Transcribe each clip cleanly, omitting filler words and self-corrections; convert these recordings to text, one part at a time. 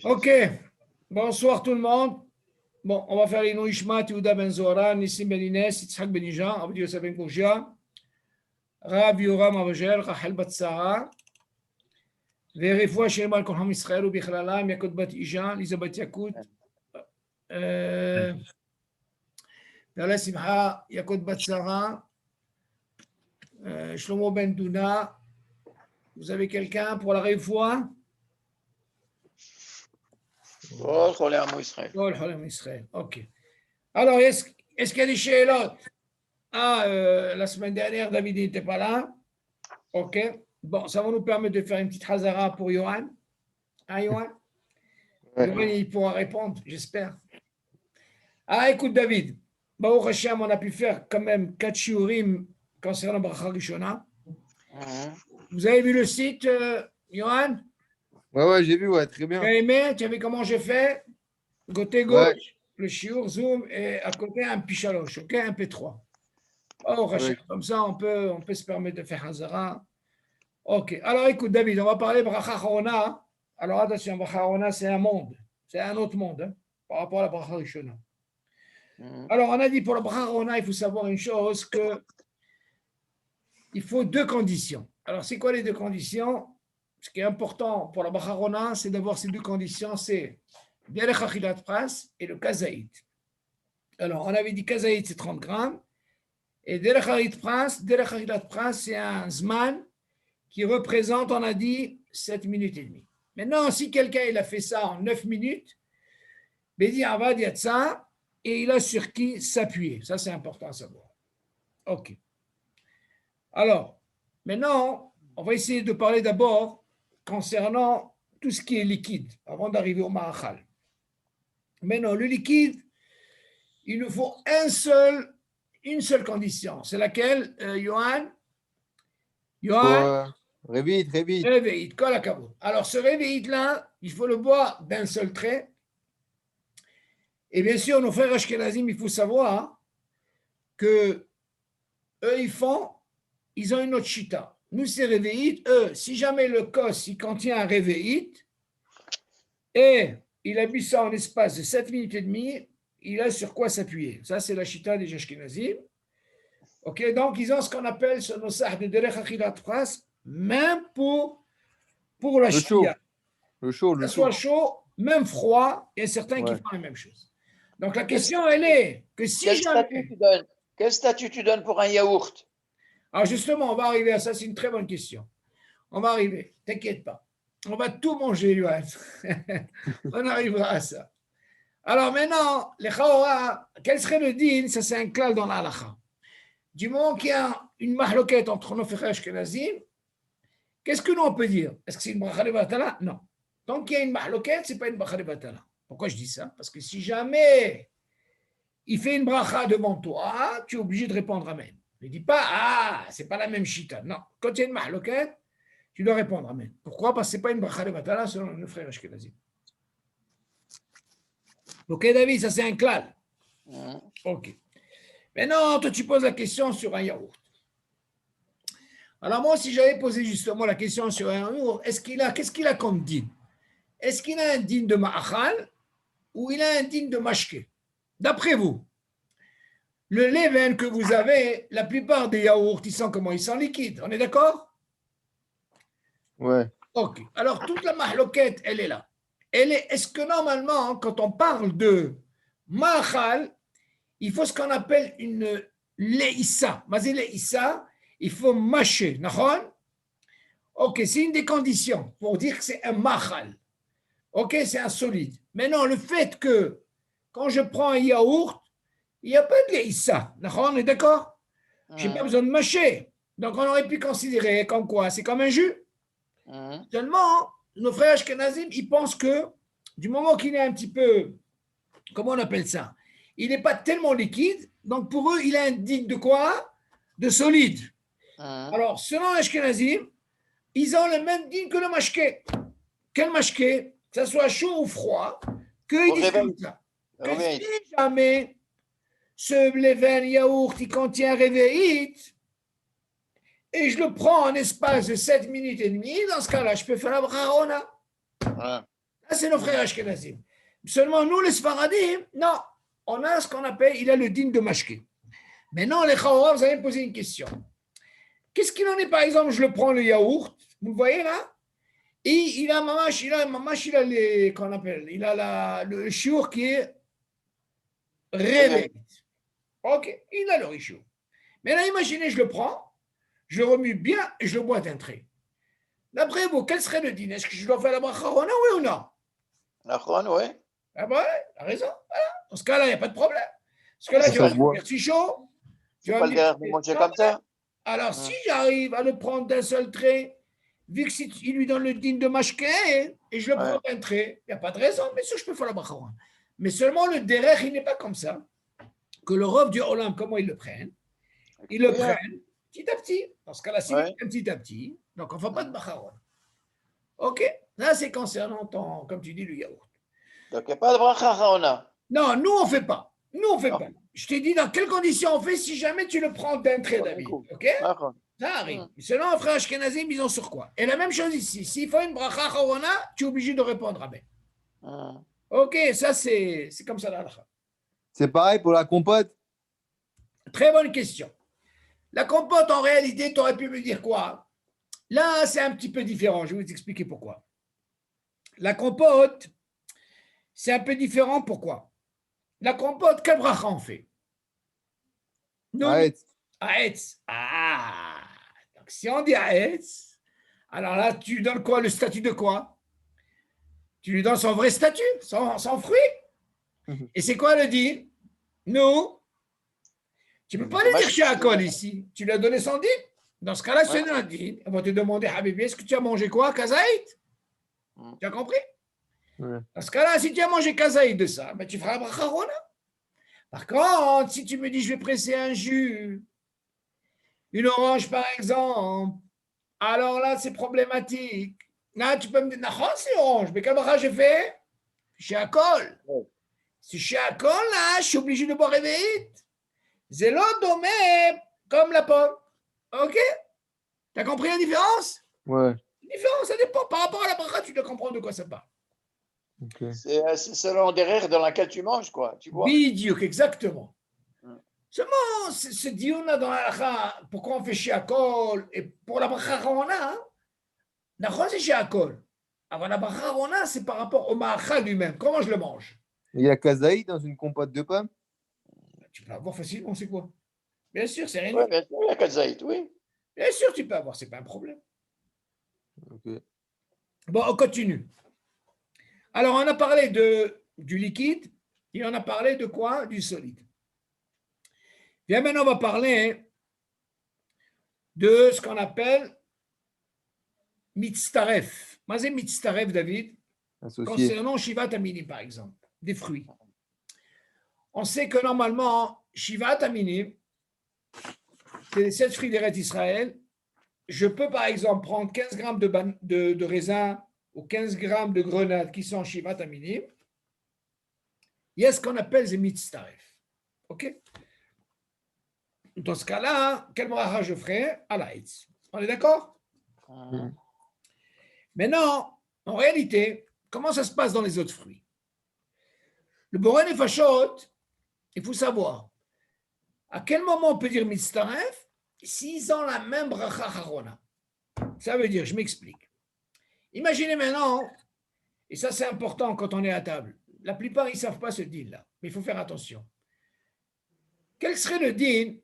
Ok, bonsoir tout le monde. Bon, on va faire les noms Ishmat, Yehuda Ben Zohara, Nissim Ben Inès, Yitzhak Ben Ijan, Abdi Yosef Ben Koujia, Rav Yoram Avogel, Rachel Bat Sarah, Verefoua Shema Al Kolham Israël ou Bichlalam, Yakot Bat Ijan, Lisa Bat Yakut, Perla Simcha, Yakot Bat Sarah, Shlomo Ben Douna. Vous avez quelqu'un pour la Refoua? כל חולי עמו ישראל. כל חולי עמו ישראל, ok. Alors, est-ce qu'il y a des chélotes? La semaine dernière, David n'était pas là. Ok. Bon, ça va nous permettre de faire une petite hazara pour Johan. Hein, Johan? Ouais. Johan, il pourra répondre, j'espère. Écoute, David. Baruch Hashem, on a pu faire quand même 4 shiurim concernant Bracha Rishona. Vous avez vu le site, Johan? Ouais, j'ai vu, ouais, très bien. Tu as aimé? Tu as vu comment j'ai fait? Côté gauche, le shiur, zoom, et à côté, un pichaloche, ok? Un P3. Oh, Hashem, comme ça, on peut se permettre de faire hazara. Ok, alors écoute, David, on va parler Bracha Harona. Alors attention, Bracha Harona, c'est un monde. C'est un autre monde, hein, par rapport à la Bracha Rishona. Alors, on a dit pour la Bracha Harona, il faut savoir une chose, que il faut 2 conditions. Alors, c'est quoi les 2 conditions? Ce qui est important pour la Bracha Harona, c'est d'avoir ces 2 conditions, c'est Derech Achilat Pras et le Kazaït. Alors, on avait dit Kazaït, c'est 30 grammes. Et Derech Achilat Pras, c'est un Zman qui représente, on a dit, 7 minutes et demie. Maintenant, si quelqu'un il a fait ça en 9 minutes, Bedi Avad Yatsa, et il a sur qui s'appuyer. Ça, c'est important à savoir. Ok. Alors, maintenant, on va essayer de parler d'abord concernant tout ce qui est liquide, avant d'arriver au Ma'achal. Maintenant, le liquide, il nous faut une seule condition. C'est laquelle, Johan? Révite. Réveillite, kol hakavod. Alors, ce réveillite-là, il faut le boire d'un seul trait. Et bien sûr, nos frères Ashkenazim, il faut savoir que eux, ils ont une autre chita. Nous, c'est réveillite. Eux, si jamais le kos, il contient un réveillite, et il a bu ça en espace de 7 minutes et demie, il a sur quoi s'appuyer. Ça, c'est la chita des Ashkenazim. Ok, donc ils ont ce qu'on appelle ce nosah de derech achilat pras, même pour la chita. Le chaud. Que ce soit chaud, même froid, il y a certains qui font la même chose. Donc la question, elle est que si Quel statut tu donnes pour un yaourt? Alors justement, on va arriver à ça, c'est une très bonne question. On va arriver, t'inquiète pas. On va tout manger, Yoann. On arrivera à ça. Alors maintenant, les Chaora, quel serait le din? Ça, c'est un klal dans l'halakha. Du moment qu'il y a une mahloket entre nos frères ashkenazim, qu'est-ce que nous on peut dire? Est-ce que c'est une bracha de batala? Non. Tant qu'il y a une mahloket, ce n'est pas une bracha de batala. Pourquoi je dis ça? Parce que si jamais il fait une bracha devant toi, tu es obligé de répondre amen. Ne dis pas, c'est pas la même chita. Non. Quand il y a une mahloket, tu dois répondre amen. Pourquoi? Parce que ce n'est pas une bracha de batala selon nos frères ashkenazim. Ok, David, ça c'est un klal. Ok. Maintenant, toi, tu poses la question sur un yaourt. Alors moi, si j'avais posé justement la question sur un yaourt, qu'est-ce qu'il a comme din? Est-ce qu'il a un din de ma'achal ou il a un din de mashke? D'après vous, le levain que vous avez, la plupart des yaourts, ils sont comment? Ils sont liquides, on est d'accord? Ouais. Ok. Alors, toute la mahloquette, elle est là. Est-ce que normalement, quand on parle de ma'achal, il faut ce qu'on appelle une leïssa. Mazé leïssa, il faut mâcher. Ok, c'est une des conditions pour dire que c'est un machal. Ok, c'est un solide. Maintenant, le fait que quand je prends un yaourt, il n'y a pas de leïssa. On est d'accord? Je n'ai pas besoin de mâcher. Donc, on aurait pu considérer comme quoi? C'est comme un jus. Seulement, nos frères ashkenazim, ils pensent que du moment qu'il est un petit peu, comment on appelle ça? Il n'est pas tellement liquide, donc pour eux, il a un digne de quoi? De solide. Alors, selon l'Ashkenazim, ils ont le même digne que le mashké. Quel mashké? Que ce soit chaud ou froid, qu'ils disent comme ça. Que si jamais ce levain yaourt, il contient réveillite, et je le prends en espace de 7 minutes et demie, dans ce cas-là, je peux faire la bracha harona. Ah, c'est nos frères Ashkenazim. Seulement, nous, les Sfaradim, non. On a ce qu'on appelle, il a le din de mashké. Maintenant, les Chaora, vous allez me poser une question. Qu'est-ce qu'il en est, par exemple, je le prends le yaourt, vous le voyez là, et il a les, qu'on appelle, il a le chiour qui est réveillé. Ok, il a le richiour. Mais là, imaginez, je le prends, je le remue bien et je le bois d'un trait. D'après vous, quel serait le din? Est-ce que je dois faire la bracha oui ou non? Oui. Ah ben, t'as raison. Voilà. Dans ce cas-là, il n'y a pas de problème. Parce que là, tu vas me dire, si chaud. Tu vas pas le dire, manger comme ça. Alors, si j'arrive à le prendre d'un seul trait, vu qu'il lui donne le din de mashké, et je le prends d'un trait, il n'y a pas de raison, mais sûr, je peux faire la bracha. Mais seulement le derech, il n'est pas comme ça. Que le rov du Olam, comment ils le prennent? Ils le prennent petit à petit. Dans ce cas-là, s'ils le prennent petit à petit, donc on ne fait pas de bracha. Ok? Là, c'est concernant ton, comme tu dis, le yaourt. Donc, il n'y a pas de bracha Haona. Non, nous, on ne fait pas. Nous, on ne fait pas. Je t'ai dit dans quelles conditions on fait si jamais tu le prends d'un trait, David. Ok? Ça arrive. Selon un frère Ashkenazim, ils ont sur quoi? Et la même chose ici. S'il faut une bracha Haona, tu es obligé de répondre Amen. Ok, ça, c'est comme ça là. C'est pareil pour la compote? Très bonne question. La compote, en réalité, tu aurais pu me dire quoi? Là, c'est un petit peu différent. Je vais vous expliquer pourquoi. La compote, c'est un peu différent. Pourquoi? La compote, quel bracha on fait? Aetz. Aetz. Ah! Donc, si on dit Aetz, alors là, tu lui donnes quoi? Le statut de quoi? Tu lui donnes son vrai statut, son fruit. Et c'est quoi le dit? Nous, tu ne peux pas lui dire chez Akol ici. Tu lui as donné son dit. Dans ce cas-là, c'est un dit. On va te demander, Habibi, est-ce que tu as mangé quoi? Kazaït? Tu as compris? Dans ce cas-là, si tu as mangé kazaït de ça, ben tu feras la bracha Rona. Par contre, si tu me dis, je vais presser un jus, une orange par exemple, alors là, c'est problématique. Là, tu peux me dire, non, c'est orange, mais quelle bracha j'ai fait? Chez Akol. Si chez Akol, là, je suis obligé de boire réveillite. C'est l'autre domaine comme la pomme. Ok? Tu as compris la différence? Ouais. La différence, ça dépend. Par rapport à la bracha, tu dois comprendre de quoi ça parle. Okay. C'est selon derrière dans laquelle tu manges, quoi. Tu vois? Bidiuk, exactement. Seulement, ce dieu-là dans la bracha, pourquoi on fait chez Akol et pour la bracha on a, la bracha c'est chez Akol. Alors la bracha on a, c'est par rapport au maacha lui-même. Comment je le mange? Il y a kazaï dans une compote de pommes? Tu peux avoir facilement, c'est quoi? Bien sûr, c'est rien. Oui, bien sûr, il y a kazaït, oui. Bien sûr, tu peux avoir, c'est pas un problème. Okay. Bon, on continue. Alors, on a parlé du liquide et on a parlé de quoi? Du solide. Bien, maintenant, on va parler de ce qu'on appelle mitztaref. Qu'est-ce que c'est mitztaref, David? Associé. Concernant Shivat Aminim, par exemple, des fruits. On sait que normalement, Shivat Aminim, c'est les 7 fruits d'Eretz Israël. Je peux, par exemple, prendre 15 grammes de raisin ou 15 grammes de grenade qui sont Shivat Aminim. Il y a ce qu'on appelle les mitztaref. OK? Dans ce cas-là, quel bracha je ferai? À l'Aïtz. On est d'accord? Maintenant, en réalité, comment ça se passe dans les autres fruits? Le Boré Nefashot, il faut savoir à quel moment on peut dire mitztaref s'ils ont la même bracha harona. Ça veut dire, je m'explique. Imaginez maintenant, et ça c'est important quand on est à table, la plupart ils ne savent pas ce deal-là, mais il faut faire attention. Quel serait le deal?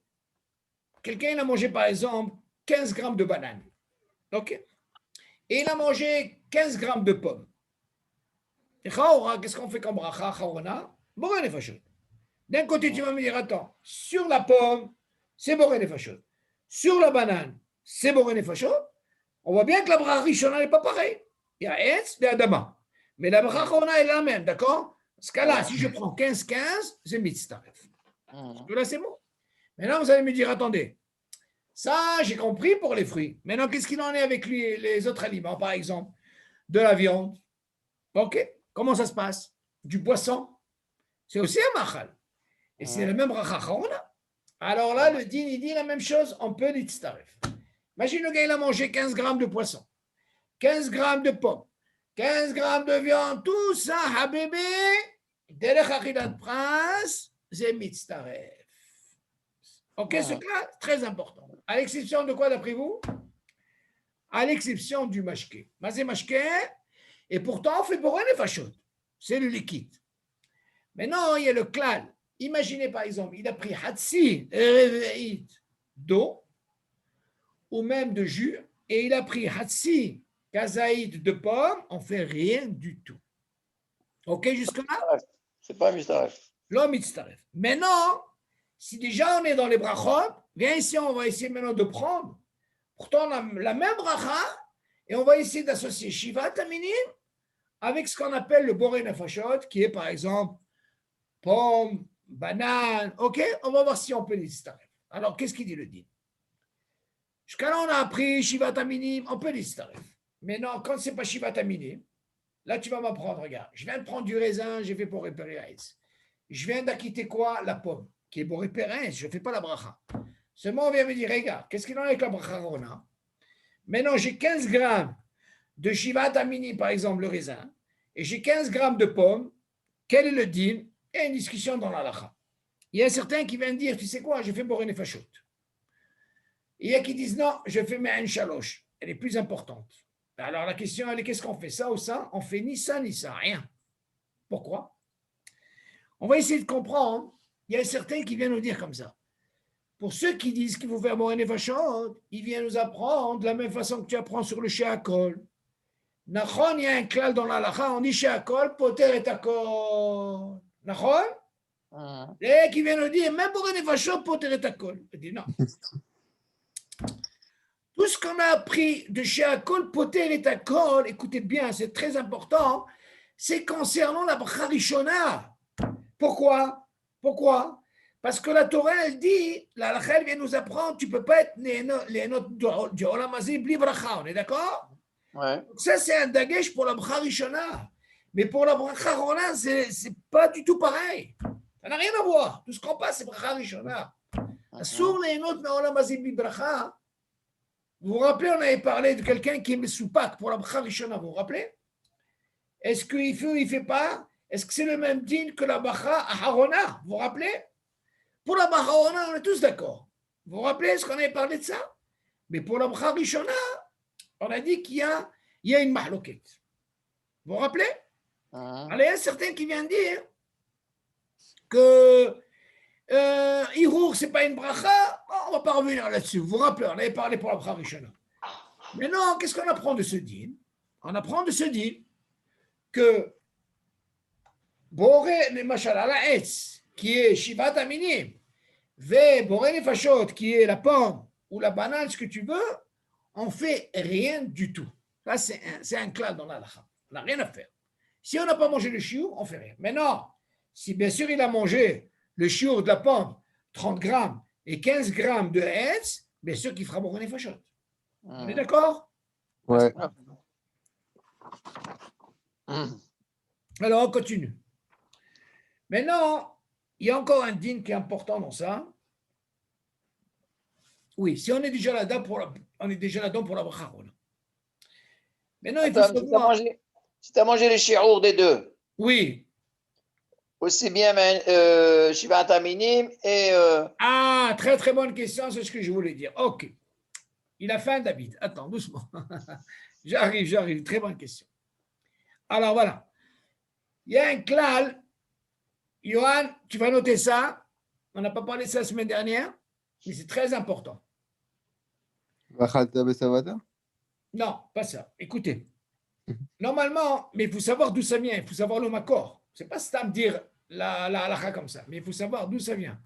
Quelqu'un il a mangé par exemple 15 grammes de banane. OK? Et il a mangé 15 grammes de pommes. Et qu'est-ce qu'on fait comme bracha harona? Boré Nefashot. D'un côté, tu vas me dire, attends, sur la pomme, c'est Boré Nefashot. Sur la banane, c'est Boré Nefashot. On voit bien que la bracha Rishona n'est pas pareille. Il y a Etz et Adama. Mais la bracha Rona est la même, d'accord? Dans ce cas-là, si je prends 15-15, c'est mitztaref. Parce que là, c'est bon. Maintenant, vous allez me dire, attendez, ça, j'ai compris pour les fruits. Maintenant, qu'est-ce qu'il en est avec les autres aliments, par exemple? De la viande. OK. Comment ça se passe? Du poisson. C'est aussi un machal. Et c'est le même bracha Harona. Alors là, le din, il dit la même chose, on peut l'itstaref. Imagine le gars, il a mangé 15 grammes de poisson, 15 grammes de pommes, 15 grammes de viande, tout ça, habibi, derech achilat prince, c'est mitztaref. Ok, ce cas, très important. À l'exception de quoi, d'après vous? À l'exception du mashké. Mazé mashké, et pourtant, on fait boré les fachot. C'est le liquide. Maintenant, il y a le klal. Imaginez par exemple, il a pris hatsi d'eau, ou même de jus, et il a pris hatsi kazaïd de pomme, on ne fait rien du tout. Ok, jusque-là? C'est pas Mistaref. L'homme mitzaref. Maintenant, si déjà on est dans les brachot, viens ici, on va essayer maintenant de prendre. Pourtant, on a la même bracha, et on va essayer d'associer Shiva Taminim avec ce qu'on appelle le Boré Nefashot, qui est par exemple pomme, banane. Ok, on va voir si on peut les distinguer. Alors, qu'est-ce qu'il dit le din? Jusqu'à là, on a appris Shiva Taminim, on peut les distinguer. Mais non, quand ce n'est pas Shiva Taminim, là, tu vas m'apprendre, regarde. Je viens de prendre du raisin, j'ai fait pour réparer. Je viens d'acquitter quoi? La pomme, qui est pour réparer, je ne fais pas la bracha. Seulement, on vient me dire, regarde, qu'est-ce qu'il en a avec la bracha rona? Maintenant, j'ai 15 grammes de Shiva Tamini, par exemple, le raisin, et j'ai 15 grammes de pommes. Quel est le din? Il y a une discussion dans l'halakha. Il y a certains qui viennent dire, tu sais quoi, je fais boré nefashot. Il y a qui disent, non, je fais me'en shalosh. Elle est plus importante. Alors la question, elle est, qu'est-ce qu'on fait, ça ou ça? On fait ni ça, rien. Pourquoi? On va essayer de comprendre. Il y a certains qui viennent nous dire comme ça. Pour ceux qui disent qu'il faut faire boré nefashot, ils viennent nous apprendre de la même façon que tu apprends sur le sheakol. Nachon, il y a un klal dans l'halakha, on dit sheakol, poter et akol. Nachon? Et qui vient nous dire, même pour une fachot, poter et akol. Il dit non. Tout ce qu'on a appris de sheakol, poter et akol, écoutez bien, c'est très important, c'est concernant la bracha rishona. Pourquoi? Parce que la Torah, elle dit, la halakha, elle vient nous apprendre, tu ne peux pas être les notes du olam hazé bli bracha, on est d'accord? Ouais. Donc ça, c'est un dagesh pour la bracha rishona. Mais pour la bracha rona, c'est pas du tout pareil. Ça n'a rien à voir. Tout ce qu'on passe, c'est bracha rishona. Sur les notes de olam hazé bli bracha, vous vous rappelez, on avait parlé de quelqu'un qui est soupak pour la bracha rishona, vous vous rappelez? Est-ce qu'il fait ou il ne fait pas? Est-ce que c'est le même din que la bracha harona? Vous vous rappelez? Pour la bracha harona, on est tous d'accord. Vous vous rappelez, est-ce qu'on avait parlé de ça? Mais pour la bracha rishona, on a dit qu'il y a une mahloquette. Vous vous rappelez? Alors, il y a certains qui viennent dire que Irour, ce n'est pas une bracha. On ne va pas revenir là-dessus. Vous vous rappelez, on avait parlé pour la bracha rishona. Mais non, qu'est-ce qu'on apprend de ce din? On apprend de ce din que Boré Mashal ala etz, qui est Shivat Aminim, ve Boré Nefashot, qui est la pomme ou la banane, ce que tu veux, on ne fait rien du tout. Là, c'est un clal dans l'halakha. On n'a rien à faire. Si on n'a pas mangé le chiour, on ne fait rien. Mais non, si bien sûr il a mangé le chiour de la pomme, 30 grammes et 15 grammes de hetz, bien sûr qu'il fera boré nefashot. On est d'accord? Ouais. Alors, on continue. Maintenant, il y a encore un din qui est important dans ça. Oui, si on est déjà là-dedans pour la bracha. Maintenant, il faut savoir... Si tu as mangé les shi'our des deux, oui. aussi bien Shiva Taminim et... Ah, très très bonne question, c'est ce que je voulais dire. Ok. Il a faim, David. Attends, doucement. J'arrive. Très bonne question. Alors, voilà. Il y a un klal. Johan, tu vas noter ça. On n'a pas parlé de ça la semaine dernière, mais c'est très important. Non, pas ça. Écoutez. Normalement, mais il faut savoir d'où ça vient. Il faut savoir le makor. Ce n'est pas ça me dire la halakha comme ça, mais il faut savoir d'où ça vient.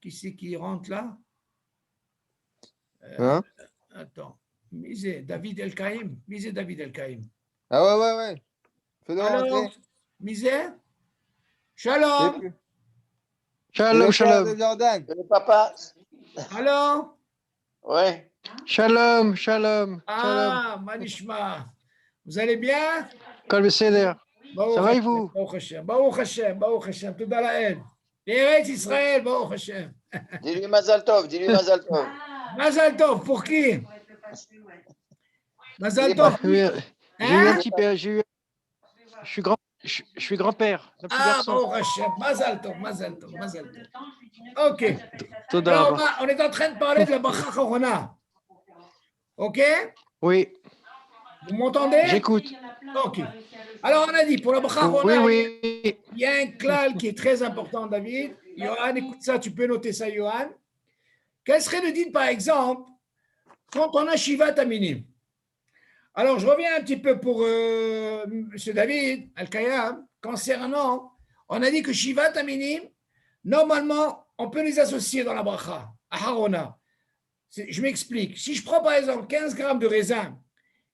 Qui c'est qui rentre là? Attends. Misé, David El-Kaïm. Misé, David El-Kaïm. Ah ouais. Fais-le rentrer. Misé? Shalom. Shalom. Le papa. Alors? Ouais. Shalom. Ah, Manishma. Vous allez bien? Kol Beseder. Ça va et vous? Baruch Hashem. Tout dans la haine. Eretz Israël, Baruch Hashem. Dis-lui Mazal Tov. Mazal Tov, pour qui? Mazal Tov. J'ai eu un Hein? petit père, je suis grand-père d'un petit Ah, garçon. bon, Hachem, Mazal Tov, Mazal Tov, Mazal Tov. Ok. Toda Alors, Rabba. on est en train de parler de la Bracha Chorona. Ok? Oui, Vous m'entendez? j'écoute. Ok. Alors, on a dit, pour la Bracha Oui, Chorona, oui. il y a un klal qui est très important, David. Johan, écoute ça, tu peux noter ça, Johan. Quel serait le din, par exemple, quand on a Shiva Taminim? Alors, je reviens un petit peu pour M. David Al-Kayam. Concernant, on a dit que Shiva Taminim, normalement, on peut les associer dans la bracha, à Harona. Je m'explique. Si je prends par exemple 15 grammes de raisin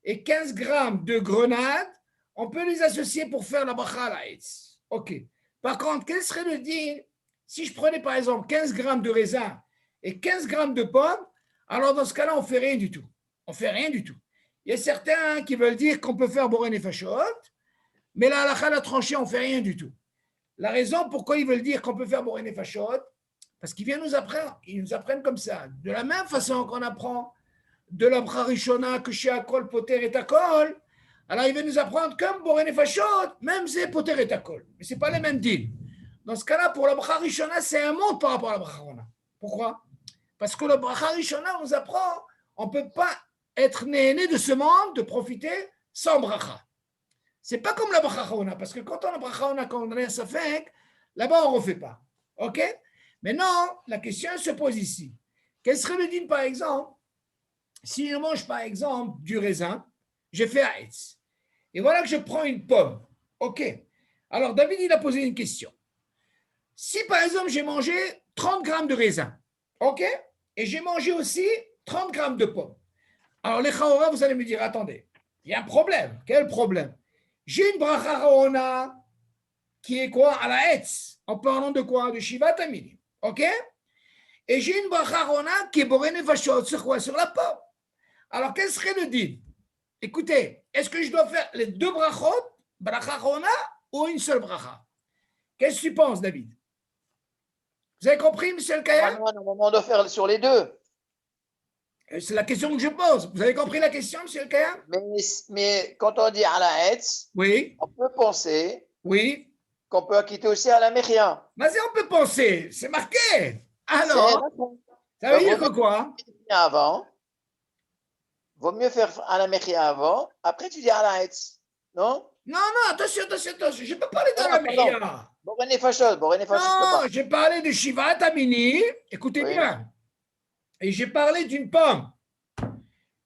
et 15 grammes de grenade, on peut les associer pour faire la bracha à la Hetz. OK. Par contre, quel serait le din si je prenais par exemple 15 grammes de raisin et 15 grammes de pommes? Alors dans ce cas-là, on ne fait rien du tout. On ne fait rien du tout. Il y a certains qui veulent dire qu'on peut faire Borén et Fachot, mais la halakha l'a tranché, on ne fait rien du tout. La raison pourquoi ils veulent dire qu'on peut faire Borén et Fachot, parce qu'ils viennent nous apprendre, ils nous apprennent comme ça. De la même façon qu'on apprend de la Bracha Rishona que chez Akol, Poter et Takol, alors ils viennent nous apprendre comme Borén et Fachot, même c'est Poter et Takol. Mais ce n'est pas les mêmes deals. Dans ce cas-là, pour la Bracha Rishona, c'est un monde par rapport à la Bracha Rona. Pourquoi? Parce que la Bracha Rishona nous apprend, on ne peut pas être né de ce monde, de profiter sans Bracha. Ce n'est pas comme la Bracha Rona, parce que quand on a Bracha Rona, quand on a un Safek, là-bas on ne refait pas. OK? Maintenant, la question se pose ici. Quel serait le din, par exemple, si je mange, par exemple, du raisin, je fais Haetz. Et voilà que je prends une pomme. OK. Alors, David, il a posé une question. Si, par exemple, j'ai mangé 30 grammes de raisin, OK? Et j'ai mangé aussi 30 grammes de pommes. Alors, les Chaora, vous allez me dire, attendez, il y a un problème. Quel problème? J'ai une bracha Chaora qui est quoi? À la Hetz. En parlant de quoi? De Shiva Taminim. OK? Et j'ai une bracha Chaora qui est Borén et Fachot. Sur quoi? Sur la pomme. Alors, quel serait le din? Écoutez, est-ce que je dois faire les deux brachot, bracha Chaora, ou une seule bracha? Qu'est-ce que tu penses, David? Vous avez compris, M. El-Kaya? Normalement, on doit faire sur les deux. C'est la question que je pose. Vous avez compris la question, M. El-Kaya? Mais quand on dit à la Hetz, Oui. on peut penser Oui. qu'on peut acquitter aussi à la Mechia. Mais on peut penser, c'est marqué. Alors, ça veut dire que quoi? Avant, vaut mieux faire à la Mechia avant, après tu dis à la Hetz. Non? Non, attention. Je n'ai pas parlé de la Mechia. Borén et Fachot. Non, j'ai parlé de Shiva Tamini. Écoutez bien. Et j'ai parlé d'une pomme.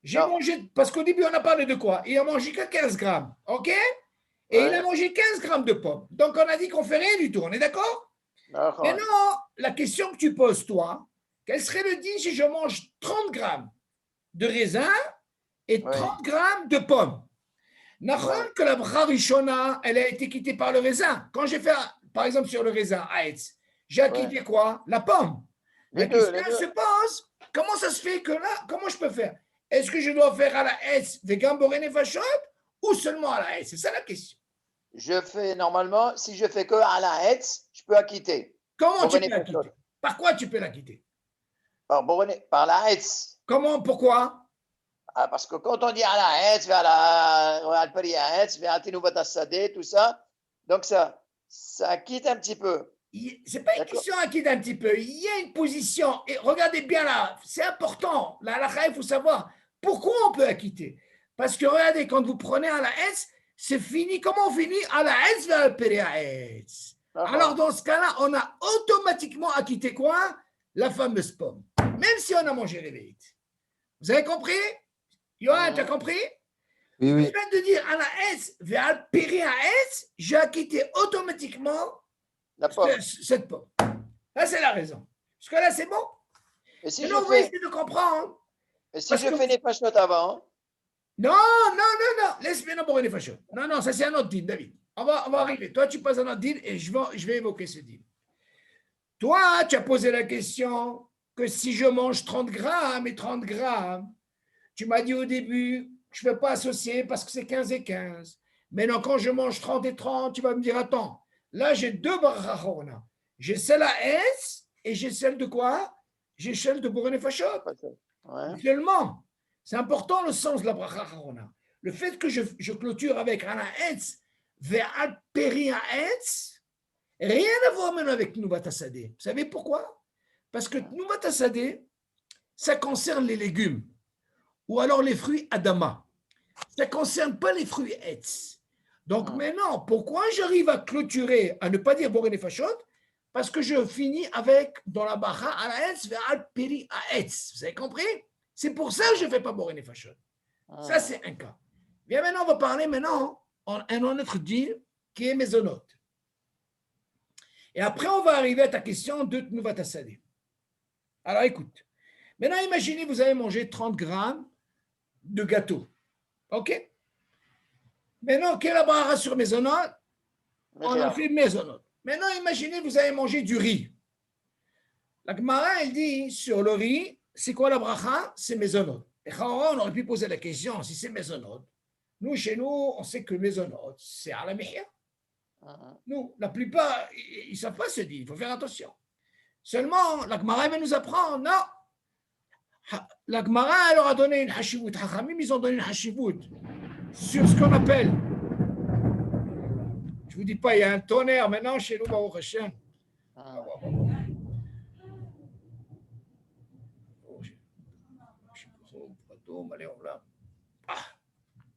J'ai mangé, parce qu'au début, on a parlé de quoi? Il a mangé que 15 grammes. OK? Et il a mangé 15 grammes de pommes. Donc, on a dit qu'on ne fait rien du tout. On est d'accord? Maintenant, la question que tu poses, toi, quel serait le din si je mange 30 grammes de raisin et 30 grammes de pommes? N'importe que la bracha Rishona, elle a été quittée par le raisin. Quand j'ai fait, par exemple, sur le raisin, Haetz, j'ai acquitté quoi? La pomme. La question se pose, comment ça se fait que là, comment je peux faire? Est-ce que je dois faire à la Haetz des Borén et Fachot ou seulement à la Haetz? C'est ça la question. Je fais normalement, si je fais que à la Hetz, je peux acquitter. Comment tu peux acquitter? Par quoi tu peux l'acquitter? Par la Hetz. Comment? Pourquoi? Parce que quand on dit à la Hetz, vers la Alperi à Hetz, vers Tinoubat Assadeh, tout ça, donc ça acquitte un petit peu. C'est pas une question à quitter un petit peu. Il y a une position. Et regardez bien là, c'est important. La halakha, il faut savoir pourquoi on peut acquitter. Parce que regardez, quand vous prenez à la Hetz, c'est fini. Comment on finit? À la Hetz vers le Peri à Hetz. Alors dans ce cas-là, on a automatiquement acquitté quoi? La fameuse pomme. Même si on a mangé les véhites. Vous avez compris? Yoann, tu as compris? Oui. Le fait de dire à la Hetz vers le Peri à Hetz, j'ai acquitté automatiquement cette pomme. Là, c'est la raison. Parce que là, c'est bon. Et si on va essayer de comprendre. Et si je fais les fachot avant? Non. Laisse-moi d'abord les fachot. Non, ça c'est un autre deal, David. On va arriver. Toi, tu passes un autre deal et je vais évoquer ce deal. Toi, tu as posé la question que si je mange 30 grammes et 30 grammes, tu m'as dit au début, je ne peux pas associer parce que c'est 15 et 15. Maintenant, quand je mange 30 et 30, tu vas me dire, attends, là, j'ai deux bracha Chorona. J'ai celle à S et j'ai celle de quoi? J'ai celle de Borén et Fachot. Seulement, c'est important le sens de la bracha Chorona. le fait que je clôture avec Ala Etz, Ve'al Peri Etz, rien à voir maintenant avec Tnuvat Hasadeh. Vous savez pourquoi? Parce que Tnuvat Hasadeh, ça concerne les légumes, ou alors les fruits Adama. Ça ne concerne pas les fruits Etz. Donc maintenant, pourquoi j'arrive à clôturer, à ne pas dire Boré Nefashot? Parce que je finis avec, dans la Bacha, Ala Etz, Ve'al Peri Etz. Vous avez compris? C'est pour ça que je ne fais pas Boré Nefashot. Ça, c'est un cas. Bien, maintenant, on va parler maintenant en un autre deal qui est Maisonot. Et après, on va arriver à ta question de Tnuvat Hasadeh. Alors, écoute. Maintenant, imaginez, vous avez mangé 30 grammes de gâteau. OK? Maintenant, quelle barra sur Maisonot? On a fait Maisonot. Maintenant, imaginez, vous avez mangé du riz. La Gemara, elle dit, sur le riz, c'est quoi la bracha? C'est Maisonot. Et on aurait pu poser la question, si c'est Maisonot. Nous, chez nous, on sait que Maisonot, c'est à la mihya. Nous, la plupart, ils ne savent pas se dire, il faut faire attention. Seulement, la Gemara va nous apprendre, non. La Gemara, elle leur a donné une hashivut. Hachamim, ils ont donné une hashivut sur ce qu'on appelle. Je ne vous dis pas, il y a un tonnerre maintenant chez nous, Baruch Hashem.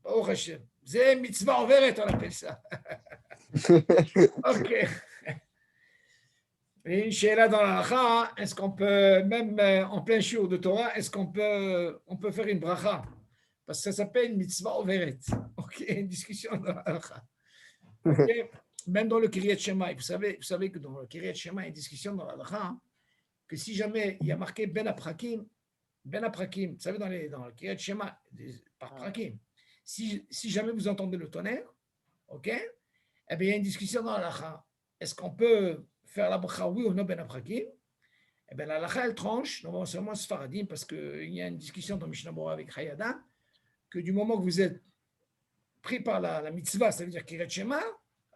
Baruch Hashem. C'est mitzvah overet, on appelle ça. Ok. Et une chéla dans la halakha, est-ce qu'on peut, même en plein shiur de Torah, est-ce qu'on peut faire une bracha? Parce que ça s'appelle mitzvah overet. Ok, une discussion dans la halakha. Okay. Même dans le Kiryat Shema, vous savez que dans le Kiryat Shema, il y a une discussion dans la halakha, que si jamais il y a marqué Ben Aprakim, vous savez, dans le Kiryat Shema, par Prakim, si jamais vous entendez le tonnerre, ok, eh bien, il y a une discussion dans la halakha. Est-ce qu'on peut faire la bracha, oui ou non, Ben Aprakim? Eh bien, la halakha, elle tranche, non seulement Sfaradim, parce qu'il y a une discussion dans Mishnah Bora avec Hayada, que du moment que vous êtes pris par la mitzvah, ça veut dire Kiryat Shema,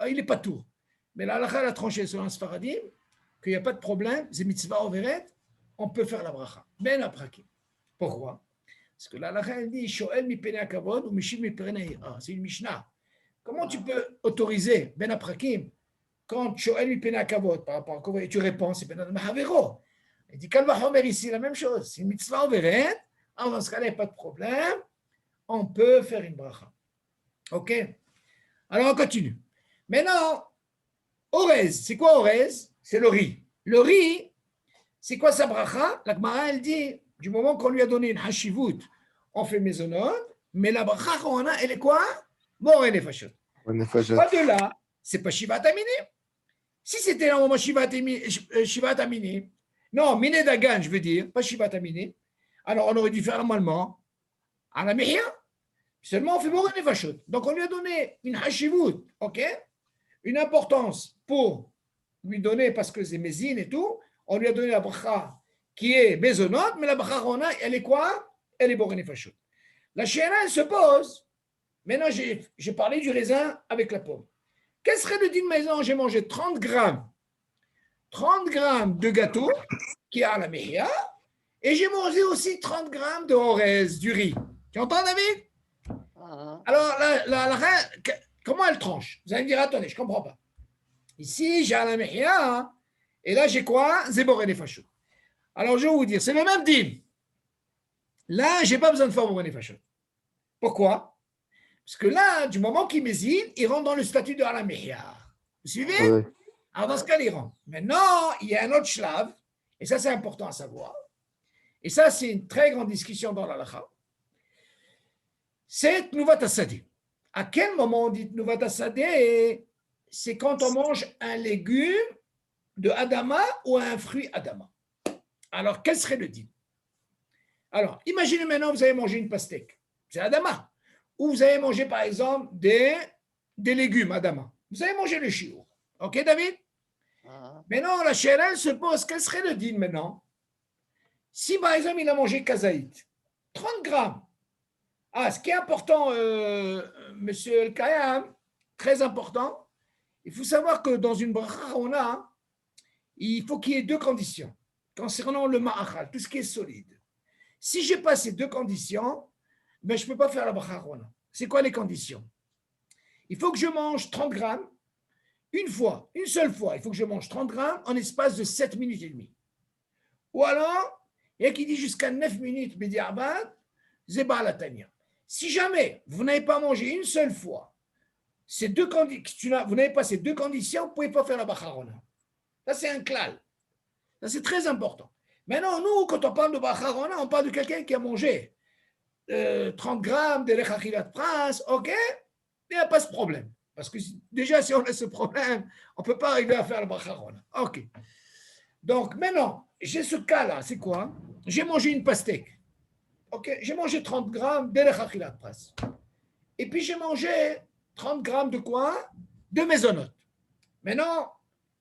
il n'est pas tout. Mais la halakha, elle a tranché sur un Sfaradim, qu'il n'y a pas de problème, c'est mitzvah overet, on peut faire la bracha. Ben Aprakim. Pourquoi? Parce que la halakha, elle dit Shoel mi pene akavod ou mishiv mi pene. C'est une Mishnah. Comment tu peux autoriser Ben Aprakim quand Shoel mi pene akavod par rapport à quoi tu réponds, c'est Ben Mahavero. Il dit Kalva Homer ici, la même chose. C'est une mitzvah overet. Alors, dans ce cas-là, il n'y a pas de problème. On peut faire une bracha. OK? Alors, on continue. Maintenant, Orez, c'est quoi Orez? C'est le riz. Le riz, c'est quoi sa bracha? La Gemara, elle dit, du moment qu'on lui a donné une hashivut, on fait maisonot, mais la bracha qu'on a, elle est quoi? Boré nefashot. Pas de là, c'est pas shivat aminim. Si c'était normalement shivat aminim, non, miné dagan, je veux dire, pas shivat aminim, alors on aurait dû faire normalement à la mihya. Seulement, on fait boré nefashot. Donc, on lui a donné une hashivut, ok? Une importance pour lui donner, parce que c'est mézine et tout, on lui a donné la bracha qui est maisonnante, mais la bracha qu'on a, elle est quoi? Elle est boré nefashot. La chéra, elle se pose. Maintenant, j'ai parlé du raisin avec la pomme. Quel serait le din maison? J'ai mangé 30 grammes de gâteau qui est à la mehia, et j'ai mangé aussi 30 grammes de orez, du riz. Tu entends, David? Alors, comment elle tranche? Vous allez me dire, attendez, je ne comprends pas. Ici, j'ai à la mehia, et là, j'ai quoi? Zéboré nefashot. Alors, je vais vous dire, c'est le même din. Là, je n'ai pas besoin de faire boré nefashot. Pourquoi? Parce que là, du moment qu'il mésine, il rentre dans le statut de la mehia. Vous suivez? Oui. Alors, dans ce cas, il rentre. Maintenant, il y a un autre shlav, et ça, c'est important à savoir. Et ça, c'est une très grande discussion dans l'halakha. C'est Tnuvat Hasadeh. À quel moment on dit Tnuvat Hasadeh? C'est quand on mange un légume de Adama ou un fruit Adama. Alors, quel serait le din? Alors, imaginez maintenant, vous avez mangé une pastèque. C'est Adama. Ou vous avez mangé, par exemple, des légumes Adama. Vous avez mangé le chiour. OK, David? Maintenant, la chéra se pose, quel serait le din maintenant? Si, par exemple, il a mangé kazaït, 30 grammes. Ce qui est important, monsieur El Kayam, très important, il faut savoir que dans une bracha, il faut qu'il y ait deux conditions concernant le ma'achal, tout ce qui est solide. Si je n'ai pas ces deux conditions, je ne peux pas faire la bracha. c'est quoi les conditions? Il faut que je mange 30 grammes une fois, une seule fois. Il faut que je mange 30 grammes en espace de 7 minutes et demie. Ou alors, il y a qui dit jusqu'à 9 minutes, Bediarbat, Zeba la Tania. Si jamais vous n'avez pas mangé une seule fois, vous n'avez pas ces deux conditions, vous ne pouvez pas faire la Bacharona. Ça, c'est un klal. Ça, c'est très important. Maintenant, nous, quand on parle de Bacharona, on parle de quelqu'un qui a mangé 30 grammes de lechachilat prince, ok, il n'y a pas ce problème. Parce que déjà, si on a ce problème, on ne peut pas arriver à faire le Bacharona. Ok. Donc, maintenant, j'ai ce cas-là, c'est quoi? J'ai mangé une pastèque. Ok, j'ai mangé 30 grammes de lechachilat prince. Et puis, j'ai mangé 30 grammes de quoi? De mésonote. Maintenant,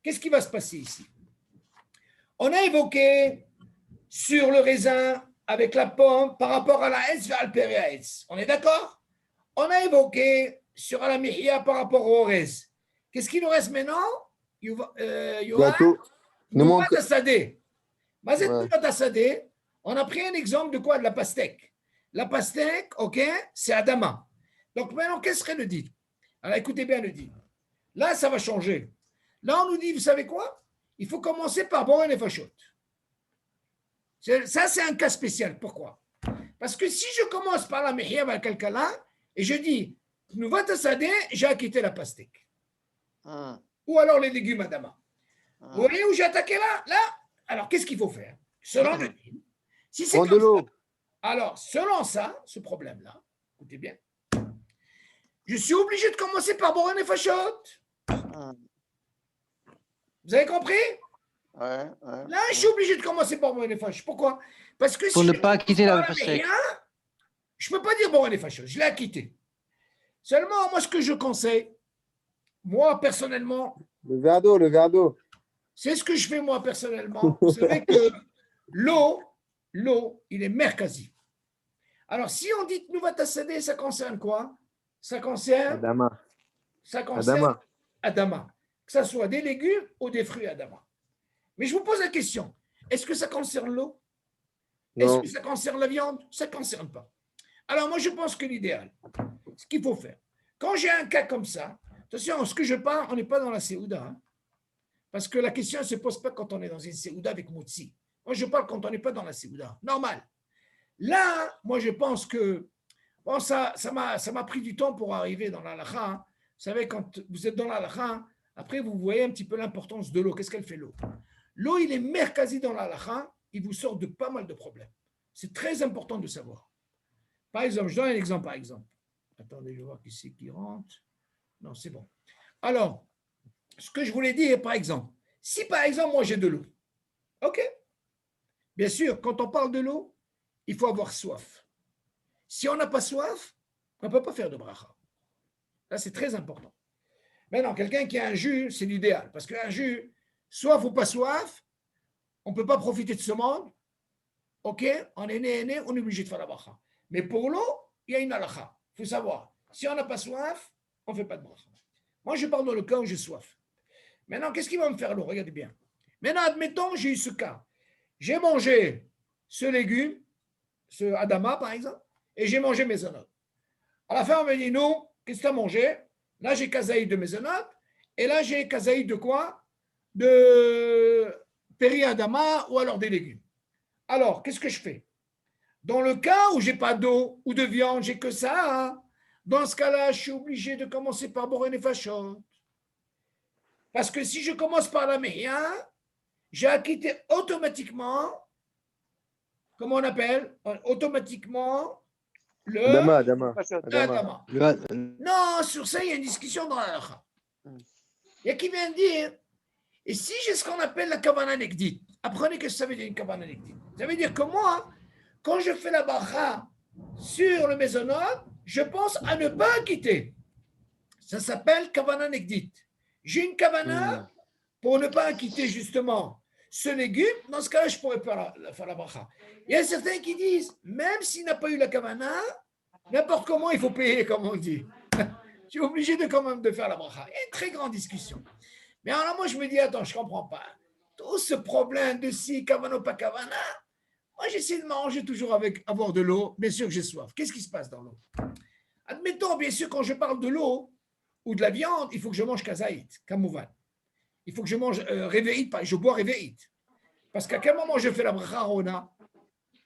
qu'est-ce qui va se passer ici? On a évoqué sur le raisin avec la pomme par rapport à la Hetz vers le Hetz. On est d'accord? On a évoqué sur la Mihia par rapport au raisin. Qu'est-ce qu'il nous reste maintenant? Gâteau. Nougat Assadé. Nougat Assadé, on a pris un exemple de quoi? De la pastèque. La pastèque, ok, c'est Adama. Donc maintenant, qu'est-ce serait le dit? Alors écoutez bien le dit. Là, ça va changer. Là, on nous dit, vous savez quoi? Il faut commencer par Boren et Fachot. Ça, c'est un cas spécial. Pourquoi? Parce que si je commence par la Mehia Valkalkala et je dis, nous va t'assader, j'ai acquitté la pastèque. Ou alors les légumes Adama. Vous voyez où j'ai attaqué là? Là, alors qu'est-ce qu'il faut faire? Selon le din, si c'est de l'eau. Alors, selon ça, ce problème-là, écoutez bien, je suis obligé de commencer par Boren et Fachot. Vous avez compris? Là, je suis obligé de commencer par Boren et Fachot. Pourquoi? Parce que Pour si ne pas quitter la pastèque. Je ne peux pas dire Boren et Fachot, je l'ai acquitté. Seulement, moi, ce que je conseille, moi, personnellement, le verre d'eau. C'est ce que je fais, moi, personnellement. Vous savez que l'eau, il est merkazi. Alors, si on dit Nouvat Assadé, ça concerne quoi? Ça concerne Adama. Que ce soit des légumes ou des fruits Adama. Mais je vous pose la question, est-ce que ça concerne l'eau? Est-ce que ça concerne la viande? Ça ne concerne pas. Alors, moi, je pense que l'idéal, ce qu'il faut faire, quand j'ai un cas comme ça, attention, ce que je parle, on n'est pas dans la Séouda, hein, parce que la question ne se pose pas quand on est dans une Séouda avec Moutsi. Moi, je parle quand on n'est pas dans la Séouda. Normal. Là, moi, je pense que bon, ça m'a pris du temps pour arriver dans l'halakha. Hein. Vous savez, quand vous êtes dans l'halakha, après, vous voyez un petit peu l'importance de l'eau. Qu'est-ce qu'elle fait, l'eau? L'eau, il est merkazi dans l'halakha. Il vous sort de pas mal de problèmes. C'est très important de savoir. Par exemple, je donne un exemple, par exemple. Attendez, je vois qui c'est qui rentre. Non, c'est bon. Alors, ce que je voulais dire, par exemple, si par exemple, moi j'ai de l'eau, ok, bien sûr, quand on parle de l'eau, il faut avoir soif. Si on n'a pas soif, on ne peut pas faire de bracha. Là, c'est très important. Maintenant, quelqu'un qui a un jus, c'est l'idéal, parce qu'un jus, soif ou pas soif, on ne peut pas profiter de ce monde, ok, on est né, on est obligé de faire la bracha. Mais pour l'eau, il y a une halakha. Il faut savoir, si on n'a pas soif, on ne fait pas de bracha. Moi, je parle dans le cas où j'ai soif. Maintenant, qu'est-ce qui va me faire l'eau? Regardez bien. Maintenant, admettons, j'ai eu ce cas. J'ai mangé ce légume, ce Adama, par exemple, et j'ai mangé mes mésonote. À la fin, on me dit, non, qu'est-ce que tu as mangé? Là, j'ai kazaïd de mésonote, et là, j'ai kazaïd de quoi? De péri Adama ou alors des légumes. Alors, qu'est-ce que je fais? Dans le cas où je n'ai pas d'eau ou de viande, j'ai que ça, hein. Dans ce cas-là, je suis obligé de commencer par Boren et Fachot. Parce que si je commence par la Mehia, j'ai acquitté automatiquement, comment on appelle? Automatiquement le Adama. Non, sur ça, il y a une discussion dans la halakha. Il y a qui vient de dire, et si j'ai ce qu'on appelle la kavana nekdit, apprenez que ça veut dire une kavana nekdit. Ça veut dire que moi, quand je fais la bracha sur le mésonote, je pense à ne pas acquitter. Ça s'appelle kavana nekdit. J'ai une kavana pour ne pas acquitter justement ce légume. Dans ce cas-là, je pourrais faire la bracha. Il y a certains qui disent, même s'il n'a pas eu la kavana, n'importe comment, il faut payer, comme on dit. Je suis obligé de quand même de faire la bracha. Il y a une très grande discussion. Mais alors moi, je me dis, attends, je ne comprends pas. Tout ce problème de si kavana ou pas kavana, moi, j'essaie de m'arranger toujours avec avoir de l'eau. Bien sûr que j'ai soif. Qu'est-ce qui se passe dans l'eau? Admettons, bien sûr, quand je parle de l'eau ou de la viande, il faut que je mange kazaït, kamouvan. Il faut que je mange réveillite, je bois réveillite. Parce qu'à quel moment je fais la bracha rona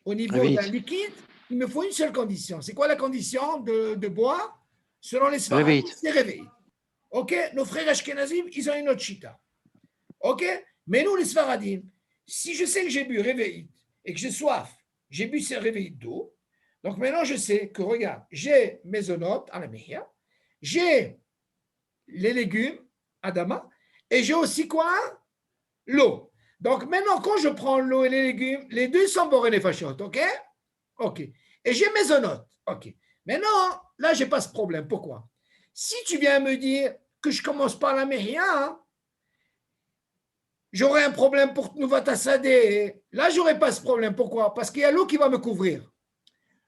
au niveau d'un liquide, il me faut une seule condition. C'est quoi la condition de boire? Selon les Sfaradim, c'est réveillite. Ok, nos frères Ashkenazim, ils ont une autre chita. Ok, mais nous, les Sfaradim, si je sais que j'ai bu réveillite et que j'ai soif, j'ai bu ces réveillites d'eau, donc maintenant je sais que, regarde, j'ai mes onotes à la mehia, j'ai les légumes, Adama, et j'ai aussi quoi? L'eau. Donc maintenant, quand je prends l'eau et les légumes, les deux sont borés fachot, ok? Ok. Et j'ai mes onotes, ok. Maintenant, là, je n'ai pas ce problème. Pourquoi? Si tu viens me dire que je commence par la mehia, j'aurai un problème pour Tnouvat Sadeh. Là, je n'aurai pas ce problème. Pourquoi? Parce qu'il y a l'eau qui va me couvrir.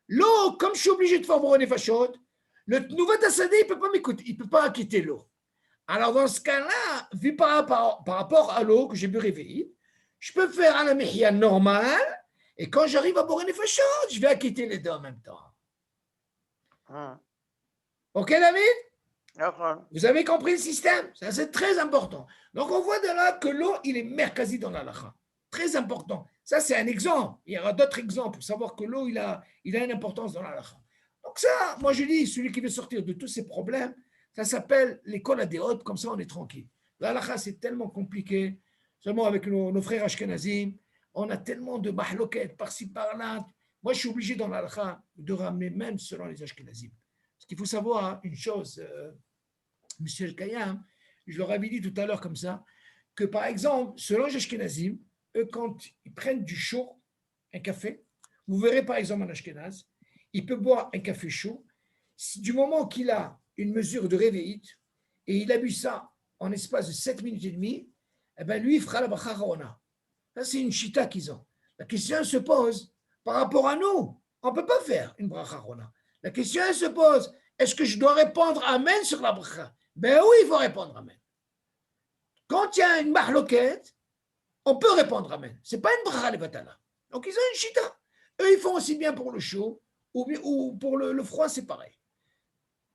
L'eau, comme je suis obligé de faire boré fachot, le Tnouvat Sadeh, il ne peut pas m'écouter, il ne peut pas quitter l'eau. Alors, dans ce cas-là, vu par rapport à l'eau que j'ai bu réveillée, je peux faire un mihya normal, et quand j'arrive à boire une fachot, je vais acquitter les deux en même temps. Ok, David? Vous avez compris le système? Ça, c'est très important. Donc, on voit de là que l'eau, il est merkazi dans la lacha. Très important. Ça, c'est un exemple. Il y aura d'autres exemples pour savoir que l'eau, il a une importance dans la lacha. Donc, ça, moi, je dis, celui qui veut sortir de tous ces problèmes, ça s'appelle l'école à des hautes, comme ça on est tranquille. La halakha, c'est tellement compliqué, seulement avec nos frères Ashkenazim, on a tellement de mahloket par-ci par-là. Moi, je suis obligé dans la halakha de ramener même selon les Ashkenazim. Parce qu'il faut savoir une chose, monsieur El Kayam, je leur avais dit tout à l'heure comme ça, que par exemple, selon les Ashkenazim, eux, quand ils prennent du chaud, un café, vous verrez par exemple un Ashkenaz, il peut boire un café chaud, du moment qu'il a une mesure de réveillite, et il a bu ça en espace de 7 minutes et demie, eh bien lui, il fera la bracha rona. Ça, c'est une chita qu'ils ont. La question se pose, par rapport à nous, on ne peut pas faire une bracha rona. La question se pose, est-ce que je dois répondre amen sur la bracha? Ben oui, il faut répondre amen. Quand il y a une mahloket, on peut répondre amen. Ce n'est pas une bracha levatala. Donc ils ont une chita. Eux, ils font aussi bien pour le chaud, ou pour le froid, c'est pareil.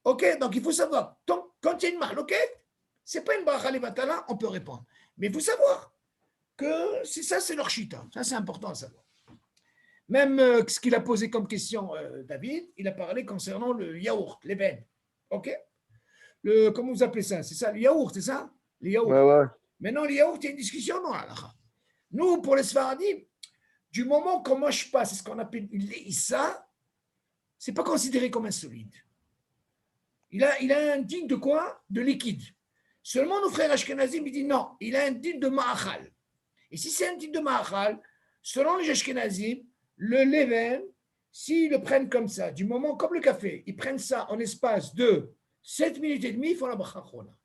Ok, donc il faut savoir, quand il y a une mahloket, ce n'est pas une bracha levatala, on peut répondre. Mais il faut savoir que ça, c'est leur chita. Ça, c'est important à savoir. Même ce qu'il a posé comme question, David, il a parlé concernant le yaourt, l'ébène. Ok? Comment vous appelez ça? C'est ça, le yaourt, c'est ça? Le yaourt. Ouais. Maintenant, le yaourt, il y a une discussion, non? Nous, pour les Sfaradim, du moment où moi je passe, c'est ce qu'on appelle une leïssa, ce n'est pas considéré comme un solide. Il a un digne de quoi? De liquide. Seulement nos frères Ashkenazim, ils disent non, il a un digne de ma'achal. Et si c'est un digne de ma'achal, selon les Ashkenazim, le levain, s'ils le prennent comme ça, du moment comme le café, ils prennent ça en espace de 7 minutes et demie, ils font la bracha chona.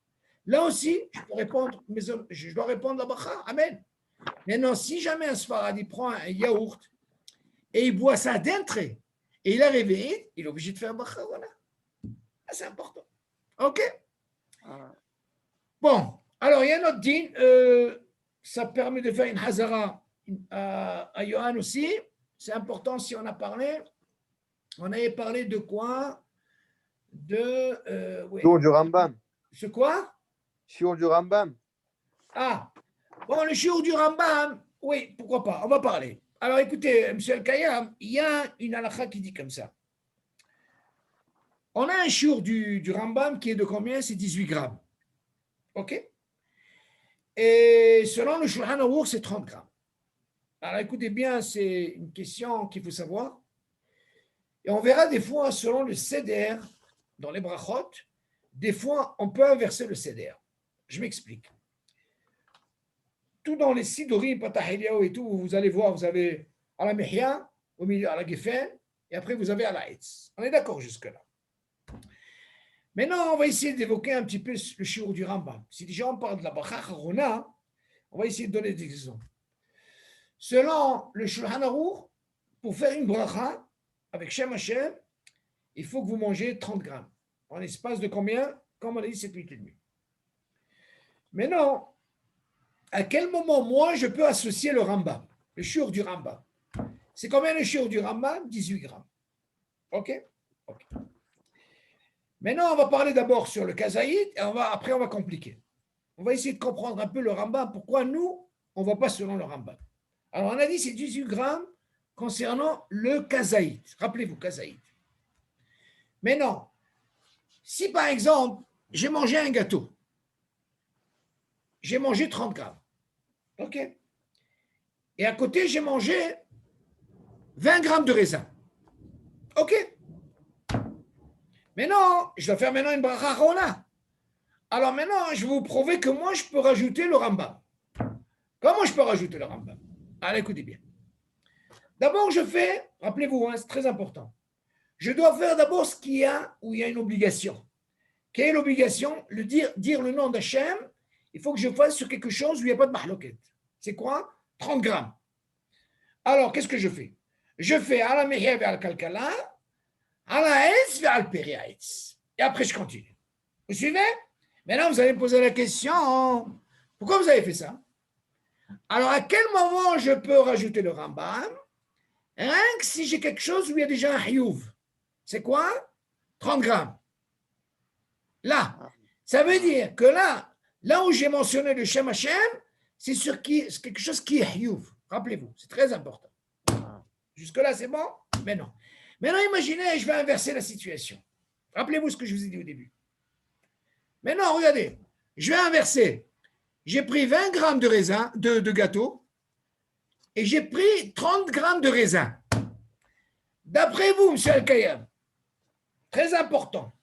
Là aussi, je dois répondre la bracha, amen. Maintenant, si jamais un Sfaradi prend un yaourt et il boit ça d'entrée et il a réveillé, il est obligé de faire la bracha, voilà. C'est important. OK? Bon, alors il y a notre din, ça permet de faire une hazara à Yohan aussi. C'est important si on a parlé. On avait parlé de quoi? Oui. Shiur du Rambam. C'est quoi? Shiur du Rambam. Ah, bon, le shiur du Rambam, oui, pourquoi pas, on va parler. Alors écoutez, M. El-Kayam, il y a une halakha qui dit comme ça. On a un shiur du Rambam qui est de combien? C'est 18 grammes. OK? Et selon le Shulchan Aruch, c'est 30 grammes. Alors écoutez bien, c'est une question qu'il faut savoir. Et on verra des fois, selon le seder, dans les brachot, des fois, on peut inverser le seder. Je m'explique. Tout dans les sidorim, pataheliao et tout, vous allez voir, vous avez à la mehia, au milieu à la gefen, et après vous avez à la etz. On est d'accord jusque-là. Maintenant, on va essayer d'évoquer un petit peu le shiur du Rambam. Si déjà on parle de la bracha charona, on va essayer de donner des exemples. Selon le Shulchan Aruch, pour faire une bracha avec Shem Hashem, il faut que vous mangez 30 grammes. En espace de combien? Comme on a dit, 7 minutes et demie. Maintenant, à quel moment, moi, je peux associer le Rambam, le shiur du Rambam? C'est combien le shiur du Rambam? 18 grammes. OK? Maintenant, on va parler d'abord sur le kazaït et après, on va compliquer. On va essayer de comprendre un peu le Rambam, pourquoi nous, on ne va pas selon le Rambam. Alors, on a dit c'est 18 grammes concernant le kazaït. Rappelez-vous, kazaït. Maintenant, si par exemple, j'ai mangé un gâteau, j'ai mangé 30 grammes, ok? Et à côté, j'ai mangé 20 grammes de raisin, ok? Maintenant, je dois faire maintenant une bracha rona. Alors maintenant, je vais vous prouver que moi, je peux rajouter le Rambam. Comment je peux rajouter le Rambam? Allez, écoutez bien. D'abord, je fais, rappelez-vous, hein, c'est très important. Je dois faire d'abord ce qu'il y a où il y a une obligation. Quelle est l'obligation? Dire le nom d'Hachem, il faut que je fasse sur quelque chose où il n'y a pas de mahloket. C'est quoi? 30 grammes. Alors, qu'est-ce que je fais? Je fais ala mehia ve al kalkala, ala etz ve al periaetz. Et après, je continue. Vous suivez? Maintenant, vous allez me poser la question, pourquoi vous avez fait ça? Alors, à quel moment je peux rajouter le Rambam? Rien que si j'ai quelque chose où il y a déjà un hiyuv. C'est quoi? 30 grammes. Là, ça veut dire que là où j'ai mentionné le Shem Hashem, c'est quelque chose qui est hiyuv. Rappelez-vous, c'est très important. Jusque-là, c'est bon? Mais non. Maintenant, imaginez, je vais inverser la situation. Rappelez-vous ce que je vous ai dit au début. Maintenant, regardez, je vais inverser. J'ai pris 20 grammes de raisin, de gâteau, et j'ai pris 30 grammes de raisin. D'après vous, M. Al-Kayam, très important.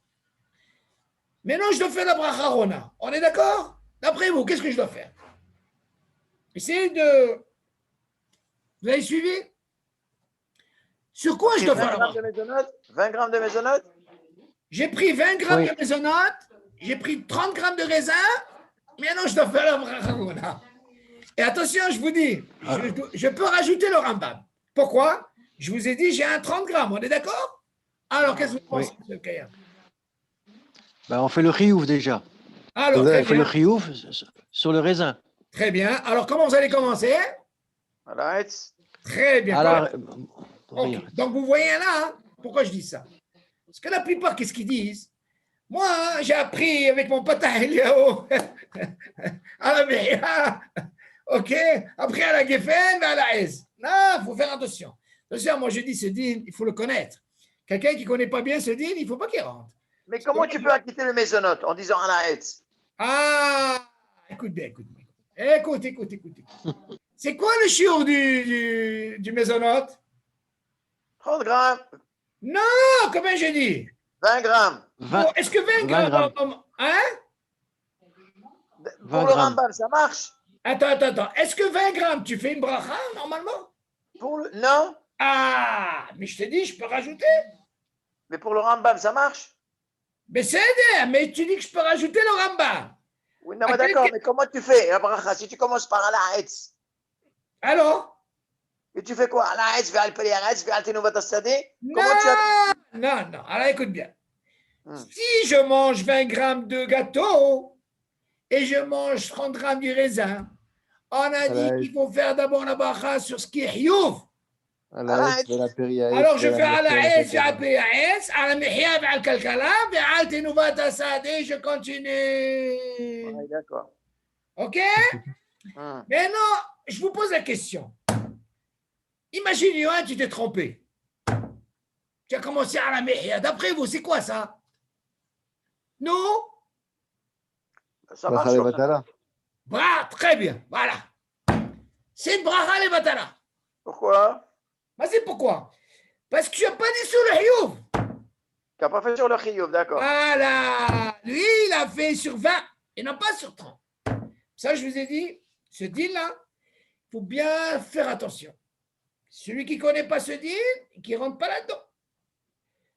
Maintenant, je dois faire la bracha rona. On est d'accord? D'après vous, qu'est-ce que je dois faire? Essayez de... Vous avez suivi? Sur quoi je dois faire la bracha? 20 grammes de maisonnote? J'ai pris 20 grammes de maisonnote, j'ai pris 30 grammes de raisin, maintenant je dois faire la bracha rona. Et attention, je vous dis, je peux rajouter le Rambam. Pourquoi? Je vous ai dit, j'ai un 30 grammes, on est d'accord? Alors, qu'est-ce que vous pensez, M. Kayam? Ben, on fait le chiouf déjà. Alors, On très On fait bien. le chiouf sur le raisin. Très bien. Alors, comment vous allez commencer? Ala etz. Très bien. Alors, Ok. Donc, vous voyez là, hein, pourquoi je dis ça? Parce que la plupart, qu'est-ce qu'ils disent? Moi, hein, j'ai appris avec mon pata Eliao à la Meria, ok? Après à la Geffen, à la Hez. Non, il faut faire attention. Attention, moi je dis ce din, il faut le connaître. Quelqu'un qui ne connaît pas bien ce din, il ne faut pas qu'il rentre. Mais comment tu peux acquitter le maisonnote en disant ala etz? Ah, écoute bien, écoute bien. Écoute. C'est quoi le chiot du maisonnote? 30 grammes, Non, comment j'ai dit? 20 grammes. Bon, est-ce que 20 20 grammes, grammes. hein? Pour 20 le grammes. Rambam, ça marche? Attends. Est-ce que 20 grammes, tu fais une bracha normalement? Non, Ah, mais je te dis, je peux rajouter. mais pour le Rambam, ça marche? Mais c'est mais tu dis que je peux rajouter le Rambam. Oui, non, À mais d'accord, quel- mais comment tu fais la bracha? Si tu commences par ala etz, Alors? et tu fais quoi? Ala etz, ve'al periaretz, ve'al tenuvat hasadeh? Non, Comment tu as... non. Alors écoute bien. Hmm. Si je mange 20 grammes de gâteau et je mange 30 grammes du raisin, on a dit qu'il faut faire d'abord la bracha sur ce qui est hiyuv. Ala etz, la periaetz, Alors je fais la ala mechia, etz, ala pe'aetz, ala mehia, ala kalkala, ala tenuvat hasadeh, je continue. Oui, d'accord. Ok? Hmm. Maintenant, je vous pose la question. Imagine, Yohan, tu t'es trompé. Tu as commencé à la mehia. D'après vous, c'est quoi ça? Non? Ça marche. bracha quoi. levatala. Très bien, voilà. C'est une bracha les batala. Pourquoi? Mais c'est pourquoi? Parce que tu n'as pas dit sur le hiyuv. Tu n'as pas fait sur le chiyuv, d'accord. Voilà. Lui, il a fait sur 20 et non pas sur 30. Ça, je vous ai dit, ce deal-là, il faut bien faire attention. Celui qui ne connaît pas ce deal, qui ne rentre pas là-dedans.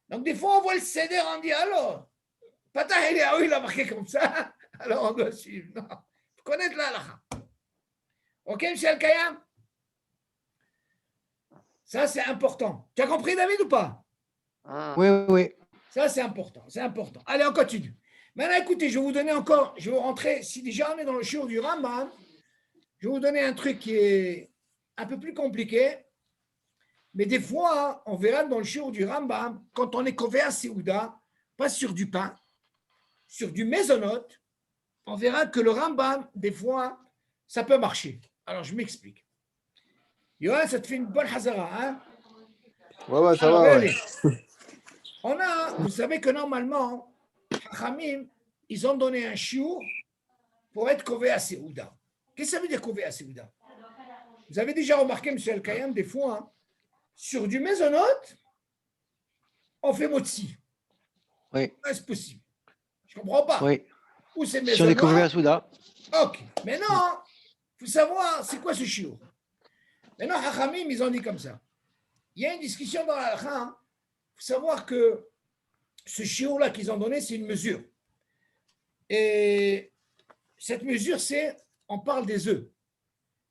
Donc, des fois, on voit le céder, on dit, alors, Patah Eliaou, il a marqué comme ça, alors on doit suivre. Non, il faut connaître la halakha. Ok, M. Al-Kayam? Ça, c'est important. Tu as compris, David, ou pas? Hmm. Oui. Ça, c'est important. C'est important. Allez, on continue. Maintenant, écoutez, je vais vous donner encore, je vais vous rentrer, si déjà on est dans le shiur du Rambam, je vais vous donner un truc qui est un peu plus compliqué. Mais des fois, on verra dans le shiur du Rambam, quand on est Kovea Seouda, pas sur du pain, sur du mésonote, on verra que le Rambam, des fois, ça peut marcher. Alors, je m'explique. Yoann, ça te fait une bonne hazara, hein? Ouais, ça Alors, va, regardez. Vous savez que normalement, Chachamim, ils ont donné un chiour pour être kové à Seouda. Qu'est-ce que ça veut dire kové à Seouda? Vous avez déjà remarqué, M. El-Kayam, des fois, hein, sur du mésonote, on fait motzi. Oui. Est-ce possible? Je ne comprends pas. Oui. Ou c'est Si on est couvert à mésonote. Souda. Ok. Mais non, il faut savoir, c'est quoi ce chiour? Maintenant, Chachamim, ils ont dit comme ça. Il y a une discussion dans la halakha. Il faut savoir que ce chiour-là qu'ils ont donné, c'est une mesure. Et cette mesure, c'est, on parle des œufs.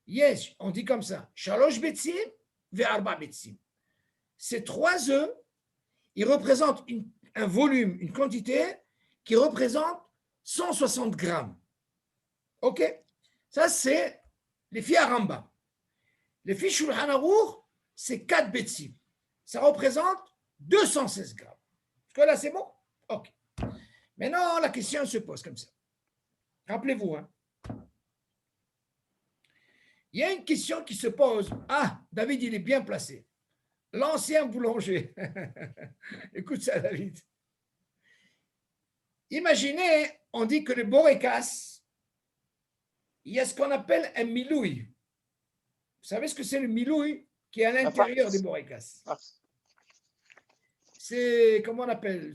Yes, on dit comme ça. Shalosh betsim ve'arba betsim. Ces 3 œufs, ils représentent un volume, une quantité qui représente 160 grammes. OK? Ça, c'est les filles Rambam. Les filles Shulchan Aruch, c'est 4 betsim. Ça représente 216 grammes. Est-ce que là, c'est bon? OK. Maintenant, la question se pose comme ça. Rappelez-vous, hein. Il y a une question qui se pose. Ah, David, il est bien placé. L'ancien boulanger. Écoute ça, David. Imaginez, on dit que le borékas, il y a ce qu'on appelle un milouï. Vous savez ce que c'est le milouï qui est à l'intérieur des borékas? C'est, comment on appelle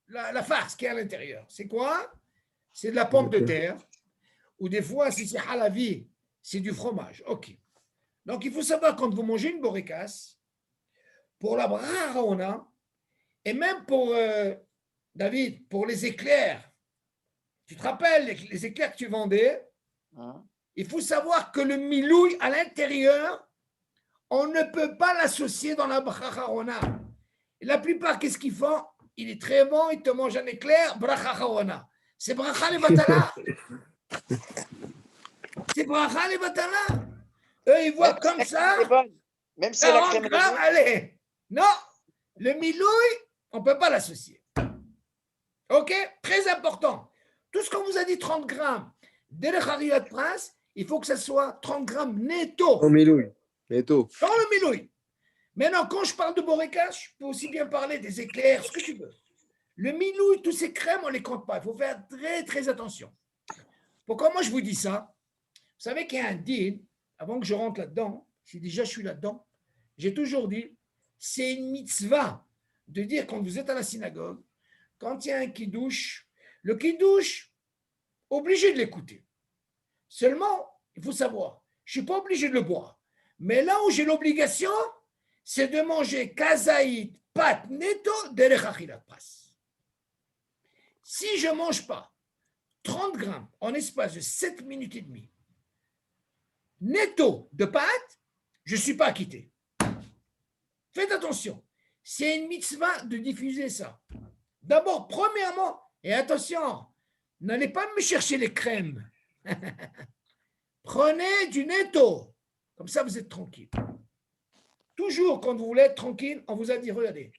la farce qui est à l'intérieur. C'est quoi? C'est de la pomme de terre. Ou des fois, si c'est halavi, c'est du fromage. OK. Donc, il faut savoir, quand vous mangez une borékas, pour la braraona, et même pour, David, pour les éclairs, tu te rappelles les éclairs que tu vendais? Il faut savoir que le milouï à l'intérieur, on ne peut pas l'associer dans la braraona. Et la plupart, qu'est-ce qu'ils font? Il est très bon, il te mange un éclair, braraona. C'est bracha levatala. C'est bracha levatala. Eux, ils voient comme ça. Même si la crème grammes, allez. Non, le milouï, on ne peut pas l'associer. OK? Très important. Tout ce qu'on vous a dit, 30 grammes, dès le Hariyat Prince, il faut que ça soit 30 grammes netto. En milouï. Netto. Dans le milouï. Maintenant, quand je parle de borékas, je peux aussi bien parler des éclairs, ce que tu veux. Le milouï, tous ces crèmes, on ne les compte pas. Il faut faire très, très attention. Pourquoi moi je vous dis ça? Vous savez qu'il y a un deal, avant que je rentre là-dedans, si déjà je suis là-dedans, j'ai toujours dit, c'est une mitzvah de dire quand vous êtes à la synagogue, quand il y a un kiddush, le kiddush, obligé de l'écouter. Seulement, il faut savoir, je ne suis pas obligé de le boire. Mais là où j'ai l'obligation, c'est de manger kazaït, pâte, netto, derech achilat pras. Si je ne mange pas 30 grammes en espace de 7 minutes et demie, netto de pâte, je ne suis pas acquitté. Faites attention, c'est une mitzvah de diffuser ça. D'abord, premièrement, et attention, n'allez pas me chercher les crèmes. Prenez du netto, comme ça vous êtes tranquille. Toujours quand vous voulez être tranquille, on vous a dit, regardez,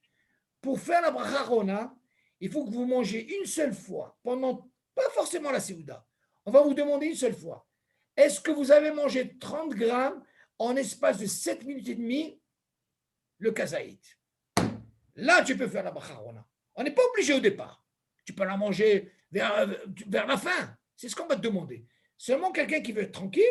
pour faire la bracharona, il faut que vous mangez une seule fois, pendant, pas forcément la séouda, on va vous demander une seule fois. Est-ce que vous avez mangé 30 grammes en espace de 7 minutes et demie le kazaït? Là, tu peux faire la bracharona. On n'est pas obligé au départ. Tu peux la manger vers la fin. C'est ce qu'on va te demander. Seulement quelqu'un qui veut être tranquille,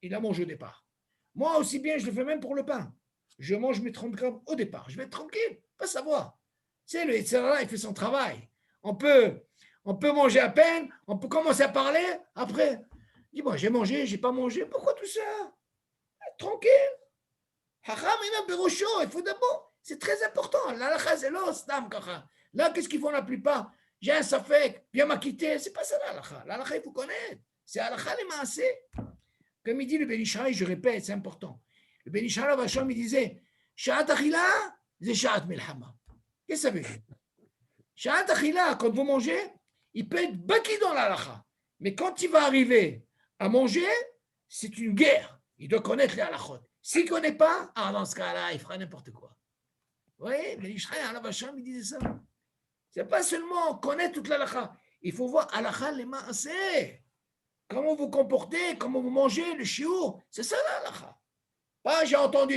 il la mange au départ. Moi aussi bien, je le fais même pour le pain. Je mange mes 30 grammes au départ. Je vais être tranquille, pas savoir. Tu sais, le Yetzirah, il fait son travail. On peut manger à peine, on peut commencer à parler. Après, dis-moi, j'ai mangé, j'ai pas mangé. Pourquoi tout ça? Tranquille. Hacham, il faut d'abord. C'est très important. Là, qu'est-ce qu'ils font la plupart? J'ai un safek, viens m'acquitter. C'est pas ça l'alakha. L'alakha, il faut connaître. C'est alakha les maasé. Comme il dit le Ben Ishraï, je répète, c'est important. Le Ben Ishraï, Vacham, il disait Sha'at achila, c'est Sha'at milhama. Qu'est-ce que ça veut dire? Sha'at achila, quand vous mangez, il peut être baki dans l'alakha. Mais quand il va arriver à manger, c'est une guerre. Il doit connaître les alakhot. S'il ne connaît pas, dans ce cas-là, il fera n'importe quoi. Vous voyez, Ben Ishraï, il disait ça. Ce n'est pas seulement connaître toute l'halakha. Il faut voir halakha les maaseh. Comment vous comportez, comment vous mangez, le chiour. C'est ça l'halakha. Pas j'ai entendu.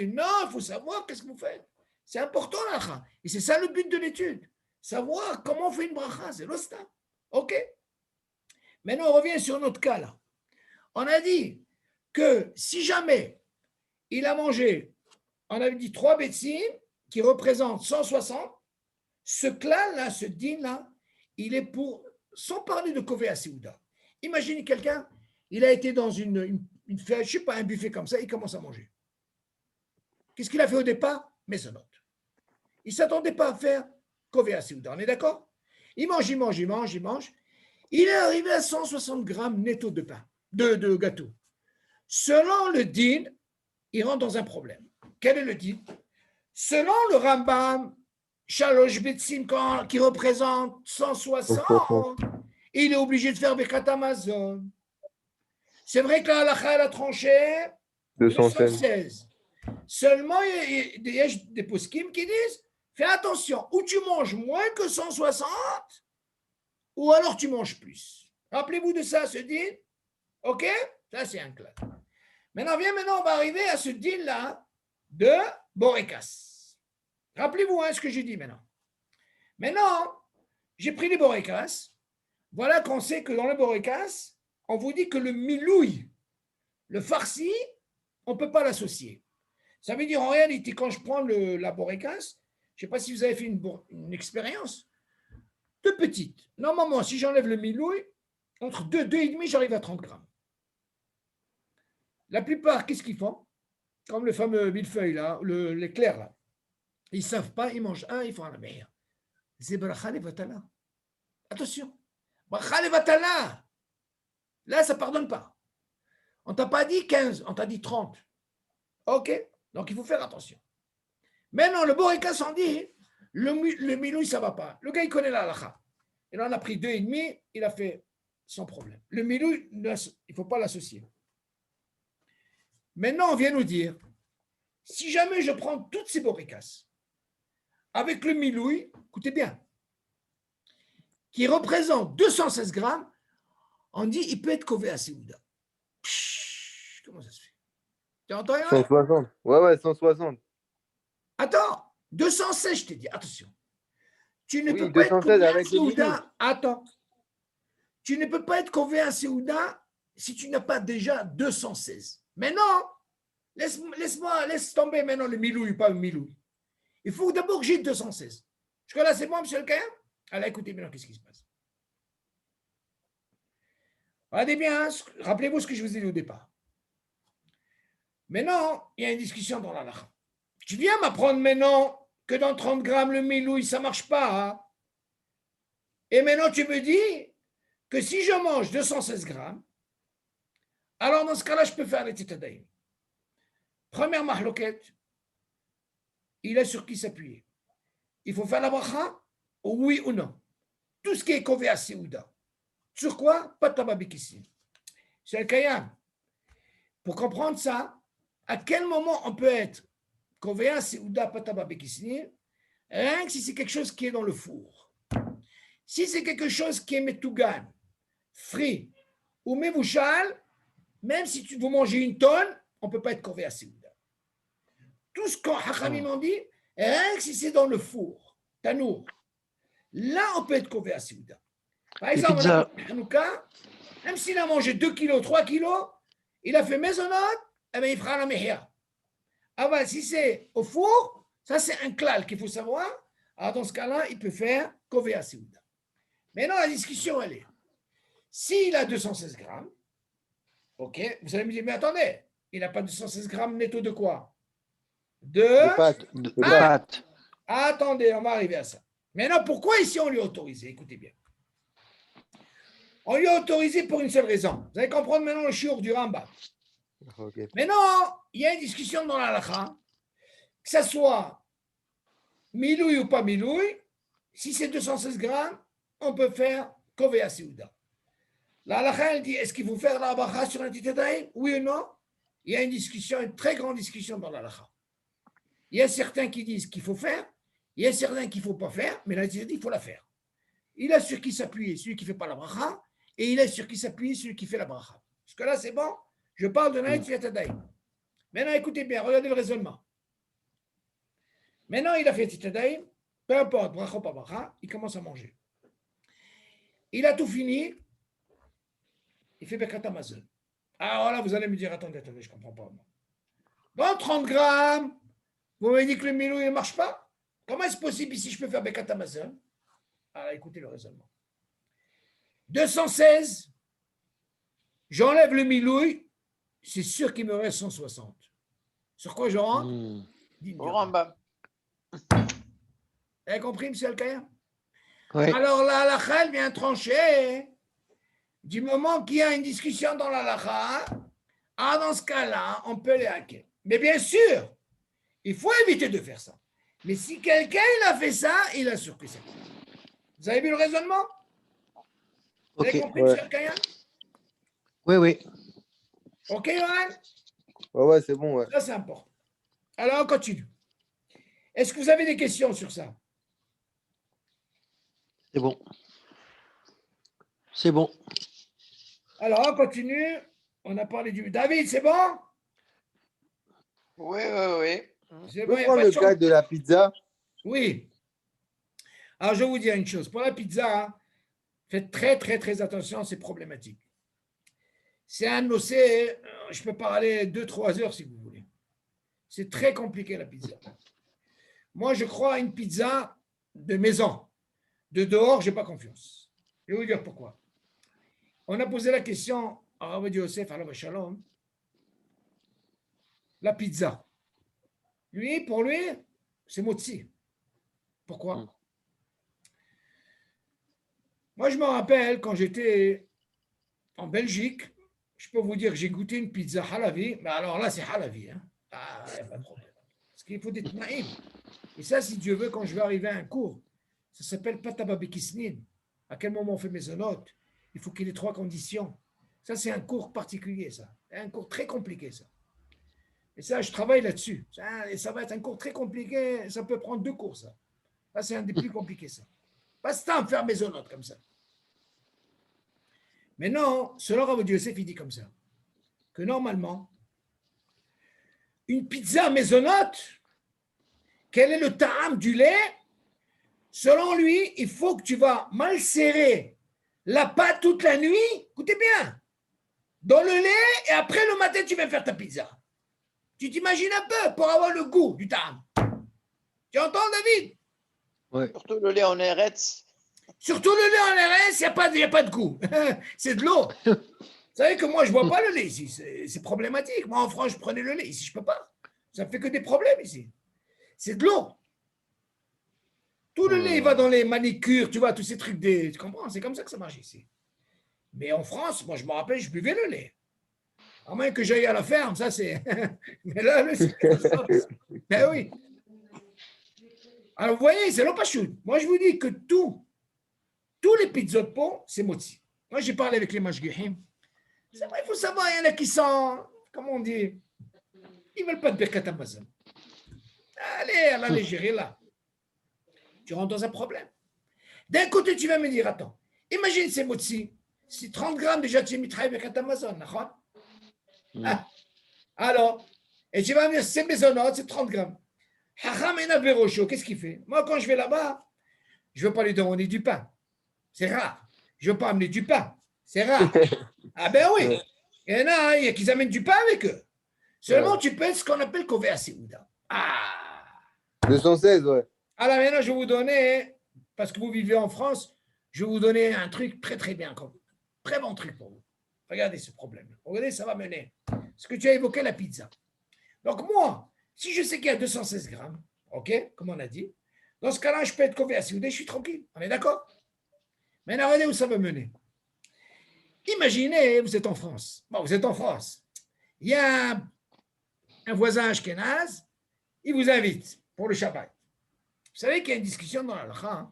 Non, il faut savoir qu'est-ce que vous faites. C'est important l'halakha. Et c'est ça le but de l'étude. Savoir comment on fait une bracha. C'est l'osta. OK? Maintenant, on revient sur notre cas là. On a dit que si jamais il a mangé, on avait dit 3 bétzim qui représentent 160, ce clan-là, ce din-là, il est pour, sans parler de Kové Seouda. Imaginez quelqu'un, il a été dans une fête, je ne sais pas, un buffet comme ça, il commence à manger. Qu'est-ce qu'il a fait au départ? Maisonnote. Il ne s'attendait pas à faire Kové Seouda, on est d'accord? Il mange. Il est arrivé à 160 grammes netto de pain, de gâteau. Selon le din, il rentre dans un problème. Quel est le din? Selon le Rambam, Shalosh Betzim, qui représente 160, il est obligé de faire Bekat Amazon. C'est vrai que la halakha, elle a tranché 216. Seulement, il y a des poskim qui disent, fais attention, ou tu manges moins que 160, ou alors tu manges plus. Rappelez-vous de ça, ce din. OK? Ça, c'est un clair. Maintenant, on va arriver à ce deal-là de Borekas. Rappelez-vous ce que j'ai dit maintenant. Maintenant, j'ai pris les Borekas. Voilà qu'on sait que dans le Borekas, on vous dit que le milouï, le farci, on ne peut pas l'associer. Ça veut dire en réalité, quand je prends la Borekas, je ne sais pas si vous avez fait une expérience, de petite. Normalement, si j'enlève le milouï, entre 2,5, j'arrive à 30 grammes. La plupart, qu'est-ce qu'ils font? Comme le fameux millefeuille, là, l'éclair, là. Ils ne savent pas, ils mangent un, ils font la meilleure. C'est bracha levatala. Attention. Bracha levatala. Là, ça ne pardonne pas. On ne t'a pas dit 15, on t'a dit 30. OK? Donc, il faut faire attention. Maintenant, le Borekas, on dit, le milouï, ça ne va pas. Le gars, il connaît la halakha. Il en a pris 2,5, il a fait sans problème. Le milouï, il ne faut pas l'associer. Maintenant, on vient nous dire, si jamais je prends toutes ces Borekas, avec le milouï, écoutez bien, qui représente 216 grammes, on dit il peut être Kové Seouda. Comment ça se fait? Tu entends rien? 160. Ouais, 160. Attends, 216, je t'ai dit, attention. Tu ne Oui, peux pas être 216 Kové avec le Seouda. Attends. Tu ne peux pas être Kové Seouda si tu n'as pas déjà 216. Mais non, laisse tomber maintenant le milouï, pas le milouï. Il faut d'abord que j'ai 216. Jusque-là, c'est bon, monsieur le Caïn? Alors, écoutez maintenant, qu'est-ce qui se passe? Regardez bien, rappelez-vous ce que je vous ai dit au départ. Maintenant, il y a une discussion dans la halakha. Tu viens m'apprendre maintenant que dans 30 grammes, le milouï, ça ne marche pas. Hein? Et maintenant, tu me dis que si je mange 216 grammes, alors dans ce cas-là, je peux faire les titadaïm. Première mahloket, il est sur qui s'appuyer. Il faut faire la bracha, oui ou non. Tout ce qui est Kové Seouda. Sur quoi? Pas de tababikissi. C'est le Kayam. Pour comprendre ça, à quel moment on peut être Kové Seouda, pas de tababikissi, rien que si c'est quelque chose qui est dans le four. Si c'est quelque chose qui est metougan, frit ou mevouchal, même si vous mangez une tonne, on ne peut pas être Kové Seouda. Tout ce qu'on Hachamim ont dit, rien que si c'est dans le four, tanour, là on peut être Kové Seouda. Par exemple, Hanouka, même s'il a mangé 2 kilos, 3 kilos, il a fait maisonnote, eh bien, il fera la mehia. Ah ben, si c'est au four, ça c'est un klal qu'il faut savoir. Alors dans ce cas-là, il peut faire Kové Seouda. Maintenant, la discussion, elle est, s'il a 216 grammes, ok, vous allez me dire, mais attendez, il n'a pas 216 grammes netto de quoi? De pâte. Attendez, on va arriver à ça. Maintenant, pourquoi ici on lui a autorisé? Écoutez bien. On lui a autorisé pour une seule raison. Vous allez comprendre maintenant le shiur du Rambam. Okay. Maintenant, il y a une discussion dans la halakha, que ça soit milouï ou pas milouï, si c'est 216 grammes, on peut faire Kové Seouda. La halakha, elle dit, est-ce qu'il faut faire la bracha sur un titadaïm? Oui ou non? Il y a une discussion, une très grande discussion dans la halakha. Il y a certains qui disent qu'il faut faire, Il y a certains qu'il ne faut pas faire, mais là, il dit qu'il faut la faire. Il a sur qui s'appuyer, celui qui ne fait pas la bracha, et il a sur qui s'appuyer, celui qui fait la bracha. Parce que là, c'est bon, je parle de Naït Fiatadaïm. Maintenant, écoutez bien, regardez le raisonnement. Maintenant, il a fait Titadaïm, peu importe, bracha ou pas bracha, il commence à manger. Il a tout fini, il fait Birkat Hamazon. Alors là, vous allez me dire, attendez, je ne comprends pas. Dans 30 grammes, vous m'avez dit que le milou, il ne marche pas? Comment est-ce possible ici, je peux faire Birkat Hamazon? Alors, écoutez le raisonnement. 216, j'enlève le milouï, c'est sûr qu'il me reste 160. Sur quoi je rentre? Au Rambam. Vous avez compris, M. Al-Kaya? Oui. Alors la halakha, elle vient trancher. Du moment qu'il y a une discussion dans la halakha, dans ce cas-là, on peut les hacker. Mais bien sûr, il faut éviter de faire ça. Mais si quelqu'un il a fait ça, il a surpris ça. Vous avez vu le raisonnement? Vous avez Ok. compris, M. Al-Kaya? Oui, oui. Ok, Yohan? Ouais, c'est bon, ouais. Ça, c'est important. Alors, on continue. Est-ce que vous avez des questions sur ça? C'est bon. C'est bon. Alors, on continue. On a parlé du... David, c'est bon? Oui. C'est On bon, peut il y a prendre pas le de cas de la pizza. Oui. Alors, je vais vous dire une chose. Pour la pizza, faites très, très, très attention, c'est problématique. C'est un dossier, je peux parler 2-3 heures si vous voulez. C'est très compliqué la pizza. Moi, je crois à une pizza de maison. De dehors, je n'ai pas confiance. Je vais vous dire pourquoi. On a posé la question à Rabbi Yosef, alav shalom, la pizza. Lui, pour lui, c'est motzi. Pourquoi? Moi, je me rappelle quand j'étais en Belgique, je peux vous dire que j'ai goûté une pizza halavi, mais alors là, c'est halavi. Hein. Ah, il n'y a pas de problème. Parce qu'il faut des tnaïm. Et ça, si Dieu veut, quand je vais arriver à un cours, ça s'appelle patababikisnin. À quel moment on fait mes notes? Il faut qu'il y ait 3 conditions. Ça, c'est un cours particulier, ça. Un cours très compliqué, ça. Et ça, je travaille là-dessus. Et ça va être un cours très compliqué. Ça peut prendre 2 cours, ça. Ça, c'est un des plus compliqués, ça. Pas ce temps de faire mes notes comme ça. Mais non, selon Rabbi Yosef, il dit comme ça, que normalement, une pizza maisonnote, quel est le ta'am du lait? Selon lui, il faut que tu vas mal serrer la pâte toute la nuit, écoutez bien, dans le lait, et après le matin, tu vas faire ta pizza. Tu t'imagines un peu pour avoir le goût du ta'am. Tu entends, David? Ouais. Surtout le lait en Eretz. Surtout le lait en RS, il n'y a pas de goût. C'est de l'eau. Vous savez que moi, je ne bois pas le lait ici. C'est problématique. Moi, en France, je prenais le lait. Ici, je ne peux pas. Ça ne fait que des problèmes ici. C'est de l'eau. Tout le lait, il va dans les manicures, tu vois, tous ces trucs. Tu comprends? C'est comme ça que ça marche ici. Mais en France, moi, je me rappelle, je buvais le lait. À moins que j'aille à la ferme, ça, c'est... Mais là, c'est... Ben oui. Alors, vous voyez, c'est l'eau pas chaude. Moi, je vous dis que tous les pizzas de pont, c'est motzi. Moi, j'ai parlé avec les mashgichim. C'est vrai, il faut savoir, il y en a qui sont, comment on dit, ils ne veulent pas de Birkat Hamazon. Allez, à la légère, là. Tu rentres dans un problème. D'un côté, tu vas me dire, attends, imagine ces motzi, c'est 30 grammes déjà, tu as mis Birkat Hamazon, d'accord? Alors, et tu vas me dire, c'est maisonnante, c'est 30 grammes. Hacham et Naberocho, qu'est-ce qu'il fait? Moi, quand je vais là-bas, je ne veux pas lui donner du pain. C'est rare. Je ne veux pas amener du pain. C'est rare. Ah ben oui. Il y en a qui amènent du pain avec eux. Seulement, tu peux être ce qu'on appelle couvert Séouda. Ah. 216, ouais. Alors maintenant, je vais vous donner, parce que vous vivez en France, je vais vous donner un truc très très bien, très bon truc pour vous. Regardez ce problème. Regardez, ça va mener. Ce que tu as évoqué, la pizza. Donc moi, si je sais qu'il y a 216 grammes, ok, comme on a dit, dans ce cas-là, je peux être couvert Séouda, je suis tranquille. On est d'accord? Maintenant, regardez où ça va mener. Imaginez, vous êtes en France. Bon, vous êtes en France. Il y a un voisin ashkénaze, il vous invite pour le Shabbat. Vous savez qu'il y a une discussion dans l'Alakha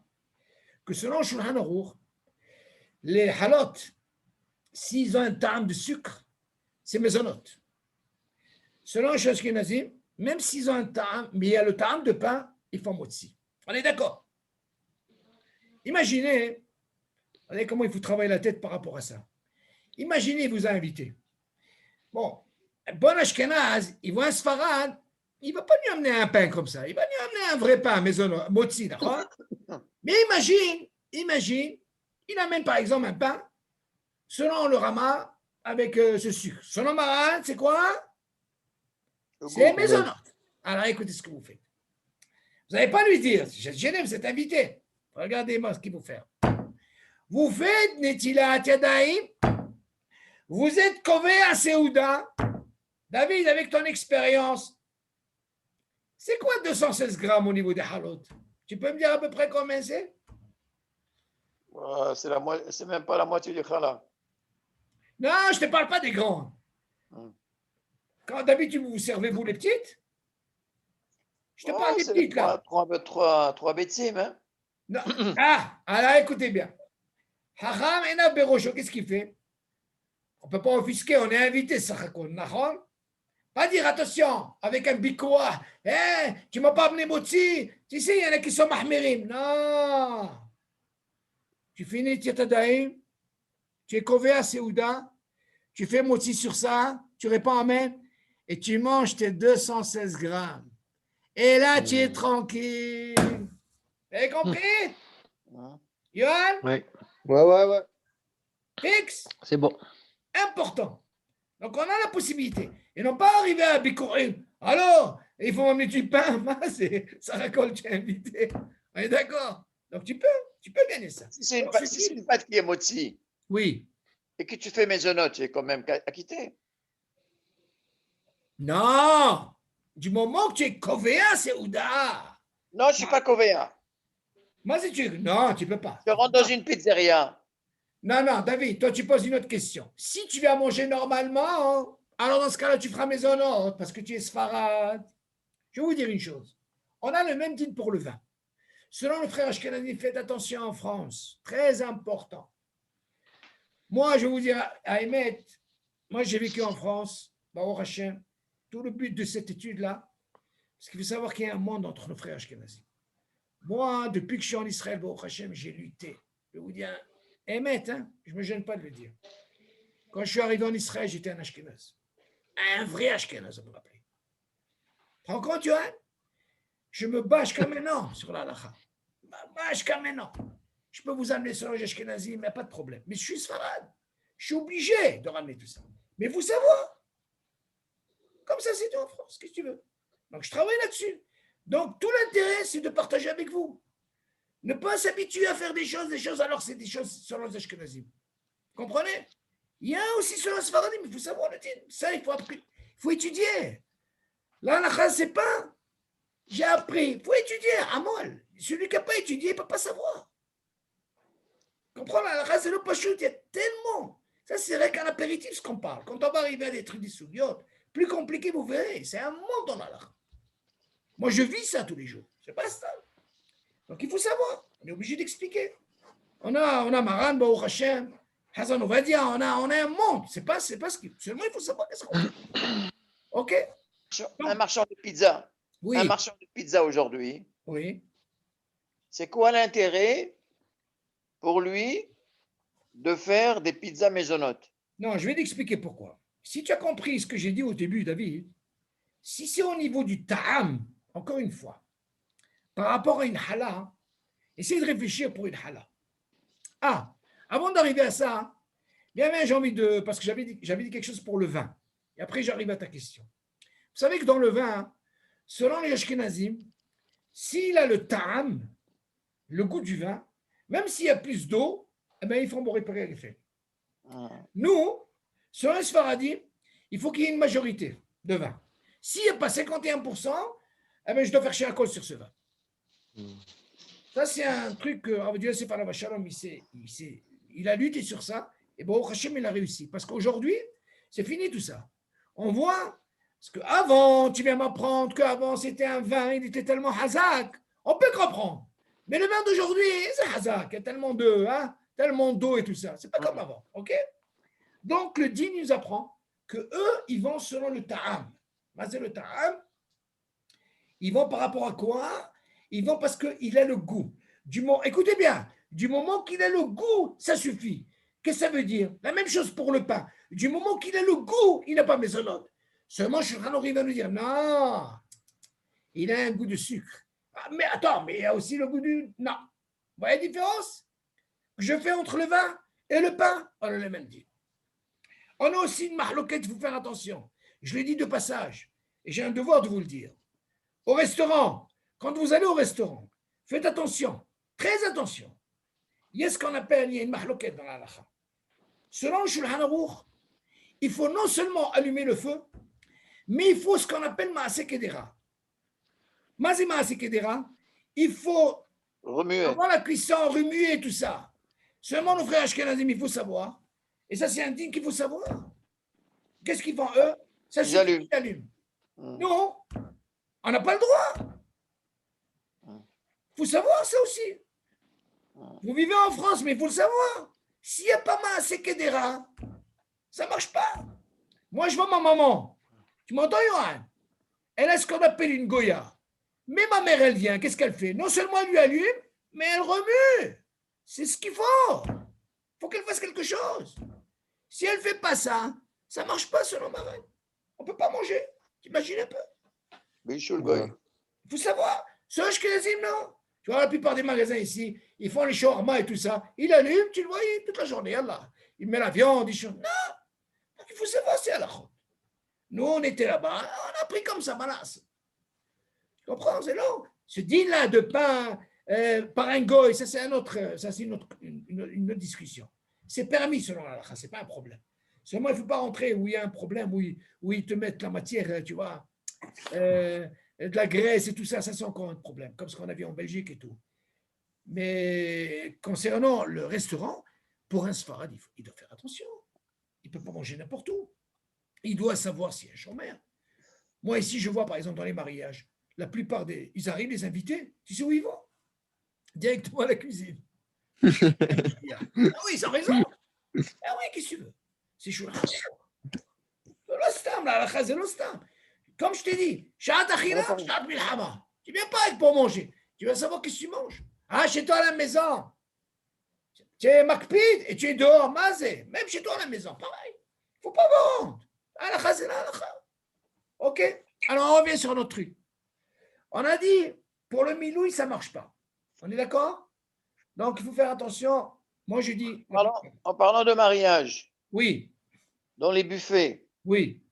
que selon Shulchan Aruch, les halot, s'ils ont un ta'am de sucre, c'est maisonnot. Selon les ashkénazim, même s'ils ont un ta'am, mais il y a le ta'am de pain, ils font motzi. On est d'accord. Imaginez, regardez comment il faut travailler la tête par rapport à ça. Imaginez, il vous a invité. Bon, un bon Ashkenaz, il voit un Sfarad, il ne va pas lui amener un pain comme ça. Il va lui amener un vrai pain, maison, motzi, d'accord? Mais imagine, il amène par exemple un pain selon le Rama avec ce sucre. Selon Maran, c'est quoi? C'est maisonnant. Alors écoutez ce que vous faites. Vous n'allez pas lui dire, Genève, vous êtes invité. Regardez-moi ce qu'il faut faire. Vous faites Netilat Yadayim. Vous êtes Kové à Seouda. David, avec ton expérience, c'est quoi 216 grammes au niveau des halot? Tu peux me dire à peu près combien c'est? C'est même pas la moitié du challah. Non, je ne te parle pas des grands. Quand d'habitude vous servez vous les petites? Je te parle des petites là. Trois bêtises, hein? Non. Ah, alors écoutez bien. Hacham Ena Berosho, qu'est-ce qu'il fait? On ne peut pas offusquer, on est invité, Sachakon, Nahon. Pas dire attention, avec un bikoua, tu ne m'as pas amené motzi. Tu sais, il y en a qui sont mahmirim. Non. Tu finis Tiatadaïm, tu es kové à Seouda, tu fais motzi sur ça, tu réponds amen, et tu manges tes 216 grammes. Et là, tu es tranquille. Vous avez compris? Yohan? Oui, Ouais. Fixe? c'est bon. Important. Donc, on a la possibilité. Et non pas arriver à Bikurim. Alors, il faut m'amener du pain. Ça récolte, tu es invité. On est d'accord? Donc, tu peux gagner ça. Si c'est une pâte qui est motzi Oui. et que tu fais maisonnante, tu es quand même acquitté. Non. Du moment que tu es Kovéa, c'est Ouda. Non, je ne suis pas covéen. Moi, si tu... Non, tu ne peux pas. Je rentre dans une pizzeria. Non, David, toi, tu poses une autre question. Si tu viens manger normalement, alors dans ce cas-là, tu feras maisonnante parce que tu es Sfarad. Je vais vous dire une chose. On a le même dîne pour le vin. Selon le frère Ashkenazi, faites attention en France. Très important. Moi, je vais vous dire, à Emet, moi, j'ai vécu en France, Baruch Hashem. Tout le but de cette étude-là, parce qu'il faut savoir qu'il y a un monde entre nos frères Ashkenazi. Moi, depuis que je suis en Israël, Baruch Hashem, j'ai lutté. Je vais vous dire, Emet, je ne me gêne pas de le dire. Quand je suis arrivé en Israël, j'étais un Ashkenaz. Un vrai Ashkenaz, on me rappelle. Tu te rends compte, Yohan? Je me bâche comme un an sur la halakha. Je me bâche comme un an. Je peux vous amener sur les Ashkenazim, il n'y a pas de problème. Mais je suis Sfarad. Je suis obligé de ramener tout ça. Mais vous savoir. Comme ça, c'est tout en France. Qu'est-ce que tu veux? Donc, je travaille là-dessus. Donc, tout l'intérêt, c'est de partager avec vous. Ne pas s'habituer à faire des choses, alors c'est des choses selon les Ashkenazim. Comprenez? Il y a aussi selon les Sfaradim, il faut savoir le dire. Ça, il faut étudier. Là, la c'est pas. J'ai appris. Il faut étudier. Amol. Celui qui n'a pas étudié, il ne peut pas savoir. Comprends? La c'est le pachout. Il y a tellement. Ça, c'est vrai qu'un apéritif, ce qu'on parle. Quand on va arriver à des trucs des soubiotes, plus compliqué, vous verrez. C'est un monde dans la lacha. Moi, je vis ça tous les jours. C'est pas ça. Donc, il faut savoir. On est obligé d'expliquer. On a Maran, Baruch Hashem, Hassan Ovadia, on a un monde. C'est pas ce qu'il... Seulement, il faut savoir qu'est-ce qu'on fait. OK? Un marchand de pizza. Oui. Un marchand de pizza aujourd'hui. Oui. C'est quoi l'intérêt pour lui de faire des pizzas maisonnantes? Non, je vais t'expliquer pourquoi. Si tu as compris ce que j'ai dit au début, David, si c'est au niveau du ta'am, encore une fois, par rapport à une hala, essaye de réfléchir pour une hala. Ah, avant d'arriver à ça, bien, j'ai envie de... Parce que j'avais dit quelque chose pour le vin. Et après, j'arrive à ta question. Vous savez que dans le vin, selon les Ashkenazim, s'il a le ta'am, le goût du vin, même s'il y a plus d'eau, eh bien, ils font réparer l'effet. Nous, selon les Sfaradim, il faut qu'il y ait une majorité de vin. S'il n'y a pas 51%, eh bien, je dois faire chez cause sur ce vin. Ça, c'est un truc que Rav Dieu Sefar Shalom, il a lutté sur ça, et Baruch Hashem, il a réussi. Parce qu'aujourd'hui, c'est fini tout ça. On voit, parce qu'avant, tu viens m'apprendre qu'avant, c'était un vin, il était tellement hazak. On peut comprendre. Mais le vin d'aujourd'hui, c'est hazak. Il y a tellement tellement d'eau et tout ça. C'est pas comme avant. OK? Donc, le din nous apprend que eux, ils vont selon le ta'am. C'est le ta'am. Ils vont par rapport à quoi? Ils vont parce qu'il a le goût. Écoutez bien, du moment qu'il a le goût, ça suffit. Qu'est-ce que ça veut dire? La même chose pour le pain. Du moment qu'il a le goût, il n'a pas mésonote. Seulement, Shulchan Aruch va nous dire, non, il a un goût de sucre. Ah, mais attends, mais il y a aussi le goût du... Non. Vous voyez la différence que je fais entre le vin et le pain? On a le même dit. On a aussi une mahloquette, il faut faire attention. Je l'ai dit de passage, et j'ai un devoir de vous le dire. Au restaurant, quand vous allez au restaurant, faites attention, très attention. Il y a ce qu'on appelle, il y a une mahloquette dans la halakha. Selon le Shulchan Aruch, il faut non seulement allumer le feu, mais il faut ce qu'on appelle Maaseh Kedera. Maaseh Kedera, il faut Remuer. avant la cuisson, remuer tout ça. Seulement nos frères Ashkenazim, il faut savoir. Et ça, c'est un digne qu'il faut savoir. Qu'est-ce qu'ils font eux? Ça Ils allument. Ils allument. Non, on n'a pas le droit. Il faut savoir ça aussi. Vous vivez en France, mais il faut le savoir. S'il n'y a pas Maaseh Kedera, ça ne marche pas. Moi, je vois ma maman. Tu m'entends, Yohan? Elle a ce qu'on appelle une Goya. Mais ma mère, elle vient. Qu'est-ce qu'elle fait? Non seulement elle lui allume, mais elle remue. C'est ce qu'il faut. Il faut qu'elle fasse quelque chose. Si elle ne fait pas ça, ça ne marche pas selon ma reine. On ne peut pas manger. T'imagines un peu? Bichoul Goy. Il faut savoir. Ce Ashkenazim, non. Tu vois, la plupart des magasins ici, ils font les shawarma et tout ça. Il allume, tu le vois, toute la journée. Allah. Il met la viande, il change. Non. Donc, il faut savoir, c'est à la chôte. Nous, on était là-bas, on a pris comme ça, balasse. Tu comprends? C'est long. Ce deal-là de pain par un goy, ça, c'est une autre discussion. C'est permis selon la halakha, ce n'est pas un problème. Seulement, il ne faut pas rentrer où il y a un problème, où ils te mettent la matière, tu vois, de la graisse et tout ça, ça c'est encore un problème, comme ce qu'on a vu en Belgique et tout. Mais concernant le restaurant, pour un sfarad, il doit faire attention. Il ne peut pas manger n'importe où. Il doit savoir s'il y a un chômeur. Moi, ici, je vois, par exemple, dans les mariages, la plupart ils arrivent, les invités, tu sais où ils vont? Directement à la cuisine. Ah oui, ils ont raison. Ah oui, qu'est-ce que tu veux? C'est chaud. L'ostam, la halakha, c'est l'ostam. Comme je t'ai dit, sha'at achila, sha'at milhama. Tu ne viens pas pour manger. Tu vas savoir qu'est-ce que tu manges. Ah, chez toi à la maison, tu es makpid et tu es dehors, mazé. Même chez toi à la maison, pareil. Il ne faut pas vendre. Halakha, c'est la halakha. OK? Alors, on revient sur notre truc. On a dit, pour le milouï, ça ne marche pas. On est d'accord? Donc, il faut faire attention. Moi, je dis... En parlant de mariage, oui, dans les buffets, oui,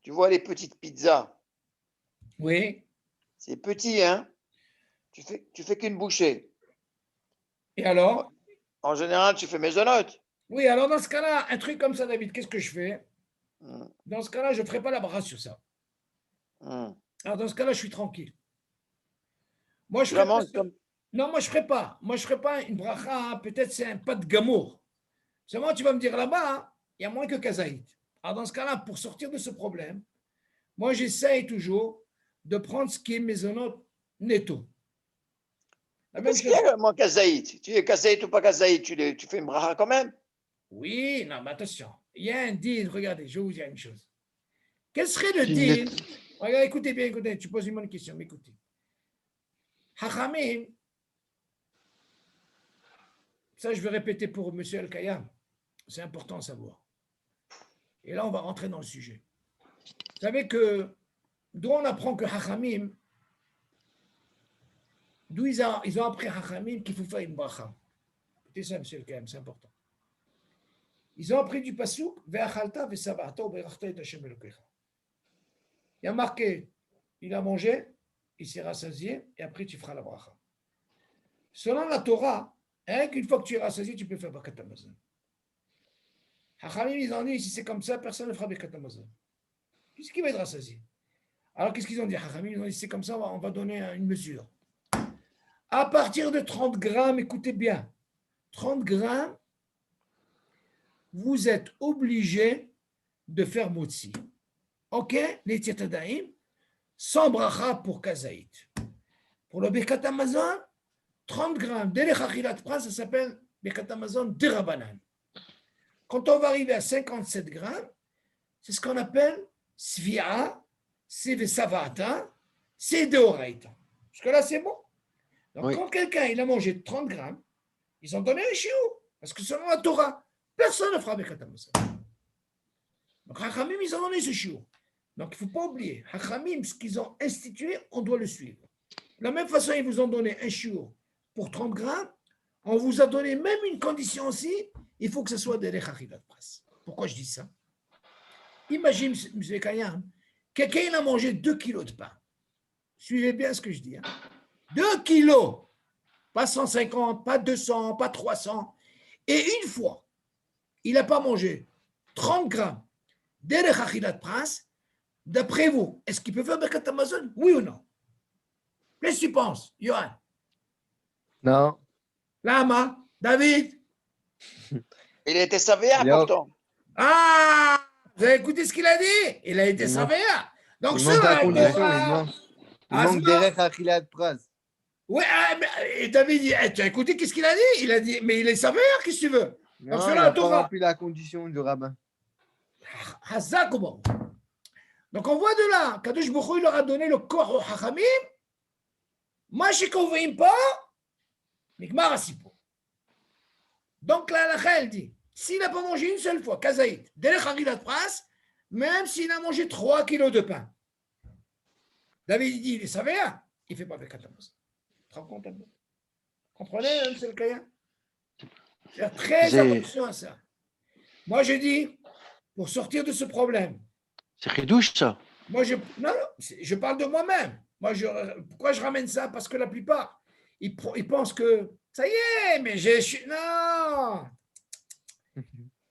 tu vois les petites pizzas. oui. C'est petit, hein? Tu fais qu'une bouchée. Et alors? En général, tu fais maisonnote. Oui, alors dans ce cas-là, un truc comme ça, David, qu'est-ce que je fais? Dans ce cas-là, je ne ferai pas la brasse sur ça. Alors, dans ce cas-là, je suis tranquille. Moi, je ferai pas... Non, moi, je ne ferai pas. Moi, je ne ferai pas une bracha, hein. Peut-être c'est un pas de gamour. Seulement, tu vas me dire là-bas, hein, il y a moins que kazaït. Alors, dans ce cas-là, pour sortir de ce problème, moi, j'essaye toujours de prendre ce qui est maisonnote netto. Qu'est-ce qu'il y a, moi, kazaït? Tu es kazaït ou pas kazaït? Tu fais une bracha quand même? Oui, non, mais attention. Il y a un deal. Regardez, je vais vous dire une chose. Quel serait le deal? Regarde, écoutez bien, écoutez. Tu poses une bonne question, mais écoutez. Hachamim, ça, je vais répéter pour M. Al-Kayam. C'est important à savoir. Et là, on va rentrer dans le sujet. Vous savez que, d'où on apprend que Hachamim, d'où ils ont appris Hachamim qu'il faut faire une bracha. Écoutez ça, M. Al-Kayam, c'est important. Ils ont appris du pasuk, Ve'achalta ve'savata u'berachta et Hashem Elokecha. Il y a marqué, il a mangé, il s'est rassasié, et après tu feras la bracha. Selon la Torah, qu'une fois que tu es rassasié, tu peux faire Birkat Hamazon. Hachamim, ils ont dit, si c'est comme ça, personne ne fera Birkat Hamazon. Qu'est-ce qui va être rassasié? Alors, qu'est-ce qu'ils ont dit? Hachamim, ils ont dit, c'est comme ça, on va donner une mesure. À partir de 30 grammes, écoutez bien, 30 grammes, vous êtes obligé de faire motzi. OK? Les Tiyatadaim, sans bracha pour kazaït. Pour le Birkat Hamazon, 30 grammes. Dès les Chachilat Pras, ça s'appelle Birkat Hamazon de Rabbanan. Quand on va arriver à 57 grammes, c'est ce qu'on appelle Svi'a, c'est Vesavata, c'est Deoraita. Jusque-là, c'est bon. Donc, Oui. quand quelqu'un il a mangé 30 grammes, ils ont donné un chiot. Parce que selon la Torah, personne ne fera avec Hamazon. Donc, Hachamim, ils ont donné ce chiot. Donc, il ne faut pas oublier, Hachamim, ce qu'ils ont institué, on doit le suivre. De la même façon, ils vous ont donné un chiot pour 30 grammes. On vous a donné même une condition aussi, il faut que ce soit des Rechachilat Pras. Pourquoi je dis ça? Imagine, M. Kayam, quelqu'un il a mangé 2 kilos de pain. Suivez bien ce que je dis. 2 kilos, pas 150, pas 200, pas 300. Et une fois, il n'a pas mangé 30 grammes d'Erech Achilat Pras. D'après vous, est-ce qu'il peut faire Birkat Hamazon? Oui ou non? Qu'est-ce que tu penses, Johan? Non. Lama, David? Il était sévère Yo. pourtant. Ah, vous avez écouté ce qu'il a dit? Il a été Il manque- sévère. Donc, Il manque la cela, condition, Torah, il manque Asma. derrière Achilat Pras. Oui, et David dit, tu as écouté qu'est-ce qu'il a dit? Il a dit, mais il est sévère, qu'est-ce que tu veux? Non, Donc, il cela, n'a pas Torah. rempli la condition du rabbin. Hazakobo. Donc, on voit de là, Kadosh Baruch Hu, il leur a donné le corps au Hachamim. Moi, je ne convainc pas, mais Gmar Asipo. Donc, la halakha, elle dit, s'il n'a pas mangé une seule fois, Kazaït, Derech Achilat Pras, même s'il a mangé 3 kilos de pain, David dit, il est sévère, il ne fait pas avec Hamazon. Tu te rends compte un peu? Comprenez, M. le Kaya? Faire très C'est- attention à ça. Moi, je dis, pour sortir de ce problème, C'est Ridouche, ça. moi, je parle de moi-même. Pourquoi je ramène ça? Parce que la plupart, ils pensent que ça y est, mais je suis. Non!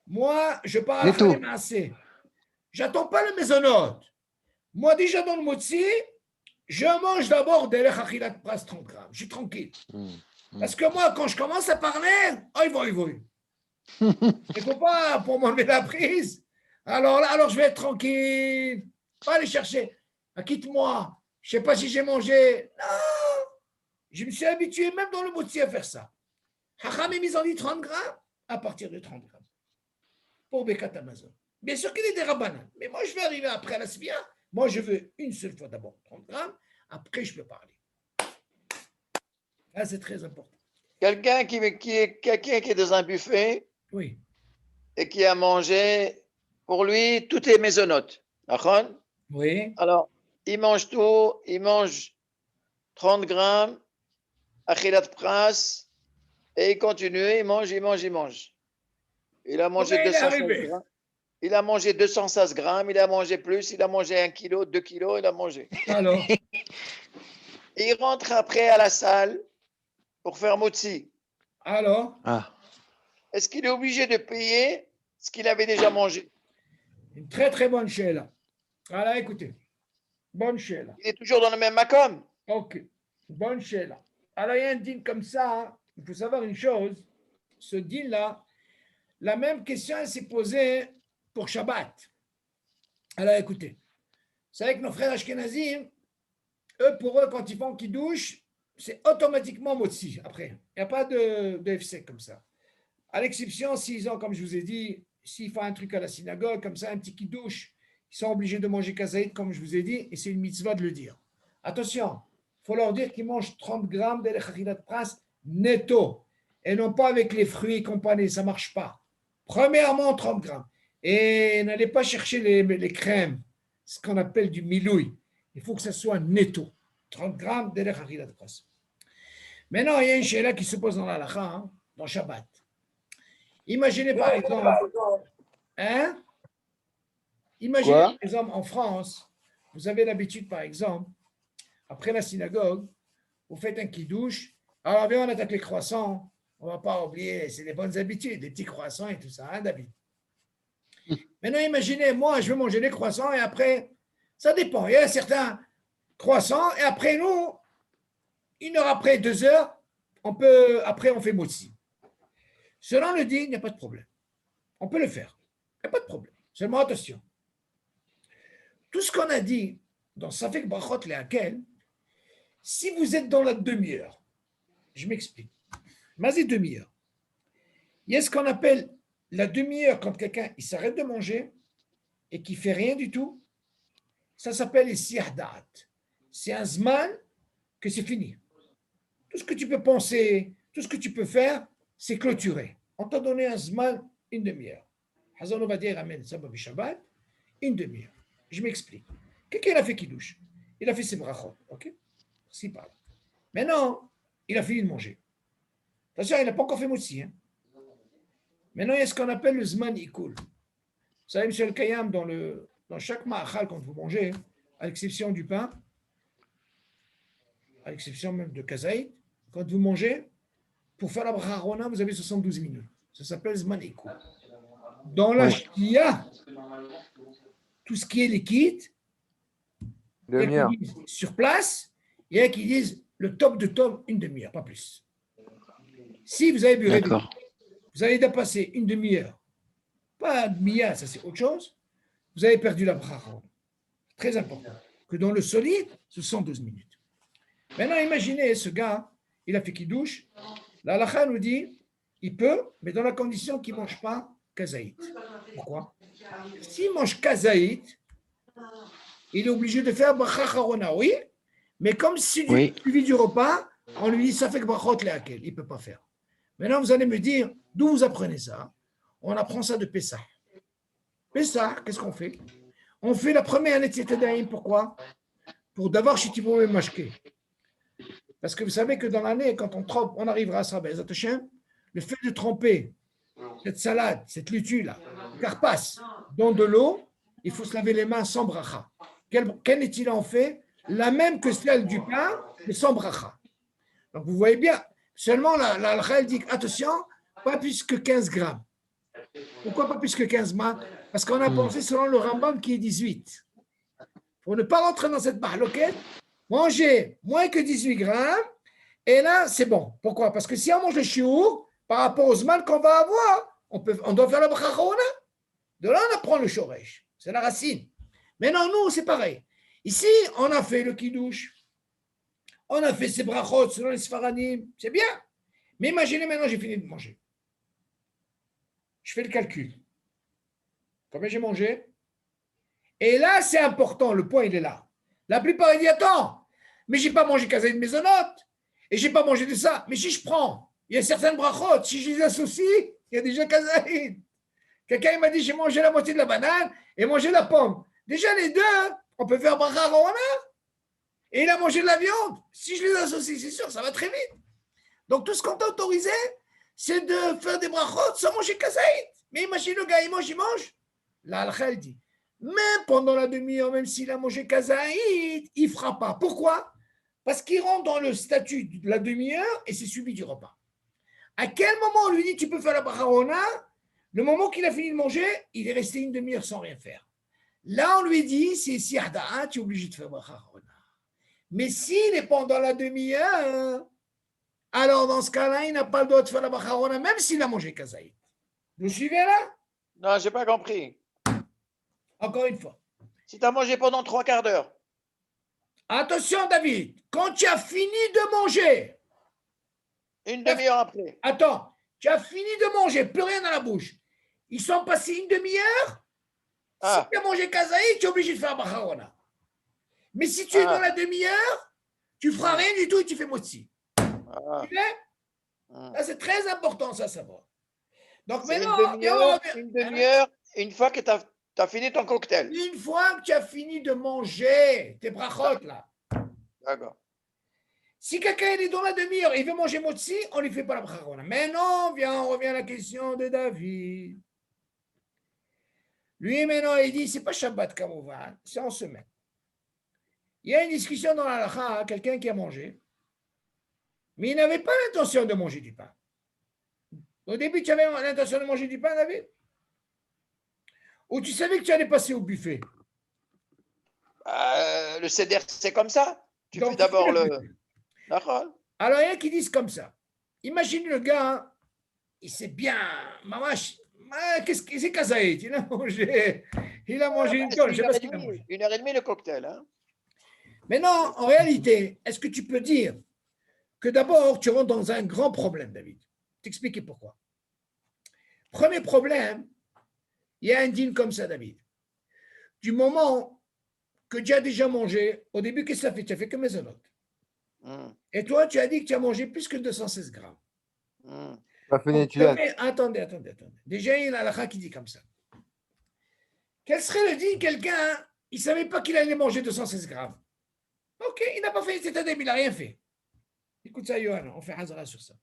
Moi, je parle à la Netto. fin des massés. J'attends pas le mésonote. Moi, déjà dans le motzi, je mange d'abord des lechachilat pras 30 grammes. Je suis tranquille. Parce que moi, quand je commence à parler, il va. Il ne faut pas pour m'enlever la prise. Alors je vais être tranquille. Pas aller chercher. Quitte-moi. Je ne sais pas si j'ai mangé. Non. Je me suis habitué, même dans le motzi, à faire ça. Hachamim, ils ont dit 30 grammes à partir de 30 grammes. Pour Birkat Hamazon. Bien sûr qu'il est des rabbanan. Mais moi, je vais arriver après à la Svia. Moi, je veux une seule fois d'abord 30 grammes. Après, je peux parler. Là, c'est très important. Quelqu'un qui est dans un buffet Oui. et qui a mangé, pour lui, toutes les maisonnotes. D'accord? Oui. Alors, il mange tout, il mange 30 grammes, Achilat Pras, et il continue, il mange. Il a mangé Combien il est 216 arrivé? grammes. Il a mangé 216 grammes, il a mangé plus, il a mangé 1 kilo, 2 kilos, il a mangé. Alors, Et il rentre après à la salle pour faire motzi. alors, Ah. Est-ce qu'il est obligé de payer ce qu'il avait déjà mangé? une très très bonne chéla. Alors, écoutez. Bonne chéla. Il est toujours dans le même macom. Ok. Bonne chéla. Alors, il y a un dîne comme ça. Hein. Il faut savoir une chose. Ce dîne-là, la même question elle s'est posée pour Shabbat. Alors, écoutez. Vous savez que nos frères Ashkenazim, pour eux, quand ils font kidouche, c'est automatiquement motzi. Après, il n'y a pas de FC comme ça. À l'exception, s'ils ont, comme je vous ai dit, s'ils font un truc à la synagogue, comme ça, un petit kidouche, ils sont obligés de manger kazaïd, comme je vous ai dit, et c'est une mitzvah de le dire. Attention, il faut leur dire qu'ils mangent 30 grammes de l'echachilat pras netto, et non pas avec les fruits et compagnie, ça ne marche pas. Premièrement, 30 grammes. Et n'allez pas chercher les crèmes, ce qu'on appelle du milouï. Il faut que ça soit netto. 30 grammes de l'echachilat pras. Maintenant, il y a une chéla qui se pose dans la lacha, hein, dans Shabbat. Imaginez par exemple, hein? Imaginez Quoi? par exemple en France, vous avez l'habitude par exemple, après la synagogue, vous faites un kidouche, alors bien on attaque les croissants, on ne va pas oublier, c'est des bonnes habitudes, des petits croissants et tout ça, hein David? Maintenant imaginez, moi je veux manger les croissants et après, ça dépend, il y a certains croissants et après nous, 1 heure après, 2 heures, après on fait motzi. Selon le dit, il n'y a pas de problème. On peut le faire. Il n'y a pas de problème. Seulement attention. Tout ce qu'on a dit dans Safek Brachot Lehakel, si vous êtes dans la demi-heure, je m'explique. Mais c'est demi-heure. Il y a ce qu'on appelle la demi-heure quand quelqu'un il s'arrête de manger et qui ne fait rien du tout. Ça s'appelle les siahdat. C'est un zman que c'est fini. tout ce que tu peux penser, tout ce que tu peux faire, c'est clôturer. On t'a donné un zman, une demi-heure. Hazan va dire Amen, Sabah Shabbat, une demi-heure. Je m'explique. Quelqu'un a fait Kiddush. Il a fait ses brachot. Ok? Si par là. Maintenant, il a fini de manger. Attention, il n'a pas encore fait Motsi. Hein? Maintenant, il y a ce qu'on appelle le Zman Ikul. Vous savez, M. Al-Kayam, dans chaque ma'achal, quand vous mangez, à l'exception du pain, à l'exception même de Kazaït, quand vous mangez, pour faire la bracha Rona, vous avez 72 minutes. Ça s'appelle Zman Ikul. Dans la Shkia, tout ce qui est liquide, il y a Demi-heure. qui disent sur place, il y a qui disent le top de top, une demi-heure, pas plus. Si vous avez bu Réveil, D'accord. vous avez dépassé une demi-heure, pas demi-heure, ça c'est autre chose, vous avez perdu la bracha. Très important. Que dans le solide, ce sont 12 minutes. Maintenant, imaginez ce gars, il a fait Kiddush. La halakha nous dit, il peut, mais dans la condition qu'il ne mange pas kazaït. Pourquoi? S'il mange kazaït, il est obligé de faire bracha charona, oui, mais comme si Oui. du suivi du repas, on lui dit ça fait que brachot lehakel, il ne peut pas faire. Maintenant, vous allez me dire, d'où vous apprenez ça? On apprend ça de Pessah. Pessah, qu'est-ce qu'on fait? On fait la première Netzietadaïm, pourquoi? Pour d'abord Shitibou et Mashke. Parce que vous savez que dans l'année, quand on trempe, on arrivera à ça, ben, le fait de tremper cette salade, cette lutu là, carpasse, dans de l'eau, il faut se laver les mains sans bracha. Quelle est-il en fait? La même que celle du pain, mais sans bracha. Donc vous voyez bien, seulement la elle dit attention, pas plus que 15 grammes. Pourquoi pas plus que 15 grammes? Parce qu'on a pensé selon le Rambam qui est 18. Pour ne pas rentrer dans cette mahloquette, manger moins que 18 grammes, et là, c'est bon. Pourquoi? Parce que si on mange le chiour, par rapport aux mal qu'on va avoir, on doit faire la brachona. De là, on apprend le shoresh. C'est la racine. Mais non, nous, c'est pareil. Ici, on a fait le kiddush. On a fait ses brachot selon les sfaradim. C'est bien. Mais imaginez maintenant, j'ai fini de manger. Je fais le calcul. Combien j'ai mangé? Et là, c'est important. Le point, il est là. La plupart, ils disent, attends, mais j'ai pas mangé kazaïd mésonote. Et j'ai pas mangé de ça. Mais si je prends, il y a certaines brachot. Si je les associe, il y a déjà kazaïd. Quelqu'un m'a dit, j'ai mangé la moitié de la banane et mangé la pomme. Déjà, les deux, on peut faire bracha rona. Et il a mangé de la viande. Si je les associe, c'est sûr, ça va très vite. Donc, tout ce qu'on t'a autorisé, c'est de faire des brachot sans manger kazaïd. Mais imagine le gars, il mange. La halakha, elle dit, même pendant la demi-heure, même s'il a mangé kazaïd, il ne fera pas. Pourquoi? Parce qu'il rentre dans le statut de la demi-heure et c'est suivi du repas. À quel moment on lui dit, tu peux faire la bracha rona? Le moment qu'il a fini de manger, il est resté une demi-heure sans rien faire. Là, on lui dit, c'est si tu es obligé de faire bracha rona. Mais s'il est pendant la demi-heure, alors dans ce cas-là, il n'a pas le droit de faire la bracha rona, même s'il a mangé kazaïd. Vous suivez là? Non, je n'ai pas compris. Encore une fois. Si tu as mangé pendant 3/4 d'heure, Attention, David, quand tu as fini de manger, une demi-heure après. attends, tu as fini de manger, plus rien dans la bouche. Ils sont passés une demi-heure. Ah. Si tu as mangé kazaïd, tu es obligé de faire bracha rona. Mais si tu es dans la demi-heure, tu ne feras rien du tout et tu fais motzi. Tu sais? Ça, c'est très important, ça, à savoir. Donc C'est maintenant, une demi-heure, une fois que tu as fini ton cocktail. une fois que tu as fini de manger tes brachot, là, D'accord. si quelqu'un est dans la demi-heure et il veut manger motzi, on ne lui fait pas la bracha rona. Mais non, on revient à la question de David. Lui, maintenant, il dit, c'est pas Shabbat Kamouvan, c'est en semaine. Il y a une discussion dans la halakha, quelqu'un qui a mangé, mais il n'avait pas l'intention de manger du pain. Au début, tu avais l'intention de manger du pain, David? Ou tu savais que tu allais passer au buffet? Le CDR, c'est comme ça. Tu Donc, fais d'abord le. buffet. D'accord. Alors, il y en a qui disent comme ça. Imagine le gars, il sait bien, mamash, qu'est-ce que c'est kazaït? Il a mangé une tonne, je ne sais pas ce qu'il a mangé. 1h30 le cocktail. Hein. Mais non, en réalité, est-ce que tu peux dire que d'abord, tu rentres dans un grand problème, David? T'expliquer pourquoi. Premier problème, il y a un dîne comme ça, David. Du moment que tu as déjà mangé, au début, qu'est-ce que ça fait? Tu as fait que mésonote. Et toi, tu as dit que tu as mangé plus que 216 grammes. Pas fait une Donc, étude. attendez. Déjà, il y a une halakha qui dit comme ça. Quel serait le dit quelqu'un, il ne savait pas qu'il allait manger 216 grammes. Ok, il n'a pas fait cet adem, il n'a rien fait. Écoute ça, Yohan, on fait Hazara sur ça.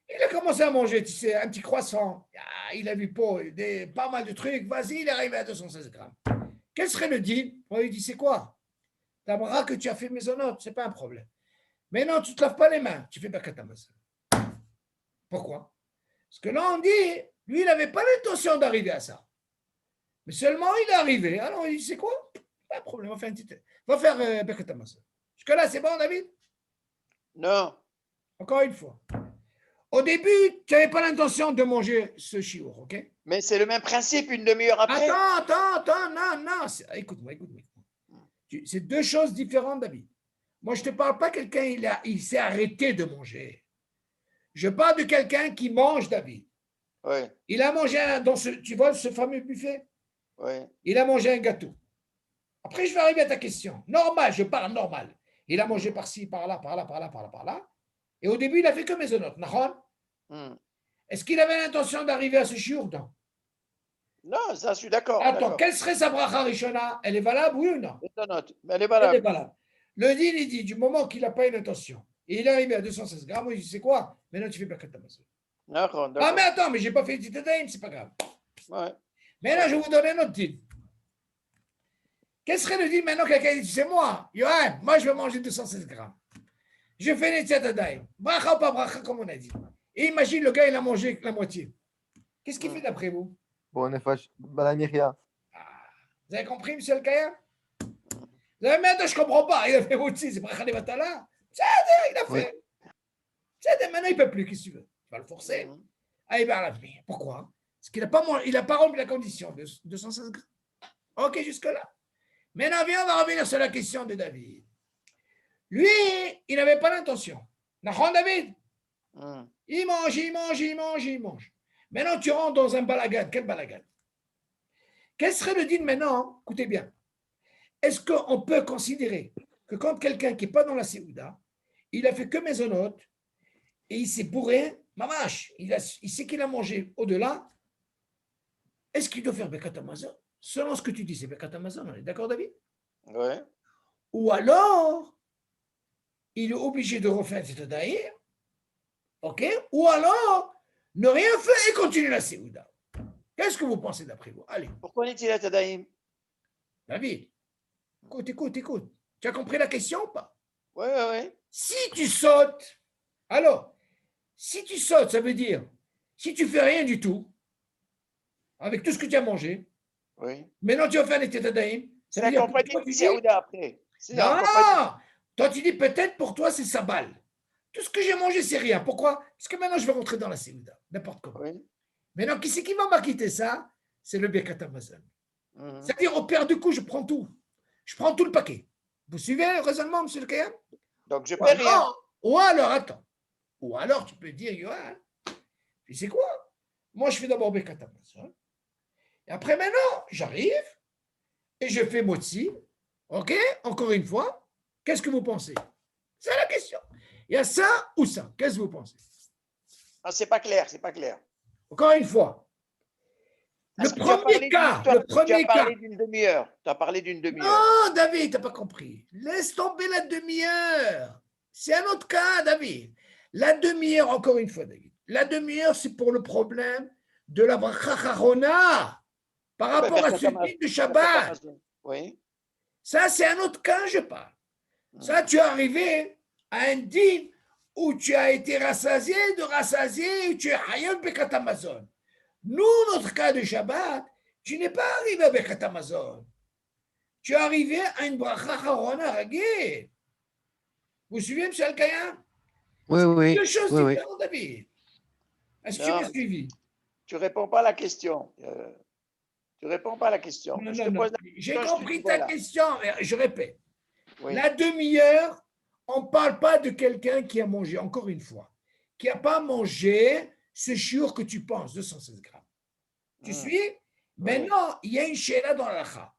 Il a commencé à manger, tu sais, un petit croissant. Il a vu pas mal de trucs. Vas-y, il est arrivé à 216 grammes. Quel serait le deal? On lui dit, c'est quoi? T'aimeras que tu as fait maisonnote, c'est pas un problème. Mais non, tu ne te laves pas les mains, tu fais Birkat Hamazon. Pourquoi? Parce que là, on dit, lui, il n'avait pas l'intention d'arriver à ça. Mais seulement, il est arrivé. Alors, il dit, c'est quoi? Pas de problème, on va faire Birkat Hamazon. Jusque-là, c'est bon, David? Non. Encore une fois. Au début, tu n'avais pas l'intention de manger ce chiour, ok? Mais c'est le même principe, une demi-heure après. Attends, non. Écoute-moi. C'est deux choses différentes, David. Moi, je ne te parle pas de quelqu'un, il s'est arrêté de manger. Je parle de quelqu'un qui mange, David. Oui, Il a mangé tu vois ce fameux buffet? oui. Il a mangé un gâteau. Après, je vais arriver à ta question. Normal, je parle normal. Il a mangé par-ci, par-là. Et au début, il a fait que maisonnote. Est-ce qu'il avait l'intention d'arriver à ce chiour? Non. Non, ça, je suis d'accord. Attends, quelle serait sa bracha rishona? Elle est valable, oui ou non? Mais elle est Elle valable. est valable. Le din, il dit, du moment qu'il n'a pas une intention, et il est arrivé à 216 grammes, il dit, c'est quoi? Maintenant, tu fais Birkat Hamazon. D'accord. Ah, mais attends, mais je n'ai pas fait Titadaim, c'est pas grave. Ouais. Mais là, je vais vous donner un autre din. Quel serait le din maintenant quelqu'un dit, c'est moi, Yohan, moi, je vais manger 216 grammes. Je fais les Titadaim. Bracha ou pas bracha, comme on a dit. Et imagine, le gars, il a mangé la moitié. Qu'est-ce qu'il fait d'après vous? Bon, Nefash, Balamiria. Vous avez compris, monsieur le Kaya? Vous avez dit, je ne comprends pas. Il a fait aussi, c'est bracha de batala. Il a fait. Maintenant, il ne peut plus, qu'est-ce que tu veux? Tu vas le forcer. Ah, il va à l'avenir. Pourquoi? Parce qu'il n'a pas rempli la condition de 216 grammes. Ok, jusque-là. Maintenant, viens, on va revenir sur la question de David. Lui, il n'avait pas l'intention. Nahon, David? Il mange. Maintenant, tu rentres dans un balagad. Quel balagad? Quel serait le din maintenant? Écoutez bien. Est-ce qu'on peut considérer que quand quelqu'un qui n'est pas dans la Séouda, il a fait que maisonnote et il s'est bourré, mamache, il sait qu'il a mangé au-delà, est-ce qu'il doit faire Birkat Hamazon? Selon ce que tu dis, c'est Birkat Hamazon, on est d'accord, David? Oui. Ou alors, il est obligé de refaire cette daïr, ok? Ou alors, ne rien faire et continuer la Séouda. Qu'est-ce que vous pensez d'après vous? Allez. Pourquoi n'est-il à Tadaïm? David, écoute. Tu as compris la question ou pas? Oui. Si tu sautes, alors, si tu sautes, ça veut dire, si tu fais rien du tout, avec tout ce que tu as mangé, Oui. maintenant tu vas faire les tétadaïm, C'est accompagné du Séouda après. Non! Toi, tu dis peut-être pour toi, c'est sa balle. Tout ce que j'ai mangé, c'est rien. Pourquoi? Parce que maintenant, je vais rentrer dans la Séouda, n'importe comment. Oui. Maintenant, qui c'est qui va m'acquitter ça? C'est le Birkat Hamazon. C'est-à-dire, au père du coup, je prends tout. Je prends tout le paquet. Vous suivez le raisonnement, monsieur le Kayam? Donc, je ne paie rien. Ou alors, attends. Ou alors, tu peux dire, Yohan, tu sais quoi? Moi, je fais d'abord Birkat Hamazon. Et après, maintenant, j'arrive et je fais Motzi. OK? Encore une fois, qu'est-ce que vous pensez? C'est la question. Il y a ça ou ça. Qu'est-ce que vous pensez? Ah, c'est pas clair. Encore une fois. Le premier cas. Tu as parlé d'une demi-heure. Non, David, tu n'as pas compris. Laisse tomber la demi-heure. C'est un autre cas, David. La demi-heure, encore une fois, David. La demi-heure, c'est pour le problème de la bracha charona par rapport à ce type de Shabbat. Oui. Ça, c'est un autre cas, je parle. Ça, tu es arrivé à un dîme où tu as été rassasié, où tu es hayol Birkat Hamazon. Nous, notre cas de Shabbat, tu n'es pas arrivé à Birkat Hamazon. Tu es arrivé à une bracha harona ragé. Vous suivez, M. Al-Kayam? Oui. Deux choses différentes, David. Est-ce que tu m'as suivi? Tu ne réponds pas à la question. Non. J'ai compris ta question. Je répète. Oui. La demi-heure, on ne parle pas de quelqu'un qui a mangé, encore une fois, qui n'a pas mangé ce chiour que tu penses, 216 grammes. Tu suis? Maintenant, il y a une chéla dans la lacha.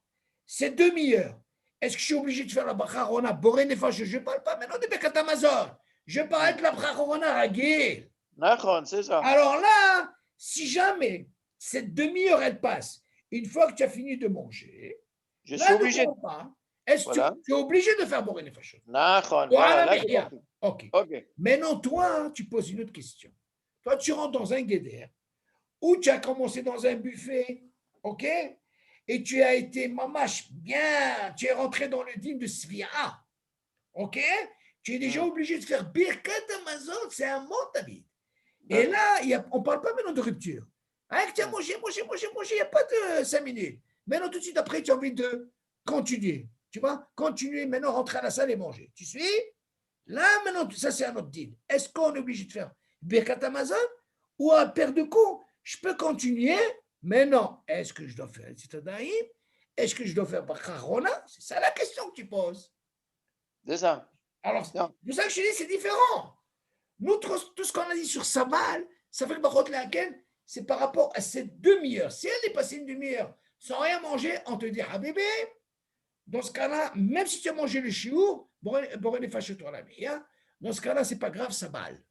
C'est demi-heure. est-ce que je suis obligé de faire la bracha Rona Boré Nefesh? Je ne parle pas maintenant de Birkat Hamazon. Je parle de la bracha Rona Ragil. Nachon, c'est ça. Alors là, si jamais cette demi-heure, elle passe, une fois que tu as fini de manger, Je là, suis ne obligé. compte pas. Est-ce que Voilà. tu es obligé de faire Boré Nefesh? Nachon, Voilà, voilà, là, j'ai Mehia. compris. Ok. Ok. Maintenant, toi, tu poses une autre question. Toi, tu rentres dans un guédère où tu as commencé dans un buffet, ok? Et tu as été mamache bien, tu es rentré dans le dîme de Svia, ok? Tu es déjà obligé de faire Birkat Hamazon, c'est un mot, David. Et là, on ne parle pas maintenant de rupture. Hein, tu as mangé, il n'y a pas de 5 minutes. Maintenant, tout de suite après, tu as envie de continuer. Tu vois, continuer, maintenant, rentrer à la salle et manger. Tu suis? Là, maintenant, ça, c'est un autre deal. Est-ce qu'on est obligé de faire Birkat Hamazon ou à paire de coups, je peux continuer, mais non. Est-ce que je dois faire Tzitadaïm? Est-ce que je dois faire Bacharona? C'est ça la question que tu poses. C'est ça. Alors, c'est pour ça que je te dis, c'est différent. Nous, tout ce qu'on a dit sur Sabal, ça fait que Barot laquelle, c'est par rapport à cette demi-heure. Si elle est passée une demi-heure sans rien manger, on te dit, ah bébé, dans ce cas-là, même si tu as mangé le chiour, Boré n'est fâché toi la mia, dans ce cas-là, c'est pas grave, Sabal.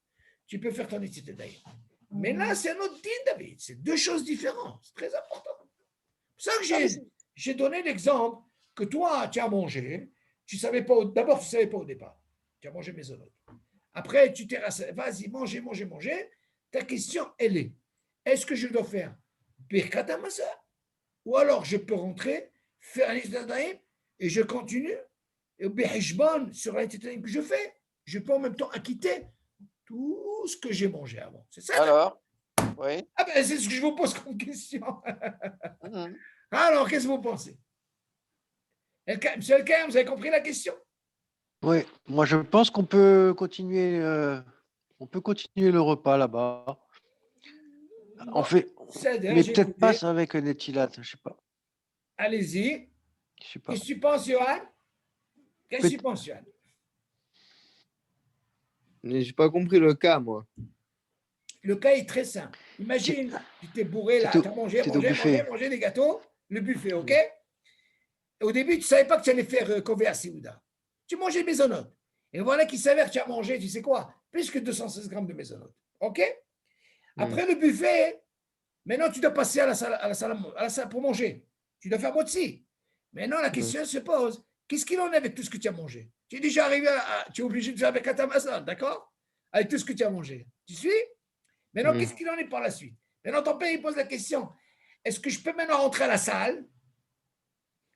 Tu peux faire ton étude d'ailleurs. Mais là, c'est un autre din, David. C'est deux choses différentes. C'est très important. C'est pour ça que j'ai donné l'exemple que toi, tu as mangé. Tu savais pas. D'abord, tu ne savais pas au départ. Tu as mangé mes onotes. Après, tu t'es rassuré. Vas-y, mangez. Ta question, elle est, est-ce que je dois faire Birkat Hamazon ou alors je peux rentrer, faire un Isdadaïm et je continue et au Behishban, sur la Titaïm que je fais, je peux en même temps acquitter tout ce que j'ai mangé avant. C'est ça? Alors, oui. Ah ben, c'est ce que je vous pose comme question. Alors, qu'est-ce que vous pensez? Monsieur Elkaïm, vous avez compris la question? Oui, moi je pense qu'on peut continuer, le repas là-bas. On fait, mais peut-être pas ça avec les tilates, je sais pas. Allez-y. Je sais pas. Qu'est-ce que tu penses, Johan? Qu'est-ce que tu penses, Johan? J'ai pas compris le cas, moi. Le cas est très simple. Imagine, tu t'es bourré là, tu as mangé des gâteaux, le buffet, ok? Au début, tu ne savais pas que tu allais faire Kovea Siouda. Tu mangeais mésonote. Et voilà qu'il s'avère que tu as mangé, tu sais quoi? Plus que 216 grammes de mésonote. Ok? Après le buffet, maintenant tu dois passer à la salle pour manger. Tu dois faire motzi. Maintenant, la question se pose, qu'est-ce qu'il en est avec tout ce que tu as mangé? Tu es déjà arrivé tu es obligé de faire avec Amazon, d'accord? Avec tout ce que tu as mangé. Tu suis? Maintenant, qu'est-ce qu'il en est par la suite? Maintenant, ton père, il pose la question, est-ce que je peux maintenant rentrer à la salle,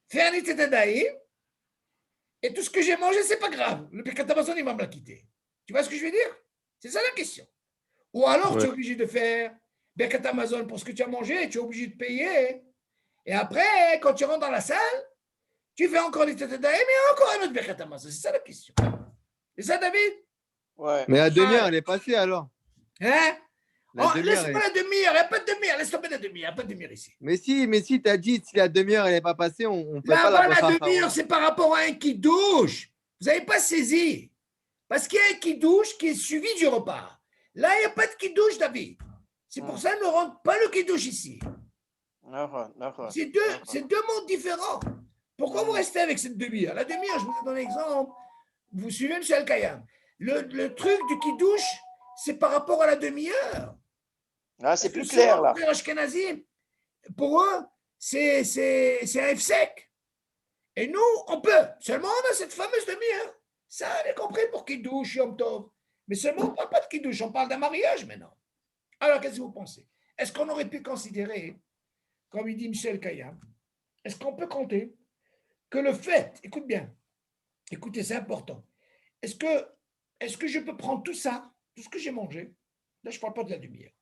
faire un Itetadaïm, et tout ce que j'ai mangé, c'est pas grave. Le Birkat Hamazon, il va me la quitter. Tu vois ce que je veux dire? C'est ça la question. Ou alors, tu es obligé de faire Birkat Hamazon pour ce que tu as mangé, tu es obligé de payer. Et après, quand tu rentres dans la salle, tu fais encore les Tetadaïm et encore un autre Birkat Hamazon. C'est ça la question. C'est ça, David? Ouais. Mais la demi-heure, elle est passée alors. Hein? Laisse-moi la demi-heure. Il n'y a pas de demi-heure. Laisse tomber la demi-heure. Il n'y a pas de demi-heure ici. Mais si tu as dit si la demi-heure, elle n'est pas passée, on ne fait pas Là-bas, la la demi-heure, c'est par rapport à un qui douche. Vous n'avez pas saisi. Parce qu'il y a un qui douche qui est suivi du repas. Là, il n'y a pas de qui douche, David. C'est pour ça qu'on ne rentre pas le qui douche ici. C'est deux mondes différents. Pourquoi vous restez avec cette demi-heure? La demi-heure, je vous ai donné l'exemple. Vous suivez M. Al-Kayam. Le truc du qui douche, c'est par rapport à la demi-heure. Ah, c'est plus clair là. Pour eux, c'est un F-sec. Et nous, on peut. Seulement, on a cette fameuse demi-heure. Ça, on est compris pour qui douche, Yom Tov. Mais seulement, on ne parle pas de qui douche, on parle d'un mariage maintenant. Alors, qu'est-ce que vous pensez? Est-ce qu'on aurait pu considérer, comme il dit Michel Kayam, est-ce qu'on peut compter que le fait, écoute bien, écoutez, c'est important, est-ce que je peux prendre tout ça, tout ce que j'ai mangé, là, je ne parle pas de la demi-heure,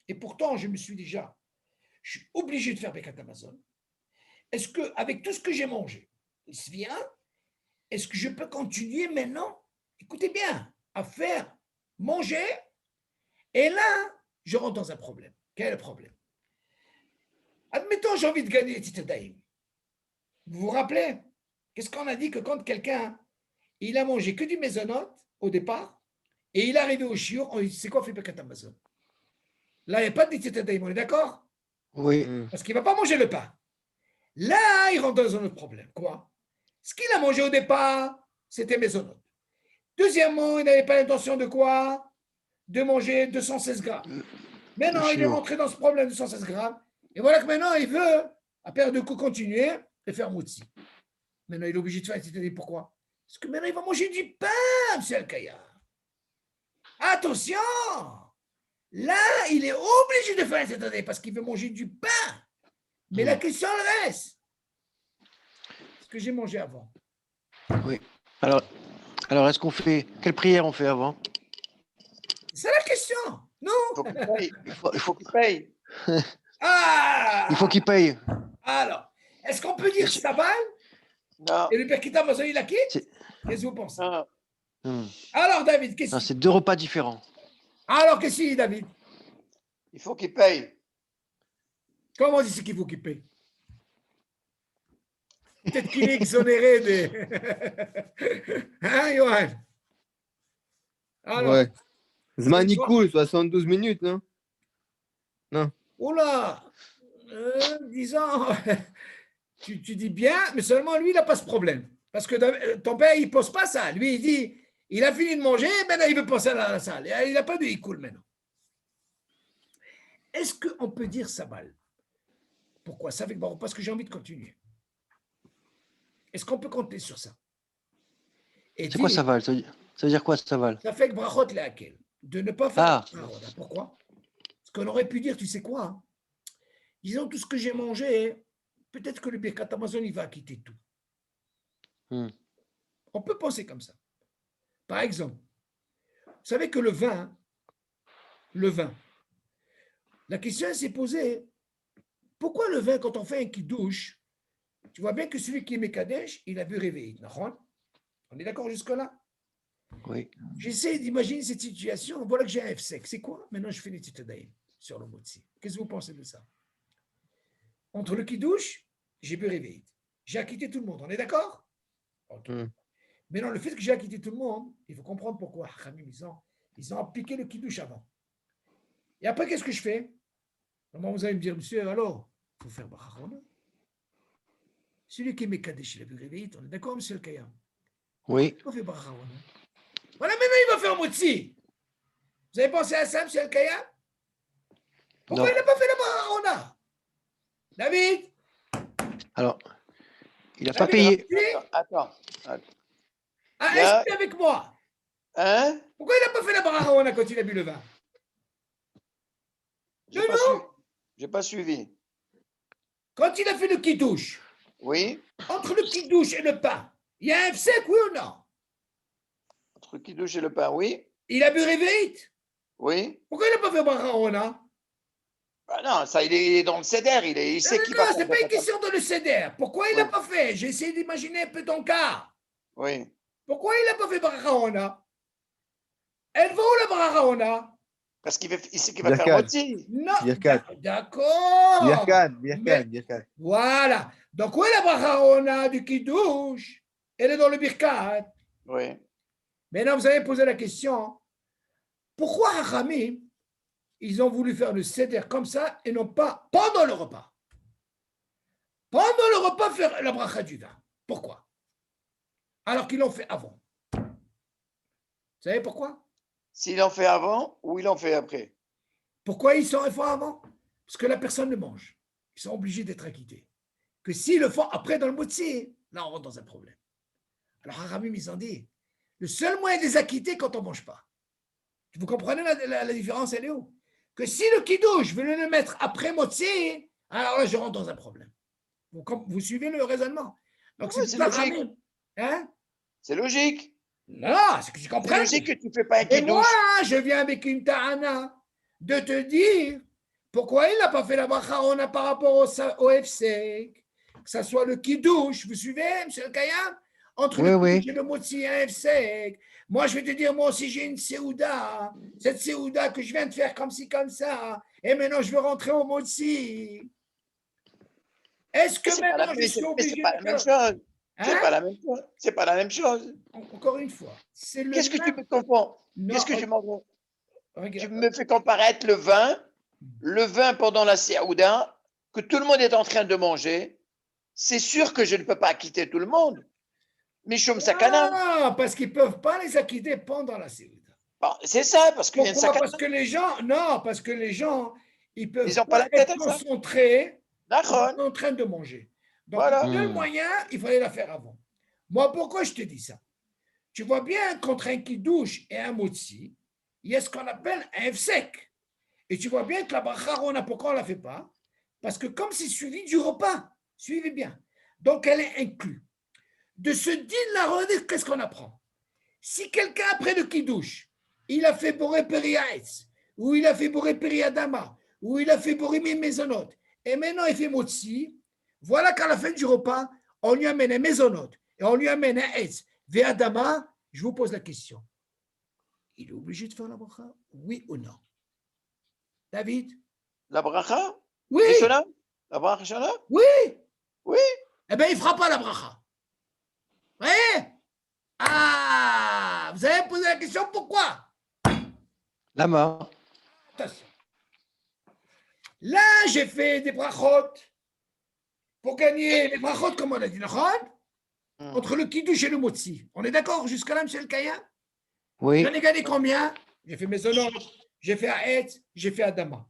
et pourtant, je suis obligé de faire Birkat Hamazon. Est-ce qu'avec tout ce que j'ai mangé, il se vient, est-ce que je peux continuer maintenant, écoutez bien, à faire manger, et là, je rentre dans un problème. Quel est le problème? Admettons, j'ai envie de gagner les titres d'Aïm. Vous vous rappelez? Qu'est-ce qu'on a dit que quand quelqu'un, il a mangé que du mésonote au départ, et il est arrivé au shiur, on dit, c'est quoi fait Birkat Hamazon? Là, il n'y a pas de titres d'Aïm, on est d'accord? Oui. Parce qu'il ne va pas manger le pain. Là, il rentre dans un autre problème. Quoi? Ce qu'il a mangé au départ, c'était mésonote. Deuxièmement, il n'avait pas l'intention de quoi? De manger 216 grammes. Maintenant, il est rentré dans ce problème de 216 grammes. Et voilà que maintenant, il veut, à perdre de coup, continuer et faire moutsi. Maintenant, il est obligé de faire, c'est-à-dire pourquoi? Parce que maintenant, il va manger du pain, M. Al-Kaya. Attention! Là, il est obligé de faire cette année parce qu'il veut manger du pain. Mais la question reste. Ce que j'ai mangé avant. Oui. Alors est-ce qu'on fait... Quelle prière on fait avant? C'est la question. Non? Il faut qu'il paye. Ah! Il faut qu'il paye. Alors, est-ce qu'on peut dire Sabal? Non. Et le père qui t'a besoin, il a quitte? Qu'est-ce que vous pensez? Non. Alors, David, qu'est-ce que c'est 2 repas différents. Alors, qu'est-ce qu'il dit, David? Il faut qu'il paye. Comment on dit ce qu'il faut qu'il paye? Peut-être qu'il est exonéré des... Hein, Johan? Alors, Ouais. Zmani cool, 72 minutes, non? Non. Oula, disons, tu dis bien, mais seulement lui, il n'a pas ce problème. Parce que ton père, il ne pose pas ça. Lui, il dit, il a fini de manger, maintenant il veut passer à la salle. Il n'a pas de cool maintenant. Est-ce qu'on peut dire Sabal? Pourquoi ça? Parce que j'ai envie de continuer. Est-ce qu'on peut compter sur ça? C'est quoi Saval? Ça veut dire quoi Saval? Ça fait que brachot lehakel, de ne pas faire. Pourquoi? Parce qu'on aurait pu dire, tu sais quoi? Disons tout ce que j'ai mangé, peut-être que le Birkat Amazon, il va quitter tout. On peut penser comme ça. Par exemple, vous savez que le vin, la question s'est posée, pourquoi le vin, quand on fait un kidouche, tu vois bien que celui qui est Mekadesh, il a bu réveiller. On est d'accord jusque-là? Oui. J'essaie d'imaginer cette situation. Voilà que j'ai un F-sec. C'est quoi? Maintenant, je fais les titadaïm sur le motzi. Qu'est-ce que vous pensez de ça? Entre le kidouche, j'ai bu réveiller. J'ai acquitté tout le monde. On est d'accord? Okay. Maintenant, le fait que j'ai acquitté tout le monde, il faut comprendre pourquoi. Ils ont appliqué le kidouche avant. Et après, qu'est-ce que je fais? Comment vous allez me dire, monsieur, alors, il faut faire barachona. Celui qui est Mekadesh, il a bu réveiller. On est d'accord, monsieur le Kayam? Oui. Il fait barachona. Voilà, maintenant, il va faire motzi. Vous avez pensé à ça, monsieur le Kayam? Pourquoi il n'a pas fait la barachona? David? Alors, il n'a pas payé. Attends. Est-ce que avec moi? Hein? Pourquoi il n'a pas fait la barachona quand il a bu le vin? J'ai pas suivi. Quand il a fait le kidouche, oui. Entre le kidouche et le pain, il y a un sec, oui ou non? Entre le kidouche et le pain, oui. Il a bu réveillé? Oui. Pourquoi il n'a pas fait barachona? Non, ça, il est dans le CEDER, il sait qui va faire. C'est pas une question de le CEDER. Pourquoi il n'a pas fait? J'ai essayé d'imaginer un peu ton cas. Oui. Pourquoi il n'a pas fait barachona? Elle va où la barachona? Parce qu'il sait qu'il va faire moitié. Non, d'accord. Birkat. Voilà. Donc, où est la barachona du kidouche? Elle est dans le birkat. Oui. Maintenant, vous avez posé la question, pourquoi Hachamim, ils ont voulu faire le seder comme ça et non pas pendant le repas? Pendant le repas, faire la bracha du vin. Pourquoi? Alors qu'ils l'ont fait avant. Vous savez pourquoi? S'ils l'ont fait avant ou ils l'ont fait après? Pourquoi ils sont fait avant? Parce que la personne le mange. Ils sont obligés d'être acquittés. Que s'ils le font après dans le motzi, là on rentre dans un problème. Alors Hachamim, ils ont dit, le seul moyen de les acquitter quand on ne mange pas. Vous comprenez la différence, elle est où? Que si le kidouche, je veux le mettre après motzi, alors là, je rentre dans un problème. Vous suivez le raisonnement? Donc, c'est logique. Hein? C'est logique. Non, c'est que je comprends. C'est logique que tu ne fais pas un kidouche. Et moi, je viens avec une ta'ana de te dire pourquoi il n'a pas fait la bracha par rapport au FC, que ce soit le kidouche, vous suivez, M. le Kayam? Entre le kidouche et le motzi et un FC. Moi, je vais te dire, moi aussi, j'ai une séouda. Cette séouda que je viens de faire comme ci, comme ça. Et maintenant, je veux rentrer au motzi. Est-ce que maintenant, je suis obligé de faire... C'est pas la même chose. C'est pas la même chose. C'est pas la même chose. Encore une fois. Qu'est-ce que tu me confonds? Qu'est-ce que tu m'en... Tu me fais comparaître le vin pendant la séouda, que tout le monde est en train de manger. C'est sûr que je ne peux pas quitter tout le monde. Mishum Sakana. Non, parce qu'ils ne peuvent pas les acquitter pendant la Séouda. Bon, c'est ça, parce qu'il y a une Pourquoi? Sakana. Parce que les gens, non, parce que les gens, ils ne peuvent Ils n'ont pas pas la tête être à ça. concentrés D'accord. en train de manger. Donc, Voilà. le seul moyen, il fallait la faire avant. Moi, pourquoi je te dis ça? Tu vois bien, contre un kidouche et un motzi, il y a ce qu'on appelle un sec. Et tu vois bien que la bracharona, pourquoi on ne la fait pas? Parce que comme c'est suivi du repas, suivez bien. Donc, elle est inclue. De ce din-là, qu'est-ce qu'on apprend? Si quelqu'un, après le kidouche, il a fait boré periaetz, ou il a fait boré periadama, ou il a fait boré maisonot, et maintenant il fait motzi, voilà qu'à la fin du repas, on lui amène un maisonot, et on lui amène un etz, ve'adama, je vous pose la question. Il est obligé de faire la bracha? Oui ou non? David? La bracha? Oui! Rishona? La bracha Rishona? Oui! Oui. Eh bien, il ne fera pas la bracha. Vous voyez? Ah! Vous avez posé la question, pourquoi? Lama. Attention. Là, j'ai fait des brachot pour gagner les brachot, comme on a dit, entre le kidouche et le motzi. On est d'accord jusqu'à là, M. Kaya? Oui. J'en ai gagné combien? J'ai fait Maisonot, j'ai fait Aetz, j'ai fait Adama.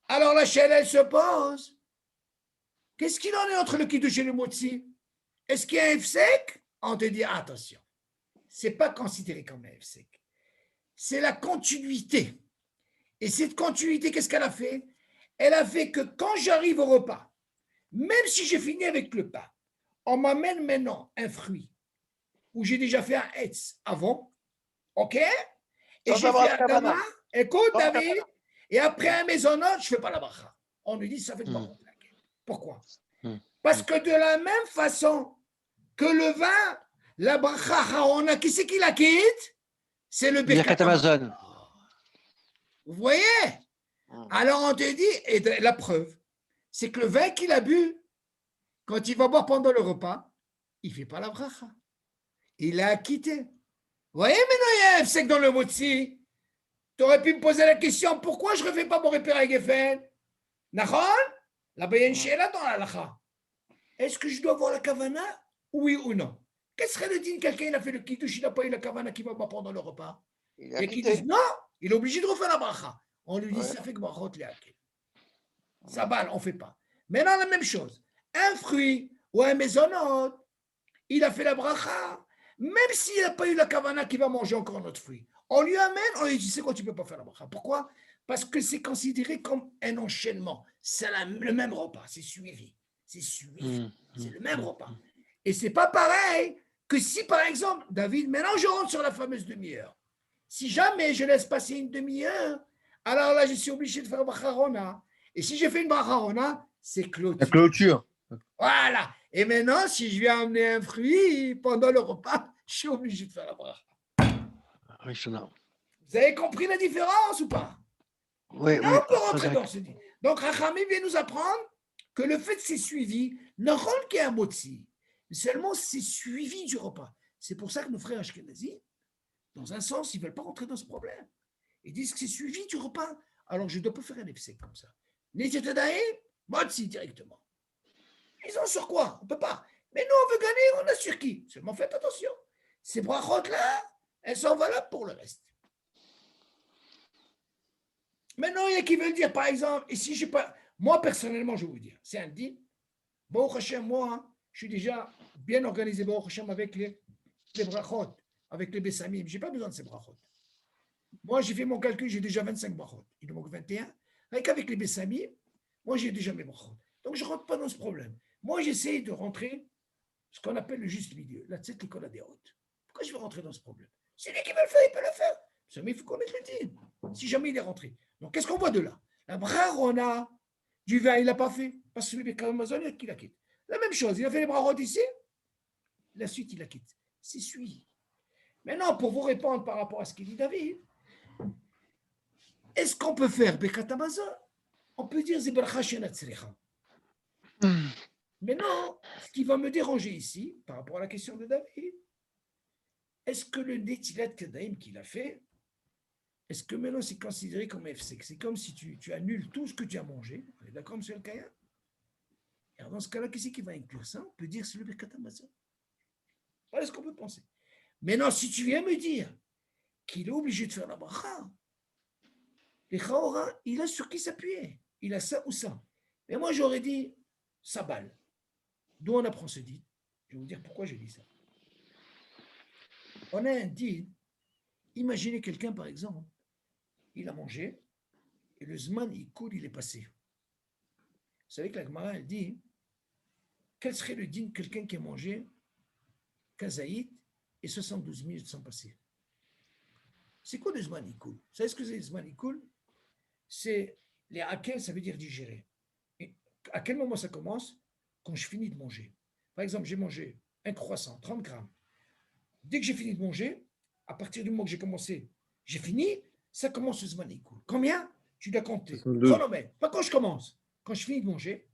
Alors la chaîne, elle se pose. Qu'est-ce qu'il en est entre le kidouche et le motzi? Est-ce qu'il y a un F-sec? On te dit, attention, ce n'est pas considéré comme un F-sec. C'est la continuité. Et cette continuité, qu'est-ce qu'elle a fait? Elle a fait que quand j'arrive au repas, même si j'ai fini avec le pain, on m'amène maintenant un fruit où j'ai déjà fait un etz avant, ok? Et j'ai fait un dama, écoute David, et après un maisonnot, je ne fais pas la bracha. On lui dit ça fait de bracha. Pourquoi? Parce que de la même façon que le vin, la bracha, on a qui c'est qui la quitte? C'est le Birkat Amazon. Vous voyez? Alors on te dit, et la preuve, c'est que le vin qu'il a bu, quand il va boire pendant le repas, il ne fait pas la bracha. Il l'a quitté. Vous voyez, maintenant, il y a un sec dans le motzi. Tu aurais pu me poser la question, pourquoi je ne refais pas mon repère Geffen? Nahon? Là-bas, il y a une chéla dans la lacha. Est-ce que je dois voir la kavana? Oui ou non? Qu'est-ce serait le din? Quelqu'un il a fait le kiddush, il n'a pas eu la kavana qui va boire pendant le repas. Et qui disent non, il est obligé de refaire la bracha. On lui dit, ça fait que brachot les hakel. Ça balle, on ne fait pas. Maintenant, la même chose. Un fruit ou un maisonnot, il a fait la bracha, même s'il n'a pas eu la kavana qui va manger encore notre fruit. On lui amène, on lui dit, c'est quoi, tu ne peux pas faire la bracha. Pourquoi? Parce que c'est considéré comme un enchaînement. C'est le même repas, c'est suivi. C'est suivi. C'est le même repas. Et ce n'est pas pareil que si, par exemple, David, maintenant je rentre sur la fameuse demi-heure. Si jamais je laisse passer une demi-heure, alors là, je suis obligé de faire bracharona. Et si j'ai fait une bracharona, c'est clôture. La clôture. Voilà. Et maintenant, si je viens amener un fruit pendant le repas, je suis obligé de faire la bracha. Vous avez compris la différence ou pas? Oui, là, on peut rentrer dans ce dit. Donc, Rachamim vient nous apprendre que le fait que c'est suivi, ne rend qu'il y a un motzi, mais seulement c'est suivi du repas. C'est pour ça que nos frères Ashkenazi, dans un sens, ils ne veulent pas rentrer dans ce problème. Ils disent que c'est suivi du repas. Alors, je ne dois pas faire un effet comme ça. Nétietedaï, motzi directement. Ils ont sur quoi? On ne peut pas. Mais nous, on veut gagner, on a sur qui? Seulement faites attention. Ces brachot-là, elles sont valables pour le reste. Maintenant, il y a qui veulent dire, par exemple, et si je n'ai pas. Moi, personnellement, je vais vous dire, c'est un dit. Baruch Hashem, moi, je suis déjà bien organisé, Baruch Hashem, avec les brachot, avec les bessamim. Je n'ai pas besoin de ces brachot. Moi, j'ai fait mon calcul, j'ai déjà 25 brachot. Il me manque 21. Avec les bessamim, moi, j'ai déjà mes brachot. Donc, je ne rentre pas dans ce problème. Moi, j'essaie de rentrer ce qu'on appelle le juste milieu, la tête l'école à des hautes. Pourquoi je vais rentrer dans ce problème? C'est lui qui veut le faire, il peut le faire. Mais il faut connaître le din. Si jamais il est rentré. Donc, qu'est-ce qu'on voit de là? La brarona du vin, il ne l'a pas fait. Parce que celui de Amazon, il la quitte. La même chose, il a fait les brarotes ici. La suite, il la quitte. C'est suivi. Maintenant, pour vous répondre par rapport à ce qu'il dit David, est-ce qu'on peut faire Bekat Amazon? On peut dire Zibracha Shenatzrecha. Maintenant, ce qui va me déranger ici, par rapport à la question de David, est-ce que le Netilat Kadaim qu'il a fait, est-ce que maintenant c'est considéré comme FSEC? C'est comme si tu annules tout ce que tu as mangé. On est d'accord, M. Kaya? Alors dans ce cas-là, qu'est-ce qui va inclure ça? On peut dire c'est le Birkat Amazon. Voilà ce qu'on peut penser. Maintenant, si tu viens me dire qu'il est obligé de faire la bracha, il a sur qui s'appuyer. Il a ça ou ça. Mais moi, j'aurais dit sabal. D'où on apprend ce dit. Je vais vous dire pourquoi j'ai dit ça. On a un dit. Imaginez quelqu'un, par exemple, il a mangé et le zman, il coule, il est passé. Vous savez que la Gemara, elle dit, quel serait le din de quelqu'un qui a mangé kazaït et 72 minutes sont passées? C'est quoi le zman, il coule? Vous savez ce que c'est le zman, il coule? C'est les hakel, ça veut dire digérer. Et à quel moment ça commence? Quand je finis de manger. Par exemple, j'ai mangé un croissant, 30 grammes. Dès que j'ai fini de manger, à partir du moment que j'ai commencé, j'ai fini, ça commence le zman, il coule. Combien? Tu dois compter. Chronomètre. Pas quand je commence. Quand je finis de manger,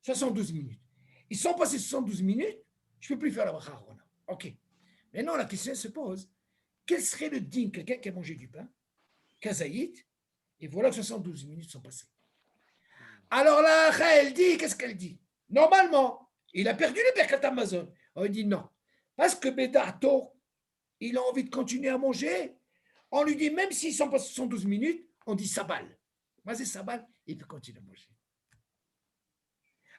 72 minutes. Ils sont passés 72 minutes, je ne peux plus faire la bracha arona. OK. Maintenant, la question se pose, quel serait le din, quelqu'un qui a mangé du pain, kazaït, et voilà que 72 minutes sont passées. Alors là, elle dit, qu'est-ce qu'elle dit? Normalement, il a perdu le Birkat Amazon. On dit non. Parce que Bedato, il a envie de continuer à manger. On lui dit, même s'ils sont passés 72 minutes, on dit sabal. Moi, c'est sabal, il peut continuer à manger.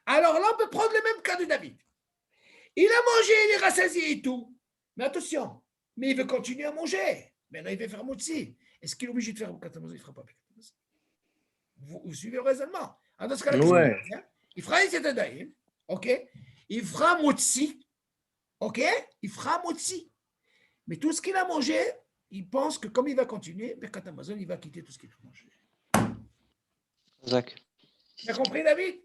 Alors là, on peut prendre le même cas de David. Il a mangé, il est rassasié et tout. Mais attention, mais il veut continuer à manger. Maintenant, il veut faire motzi. Est-ce qu'il est obligé de faire Birkat Amazon? Il ne fera pas Birkat Amazon. Vous suivez le raisonnement. Dans ce cas-là, Ouais. il fera un daïm, ok? Il fera motzi, ok? Il fera motzi. Mais tout ce qu'il a mangé, il pense que comme il va continuer, Birkat Amazon, il va quitter tout ce qu'il a mangé. Zach. Tu as compris, David?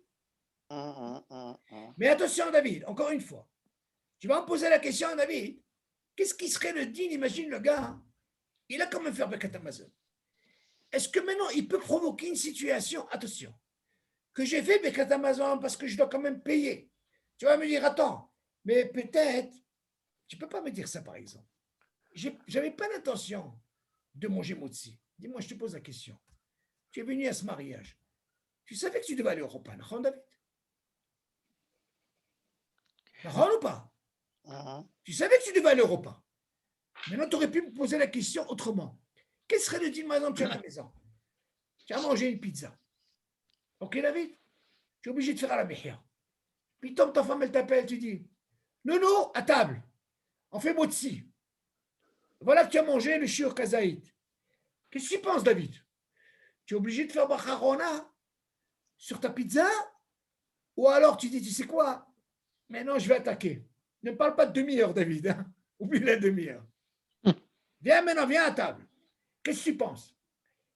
Mais attention, David, encore une fois. Tu vas me poser la question, David. Qu'est-ce qui serait le din? Imagine le gars, il a quand même fait Birkat Amazon. Est-ce que maintenant, il peut provoquer une situation, attention, que j'ai fait Birkat Amazon parce que je dois quand même payer? Tu vas me dire, attends, mais peut-être, tu ne peux pas me dire ça, par exemple. Je n'avais pas l'intention de manger motzi. Dis-moi, je te pose la question. Tu es venu à ce mariage. Tu savais que tu devais aller au repas, non, David? Non ou pas? Tu savais que tu devais aller au repas. Maintenant, tu aurais pu me poser la question autrement. Quel serait le din, par exemple, tu es à la maison? Tu as mangé une pizza. Ok, David? Tu es obligé de faire à la mihia. Puis ta femme, elle t'appelle, tu dis, non, à table. On fait motzi. Voilà que tu as mangé le shiur kazaït. Qu'est-ce que tu penses, David? Tu es obligé de faire bacharona sur ta pizza? Ou alors tu dis, tu sais quoi? Maintenant, je vais attaquer. Ne parle pas de demi-heure, David. Hein? Oublie la demi-heure. Viens maintenant, viens à table. Qu'est-ce que tu penses?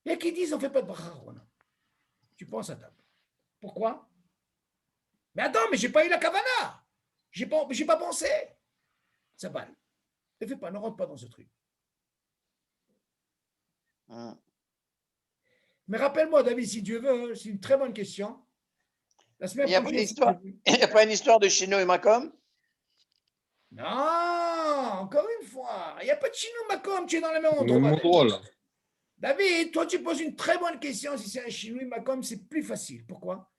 Il y a qui disent, on ne fait pas de bacharona. Tu penses à table. Pourquoi? Mais attends, mais je n'ai pas eu la kavana. Je n'ai pas pensé. Ça va. Ne fais pas, ne rentre pas dans ce truc. Mais rappelle-moi, David, si Dieu veut, c'est une très bonne question. La semaine prochaine. Il n'y a pas une histoire de Shino et Makom? Non, encore une fois. Il n'y a pas de Shino et Makom, tu es dans le même endroit. Même endroit, là. David, toi, tu poses une très bonne question. Si c'est un Shino et Makom, c'est plus facile. Pourquoi?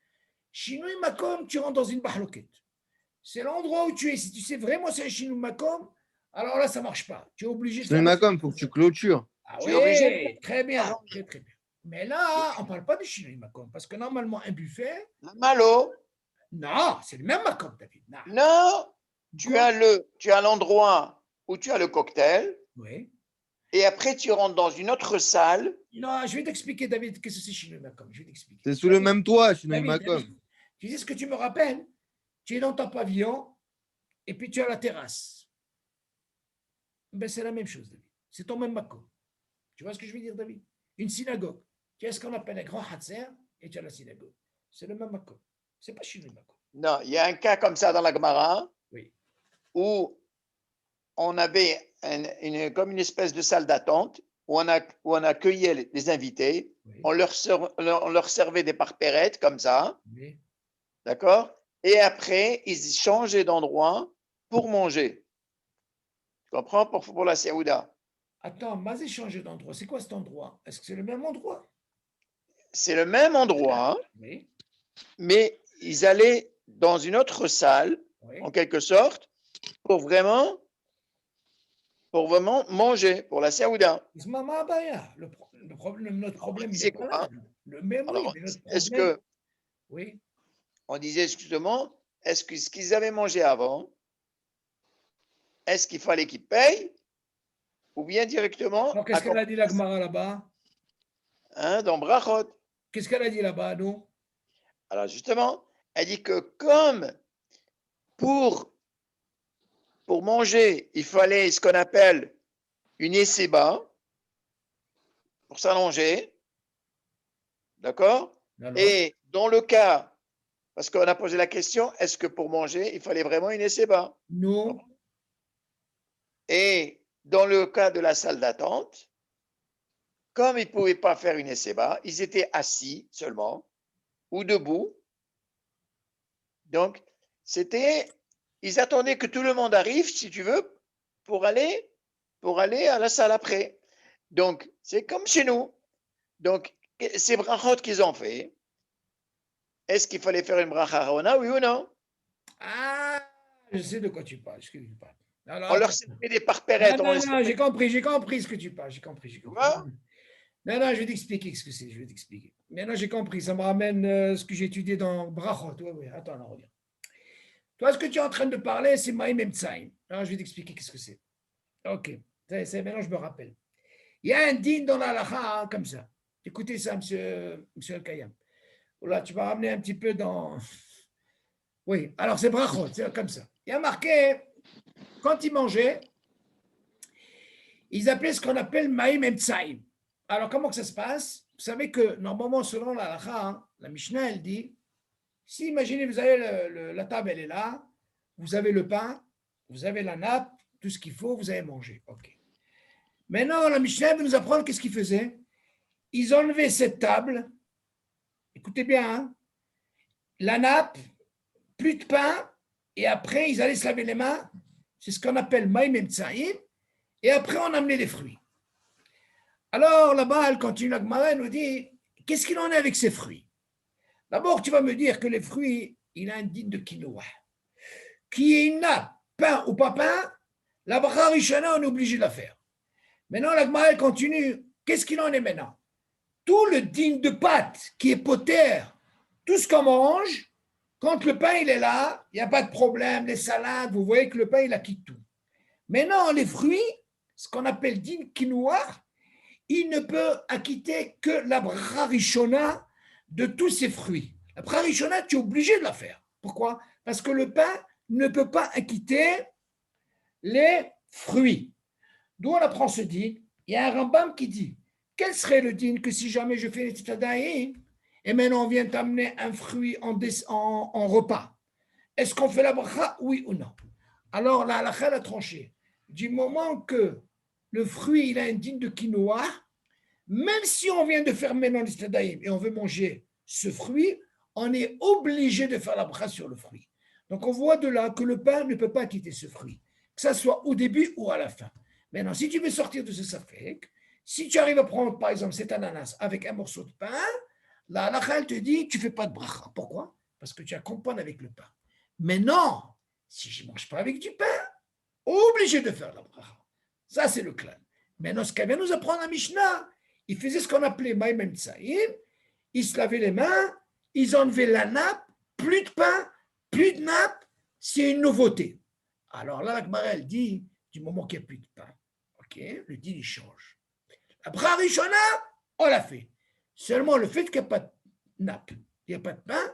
Shino et Makom, tu rentres dans une bahloquette. C'est l'endroit où tu es. Si tu sais vraiment c'est un Shino et Makom, alors là, ça ne marche pas. Tu es obligé de faire. Shino et Makom, il faut que tu clôtures. Ah oui, obligé. Très bien. Très, très bien. Mais là, on ne parle pas de Shino et Makom. Parce que normalement, un buffet. Malo. Non, c'est le même Makom, David. Non. Tu as l'endroit où tu as le cocktail. Oui. Et après, tu rentres dans une autre salle. Non, je vais t'expliquer, David, qu'est-ce que c'est Shino et Makom. Je vais t'expliquer. C'est sous le même toit, Shino et Makom. Tu sais ce que tu me rappelles? Tu es dans ton pavillon et puis tu as la terrasse. Ben, c'est la même chose, David. C'est ton même Makom. Tu vois ce que je veux dire, David? Une synagogue. Tu as ce qu'on appelle un grand Hatzer et tu as la synagogue. C'est le même Makom. C'est pas Shino et Makom. Non, il y a un cas comme ça dans la Gemara. Oui. Où on avait comme une espèce de salle d'attente où on accueillait les invités, oui. on leur servait des parpérettes comme ça, oui. D'accord? Et après, ils changeaient d'endroit pour manger. Tu comprends? Pour la Séouda. Attends, mais ils changé d'endroit. C'est quoi cet endroit? Est-ce que c'est le même endroit? C'est le même endroit, oui. Mais ils allaient dans une autre salle, oui. En quelque sorte, pour vraiment pour vraiment manger, pour la Saouda. Notre problème, il C'est est pas quoi? là. Mais oui, Alors, mais notre est-ce problème, que, oui. on disait justement, est-ce que ce qu'ils avaient mangé avant, est-ce qu'il fallait qu'ils payent ou bien directement Alors, qu'est-ce qu'elle a dit la Gemara là-bas? dans Brachot? Qu'est-ce qu'elle a dit là-bas, nous? Alors justement, elle dit que comme pour manger, il fallait ce qu'on appelle une esseba pour s'allonger, d'accord? Et dans le cas, parce qu'on a posé la question, est-ce que pour manger, il fallait vraiment une esseba? Non. Et dans le cas de la salle d'attente, comme ils ne pouvaient pas faire une esseba, ils étaient assis seulement ou debout. Donc, ils attendaient que tout le monde arrive, si tu veux, pour aller à la salle après. Donc, c'est comme chez nous. Donc, ces brachot qu'ils ont fait, est-ce qu'il fallait faire une bracha harona, oui ou non? Ah, je sais de quoi tu parles. Alors, On leur attends. servait des parpérettes. Non, j'ai compris ce que tu parles. J'ai compris. Tu vois? Non, je vais t'expliquer ce que c'est. Je vais t'expliquer. Maintenant, j'ai compris. Ça me ramène ce que j'ai étudié dans Brachot. Oui. Attends, on revient. Toi, ce que tu es en train de parler, c'est Maïm Emtsaïm. Alors, je vais t'expliquer qu'est-ce que c'est. Ok. Maintenant, je me rappelle. Il y a un din dans la halakha, comme ça. Écoutez ça, monsieur Al-Kayam. Là, tu vas ramener un petit peu dans. Oui, alors c'est brachot, c'est comme ça. Il y a marqué, quand ils mangeaient, ils appelaient ce qu'on appelle maïm emtsaïm. Alors, comment que ça se passe? Vous savez que, normalement, selon la halakha, la Mishnah, elle dit, si, imaginez, vous avez la table, elle est là, vous avez le pain, vous avez la nappe, tout ce qu'il faut, vous avez mangé. OK. Maintenant, la Mishnah va nous apprendre qu'est-ce qu'ils faisaient. Ils enlevaient cette table, écoutez bien, hein, la nappe, plus de pain, et après, ils allaient se laver les mains. C'est ce qu'on appelle maïm emtsaïm. Et après, on amenait les fruits. Alors, là-bas, elle continue, la Gemara, elle nous dit, qu'est-ce qu'il en est avec ces fruits? D'abord, tu vas me dire que les fruits, il a un din de quinoa. Qui est une nappe, pain ou pas pain, la bracha rishana, on est obligé de la faire. Maintenant, la Gemara, elle continue, qu'est-ce qu'il en est maintenant? Tout le din de pâte qui est poter, tout ce qu'on mange, quand le pain il est là, il n'y a pas de problème, les salades, vous voyez que le pain il acquitte tout. Maintenant, les fruits, ce qu'on appelle din quinoa, il ne peut acquitter que la bracha rishona de tous ces fruits. La bracha rishona, tu es obligé de la faire. Pourquoi? Parce que le pain ne peut pas acquitter les fruits. D'où on apprend ce din? Il y a un Rambam qui dit, quel serait le din que si jamais je fais les titadaïm, et maintenant on vient t'amener un fruit en repas, est-ce qu'on fait la bracha, oui ou non? Alors la halakha a tranché. Du moment que le fruit il a un din de quinoa, même si on vient de faire maintenant les titadaïm et on veut manger ce fruit, on est obligé de faire la bracha sur le fruit. Donc on voit de là que le pain ne peut pas quitter ce fruit, que ça soit au début ou à la fin. Maintenant, si tu veux sortir de ce safek, si tu arrives à prendre, par exemple, cet ananas avec un morceau de pain, la halakha, elle te dit, tu ne fais pas de bracha. Pourquoi? Parce que tu accompagnes avec le pain. Mais non, si je ne mange pas avec du pain, obligé de faire la bracha. Ça, c'est le clan. Maintenant, ce qu'elle vient nous apprendre à Mishnah, ils faisaient ce qu'on appelait maïm emtsaïm, ils se lavaient les mains, ils enlevaient la nappe, plus de pain, plus de nappe, c'est une nouveauté. Alors là, la Gemara, elle dit, du moment qu'il n'y a plus de pain, le din il change. La bracha rishona, on l'a fait. Seulement le fait qu'il n'y a pas de nappe, il n'y a pas de pain.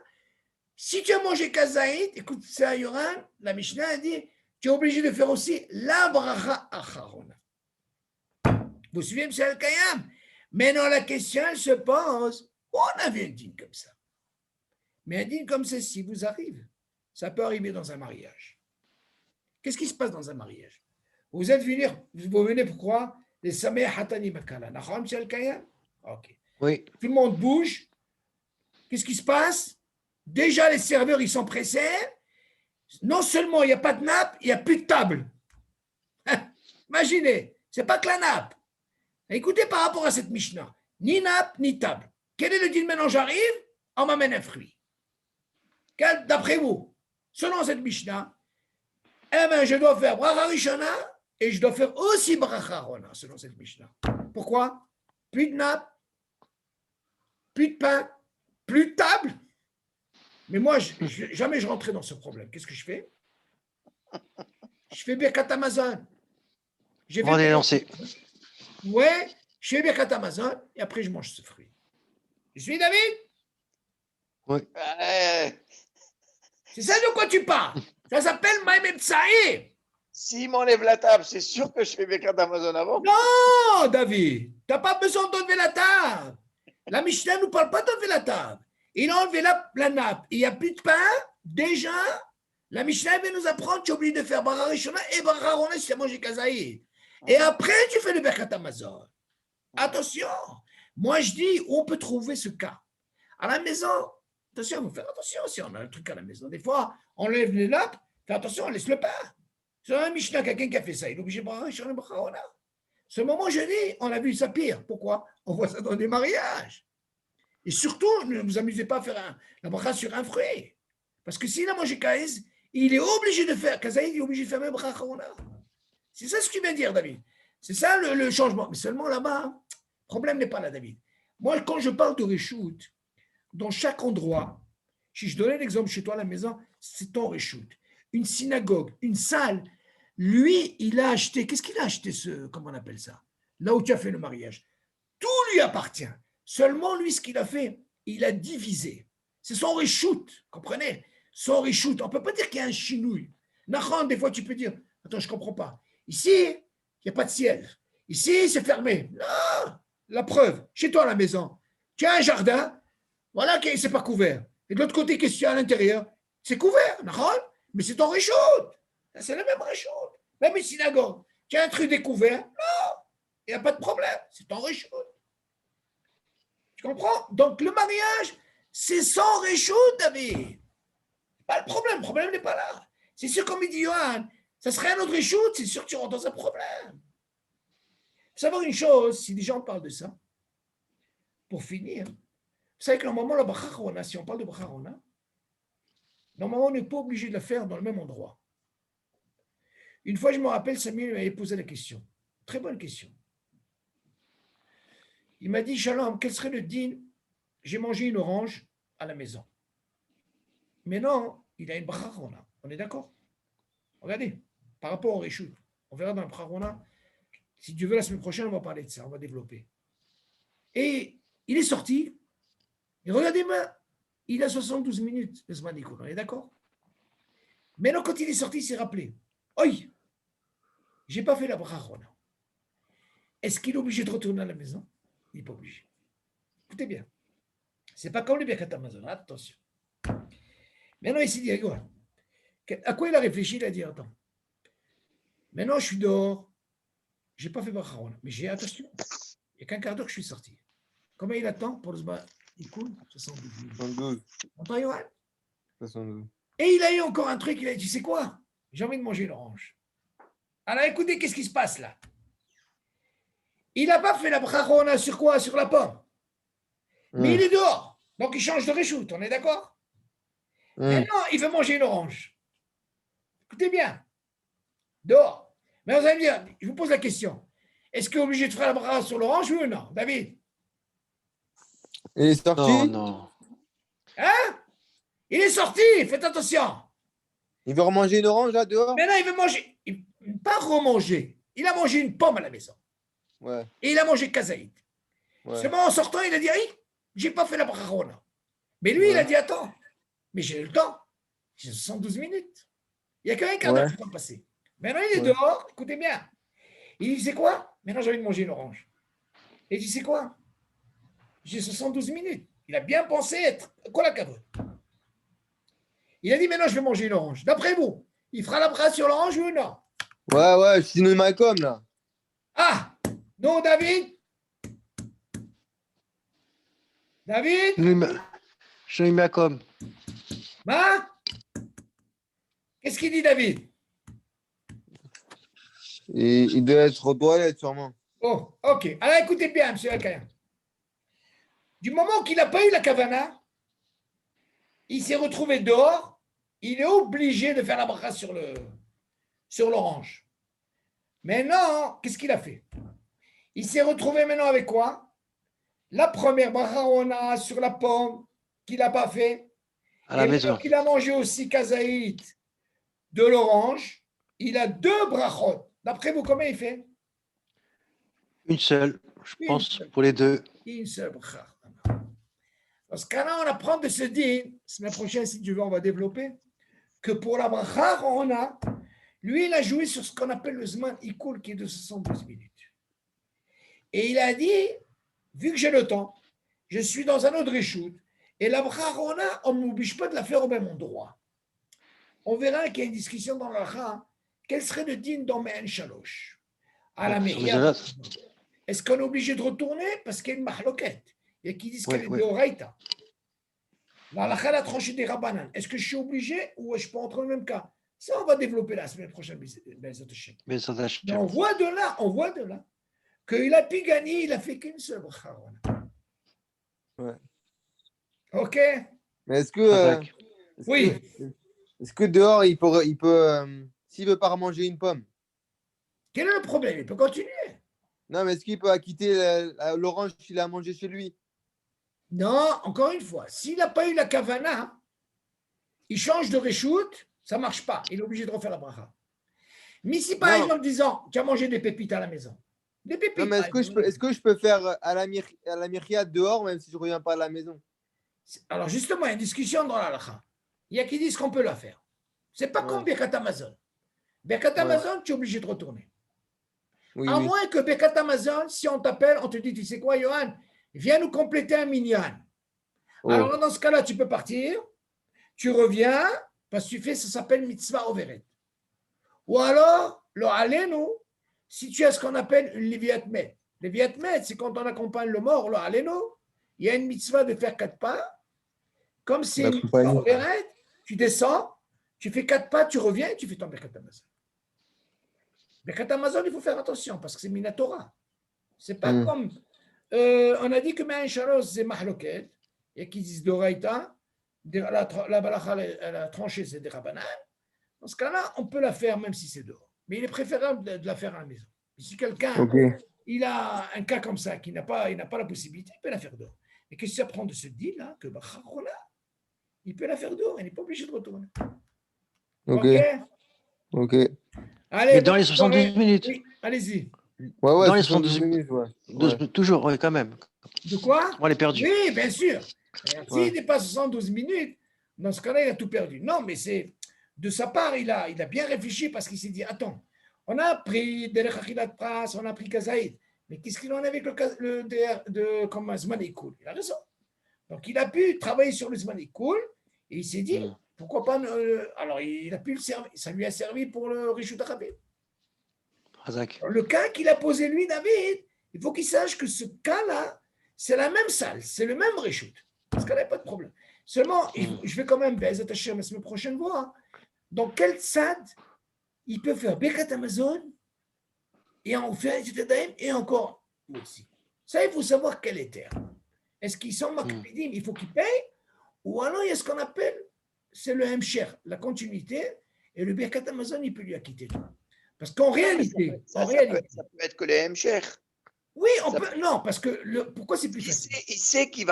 Si tu as mangé kazaït, écoute ça, Yoran, la Mishnah a dit, tu es obligé de faire aussi la bracha acharona. Vous suivez, M. Al-Kayam? Maintenant, la question, elle se pose, on avait un din comme ça. Mais un din comme ceci vous arrive. Ça peut arriver dans un mariage. Qu'est-ce qui se passe dans un mariage? Vous venez pour quoi? Les Sameh Hatani Bakala. Naham, M. Al-Kayam? Ok. Oui. Tout le monde bouge. Qu'est-ce qui se passe? Déjà, les serveurs, ils sont pressés. Non seulement il n'y a pas de nappe, il n'y a plus de table. Imaginez, ce n'est pas que la nappe. Écoutez par rapport à cette Mishnah, ni nappe, ni table. Quel est le din maintenant? J'arrive, on m'amène un fruit. D'après vous, selon cette Mishnah, je dois faire bracha rishona Et je dois faire aussi bracha Rona, selon cette Mishnah. Pourquoi? Plus de nappe, plus de pain, plus de table. Mais moi, jamais je rentrais dans ce problème. Qu'est-ce que je fais? Je fais Birkat Amazon. On va dénoncer. Ouais, je fais Birkat Amazon et après je mange ce fruit. Je suis David? Oui. C'est ça de quoi tu parles? Ça s'appelle Maïm Tsaïr. S'il m'enlève la table, c'est sûr que je fais Birkat Amazon avant. Non, David, tu n'as pas besoin d'enlever la table. La Mishnah ne nous parle pas d'enlever la table. Il a enlevé la nappe. Il n'y a plus de pain. Déjà, la Mishnah vient nous apprendre, tu es obligé de faire Bara Rishona et Bara Rona si tu as mangé Kazaïd. Et après, tu fais le Birkat Amazon. Attention. Moi, je dis, on peut trouver ce cas. À la maison, attention, il faut faire attention si on a un truc à la maison. Des fois, on lève les nappes, fais attention, on laisse le pain. C'est un Mishnah, quelqu'un qui a fait ça, il est obligé de Bara Rishona et Bara Rona. Ce moment, je dis, on a vu ça pire. Pourquoi? On voit ça dans des mariages. Et surtout, ne vous amusez pas à faire la bracha sur un fruit. Parce que s'il a mangé Kaïs, il est obligé de faire, Kazaïd, il est obligé de faire même bracha. C'est ça ce que tu viens de dire, David. C'est ça le changement. Mais seulement là-bas, le problème n'est pas là, David. Moi, quand je parle de Réchout, dans chaque endroit, si je donnais l'exemple chez toi à la maison, c'est ton Réchout. Une synagogue, une salle. Lui, il a acheté, qu'est-ce qu'il a acheté, comment on appelle ça? Là où tu as fait le mariage. Tout lui appartient. Seulement, lui, ce qu'il a fait, il a divisé. C'est son Réchout, comprenez? Son Réchout. On ne peut pas dire qu'il y a un chinouille. Nachan, des fois, tu peux dire, attends, je ne comprends pas. Ici, il n'y a pas de ciel. Ici, c'est fermé. Non, la preuve, chez toi à la maison, tu as un jardin, voilà, ce n'est pas couvert. Et de l'autre côté, qu'est-ce qu'il y a à l'intérieur? C'est couvert, Nachan, mais c'est ton Réchout. C'est le même Réchout. Même une synagogue. Tu as un truc découvert? Non, il n'y a pas de problème. C'est ton Réchout. Tu comprends? Donc, le mariage, c'est sans Réchout, David. Pas le problème n'est pas là. C'est sûr, comme il dit Johan, ça serait un autre Réchout, c'est sûr que tu rentres dans un problème. Il faut savoir une chose, si les gens parlent de ça, pour finir, vous savez que normalement, la Bracha Rona, si on parle de Bracha Rona, normalement, on n'est pas obligé de la faire dans le même endroit. Une fois, je me rappelle, Samuel m'avait posé la question. Très bonne question. Il m'a dit, Shalom, quel serait le din? J'ai mangé une orange à la maison. Mais non, il a une brachona. On est d'accord? Regardez, par rapport au Réchout, on verra dans le brachona. Si Dieu veut, la semaine prochaine, on va parler de ça, on va développer. Et il est sorti. Et regardez-moi, il a 72 minutes, le Zmanikoun. On est d'accord? Maintenant, quand il est sorti, il s'est rappelé. Oi, je n'ai pas fait la brachona. Est-ce qu'il est obligé de retourner à la maison? Il n'est pas obligé. Écoutez bien. Ce n'est pas comme le Birkat Amazon. Attention. Maintenant, il s'est dit, regarde. À quoi il a réfléchi? Il a dit, attends. Maintenant, je suis dehors. Je n'ai pas fait Bacharona. Mais j'ai attention. Il n'y a qu'un quart d'heure que je suis sorti. Combien il attend pour le Zba? Il coule 72 minutes. 72. Entends, Yohan? 72. Et il a eu encore un truc. Il a dit, tu sais quoi? J'ai envie de manger une orange. Alors, écoutez, qu'est-ce qui se passe là? Il n'a pas fait la brachona sur quoi? Sur la pomme. Mais il est dehors. Donc, il change de Réchout. On est d'accord? Maintenant, il veut manger une orange. Écoutez bien. Dehors. Mais vous allez me dire, je vous pose la question. Est-ce qu'il est obligé de faire la bracha sur l'orange, oui ou non, David? Il est sorti? Non, non. Hein? Il est sorti. Faites attention. Il veut remanger une orange là dehors? Maintenant, il veut manger. Pas remanger. Il a mangé une pomme à la maison. Ouais. Et il a mangé kazaïd. Ouais. Seulement en sortant, il a dit, j'ai pas fait la brachona. Mais lui, il a dit, attends, mais j'ai le temps. J'ai 72 minutes. Il n'y a qu'un quart d'heure qui va passer. Maintenant, il est dehors. Écoutez bien. Il dit, c'est quoi? Maintenant, j'ai envie de manger une orange. Et il dit, c'est quoi? J'ai 72 minutes. Il a bien pensé être quoi la cavote. Il a dit, maintenant, je vais manger une orange. D'après vous, il fera la bracha sur l'orange ou non? Ouais, sinon Malcolm là. Ah! Non, David? David? Je lui mets comme. Hein? Qu'est-ce qu'il dit, David? Il doit être aux toilettes, sûrement. Oh, ok. Alors écoutez bien, M. Alcaïen. Du moment qu'il n'a pas eu la kavana, il s'est retrouvé dehors, il est obligé de faire la bracha sur l'orange. Maintenant, qu'est-ce qu'il a fait? Il s'est retrouvé maintenant avec quoi? La première bracha, on a sur la pomme qu'il n'a pas fait. À la maison. Il a mangé aussi kazaït de l'orange. Il a 2 brachot. D'après vous, combien il fait? Une seule, je pense, pour les 2. Une seule bracha. Parce qu'alors, on apprend de ce din, semaine prochaine, si tu veux, on va développer, que pour la bracha, on a, lui, il a joué sur ce qu'on appelle le zman ikoul, qui est de 72 minutes. Et il a dit, vu que j'ai le temps, je suis dans un autre reshoot, et la bracha, on ne m'oblige pas de la faire au même endroit. On verra qu'il y a une discussion dans la bracha, quel serait le din dans Me'en Shalosh? À la Mehia. Est-ce qu'on est obligé de retourner? Parce qu'il y a une mahloket. Il y a qui disent qu'elle est de Oraïta. La halakha a tranché des rabanan. Est-ce que je suis obligé ou je peux entrer dans le même cas? Ça, on va développer la semaine prochaine. Mais on voit de là, qu'il a pu gagner, il a fait qu'une seule bracha. Ouais. Ok? Mais est-ce que, oui. Est-ce que dehors, il peut s'il ne veut pas manger une pomme? Quel est le problème? Il peut continuer. Non, mais est-ce qu'il peut acquitter l'orange qu'il a mangé chez lui? Non, encore une fois, s'il n'a pas eu la kavana, il change de reshoot, ça ne marche pas. Il est obligé de refaire la bracha. Mais si par exemple, disant, tu as mangé des pépites à la maison. Des pépites. Non, mais est-ce que je peux faire à la mirya dehors, même si je ne reviens pas à la maison? Alors justement, il y a une discussion dans la halakha. Il y a qui disent qu'on peut la faire. Ce n'est pas comme Birkat Amazon. Birkat Amazon, tu es obligé de retourner. Oui, à moins que Birkat Amazon, si on t'appelle, on te dit, tu sais quoi, Johan, viens nous compléter un minyan. Alors dans ce cas-là, tu peux partir, tu reviens, parce que tu fais, ça s'appelle mitzvah overet. Ou alors, le alenu, si tu as ce qu'on appelle une leviatmet. Leviatmet, c'est quand on accompagne le mort, le alenu, il y a une mitzvah de faire 4 pas. Comme c'est une mitzvah overet, tu descends, tu fais 4 pas, tu reviens, tu fais ton Birkat Amazon. Birkat Amazon, il faut faire attention, parce que c'est Minatora. C'est pas comme... on a dit que Me'en Shalosh, c'est mahloket, et qu'ils disent d'Oraïta, la balacha, la tranchée, c'est des rabanan. Dans ce cas-là, on peut la faire même si c'est dehors. Mais il est préférable de la faire à la maison. Et si quelqu'un il a un cas comme ça, qui n'a pas la possibilité, il peut la faire dehors. Et qu'est-ce que ça prend de ce deal-là, que il peut la faire dehors, il n'est pas obligé de retourner. Ok. Allez, mais dans les 72 minutes. Oui, allez-y. Ouais, dans les 72 minutes. Toujours, oui, quand même. De quoi? On est perdu. Oui, bien sûr. S'il dépasse 72 minutes, dans ce cas-là, il a tout perdu. Non, mais c'est de sa part, il a bien réfléchi parce qu'il s'est dit, attends, on a pris Derech Achilat Pras, on a pris Kazaïd, mais qu'est-ce qu'il en a avec le comme Zman Ikoul? Il a raison. Donc, il a pu travailler sur le Zman Ikoul et il s'est dit, pourquoi pas, alors il a pu le servir, ça lui a servi pour le Rishut HaChabit. Le cas qu'il a posé lui, David, il faut qu'il sache que ce cas-là, c'est la même salle, c'est le même Rishut. Parce qu'il n'y a pas de problème. Seulement, je vais quand même, Be'ezat Hashem, la semaine prochaine, voir dans quel tzad il peut faire Birkat Amazon et en faire et encore aussi. Ça, il faut savoir quel est terre. Est-ce qu'ils sont makpidim, il faut qu'ils payent, ou alors il y a ce qu'on appelle, c'est le hemsher, la continuité, et le Birkat Amazon, il peut lui acquitter tout. Parce qu'en réalité, ça peut être que le hemsher. Oui, on peut. Non, parce que pourquoi c'est plus facile? Il sait qu'il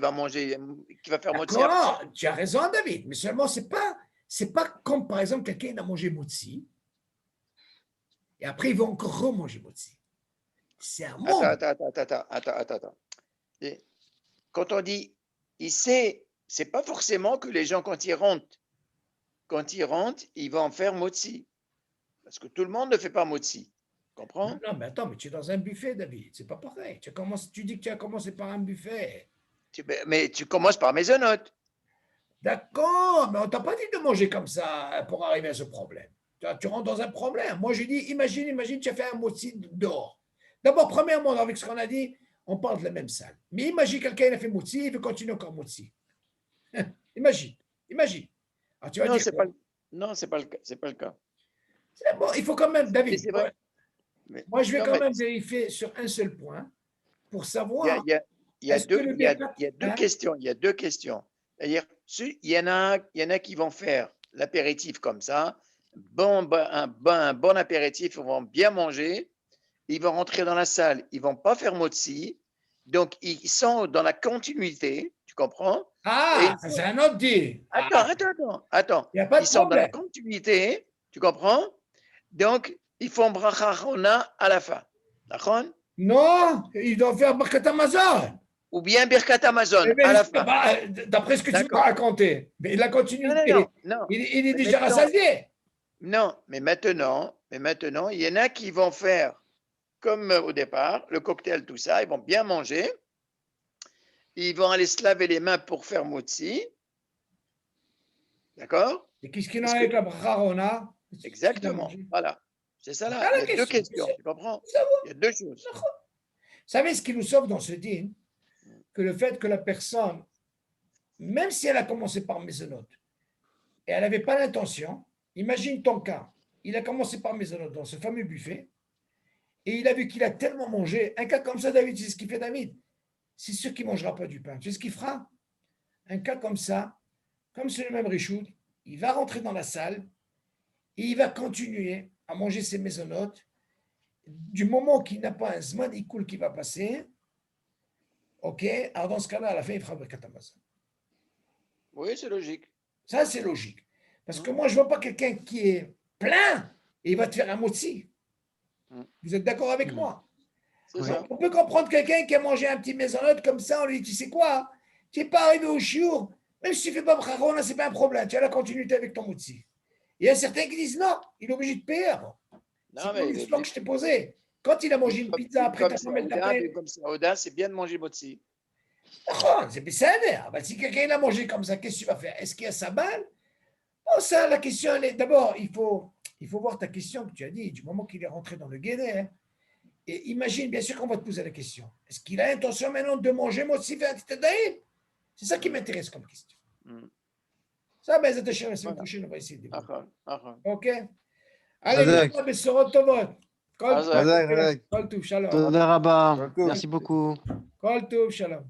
va manger, qu'il va faire motzi. Non, tu as raison, David, mais seulement c'est pas comme par exemple quelqu'un a mangé motzi et après il va encore remanger motzi. C'est un monde. Attends. Quand on dit il sait, c'est pas forcément que les gens quand ils rentrent, ils vont en faire motzi, parce que tout le monde ne fait pas motzi. Comprends? Non, mais attends, mais tu es dans un buffet, David. C'est pas pareil. Tu dis que tu as commencé par un buffet. Mais tu commences par maisonnote. D'accord, mais on t'a pas dit de manger comme ça pour arriver à ce problème. Tu rentres dans un problème. Moi, j'ai dit, imagine, tu as fait un motzi dehors. D'abord, premièrement, avec ce qu'on a dit, on parle de la même salle. Mais imagine quelqu'un a fait motzi, il veut continuer encore motzi. imagine. Alors, tu vas non, dire, c'est pas le cas. C'est bon, il faut quand même, David. C'est vrai. Moi, je vais quand même vérifier sur un seul point pour savoir. Il y a deux questions. C'est-à-dire, il y en a qui vont faire l'apéritif comme ça. un bon apéritif, ils vont bien manger, ils vont rentrer dans la salle, ils vont pas faire motzi, donc ils sont dans la continuité, tu comprends? Ah, c'est un autre deal. Attends. Il n'y a pas de Ils sont dans la problème. continuité, tu comprends? Donc, ils font bracha achona à la fin. D'accord? Non, ils doivent faire Birkat Amazon. Ou bien Birkat Amazon à la fin. D'après ce que tu m'as raconté. Mais la continuité, Non. il est déjà rassasié. Non, mais maintenant, il y en a qui vont faire comme au départ, le cocktail, tout ça, ils vont bien manger. Ils vont aller se laver les mains pour faire motzi. D'accord? Et qu'est-ce qu'il en a avec la Bracharona? Exactement. Voilà. C'est ça là. Il y a deux questions. Tu comprends? Il y a deux choses. Vous savez ce qui nous sauve dans ce dîme? Que le fait que la personne, même si elle a commencé par mésonote, et elle n'avait pas l'intention, imagine ton cas. Il a commencé par mésonote dans ce fameux buffet, et il a vu qu'il a tellement mangé. Un cas comme ça, David, c'est ce qu'il fait, David. C'est sûr qu'il ne mangera pas du pain. Tu sais ce qu'il fera? Un cas comme ça, comme c'est le même Richoud, il va rentrer dans la salle et il va continuer à manger ses mésonotes. Du moment qu'il n'a pas un Zman Ikoul qui va passer, ok, alors dans ce cas-là, à la fin, il fera Birkat Hamazon. Oui, c'est logique. Ça, c'est logique. Parce que moi, je ne vois pas quelqu'un qui est plein et il va te faire un motzi. Vous êtes d'accord avec moi? On peut comprendre quelqu'un qui a mangé un petit mésonote comme ça, on lui dit, tu sais quoi, tu n'es pas arrivé au chiour, même si tu ne fais pas brachona, ce n'est pas un problème, tu as la continuité avec ton motzi. Il y a certains qui disent non, il est obligé de payer avant. C'est comme l'histoire que je t'ai posée. Quand il a mangé une pizza après ta semaine d'après. Comme ça, Oda, c'est bien de manger motzi. C'est bizarre. Si quelqu'un l'a mangé comme ça, qu'est-ce que tu vas faire? Est-ce qu'il y a sa balle? Oh, ça, la question, elle est. D'abord, il faut voir ta question que tu as dit, du moment qu'il est rentré dans le guédé. Hein. Et imagine, bien sûr qu'on va te poser la question. Est-ce qu'il a l'intention maintenant de manger motzi ve'atitadaïm? C'est ça qui m'intéresse comme question. Ça, mais la semaine prochaine, on va essayer de voir. Ok? Allez, Bessorot Tovot. Kol Tov, Shalom. Merci beaucoup. Kol Tov, Shalom.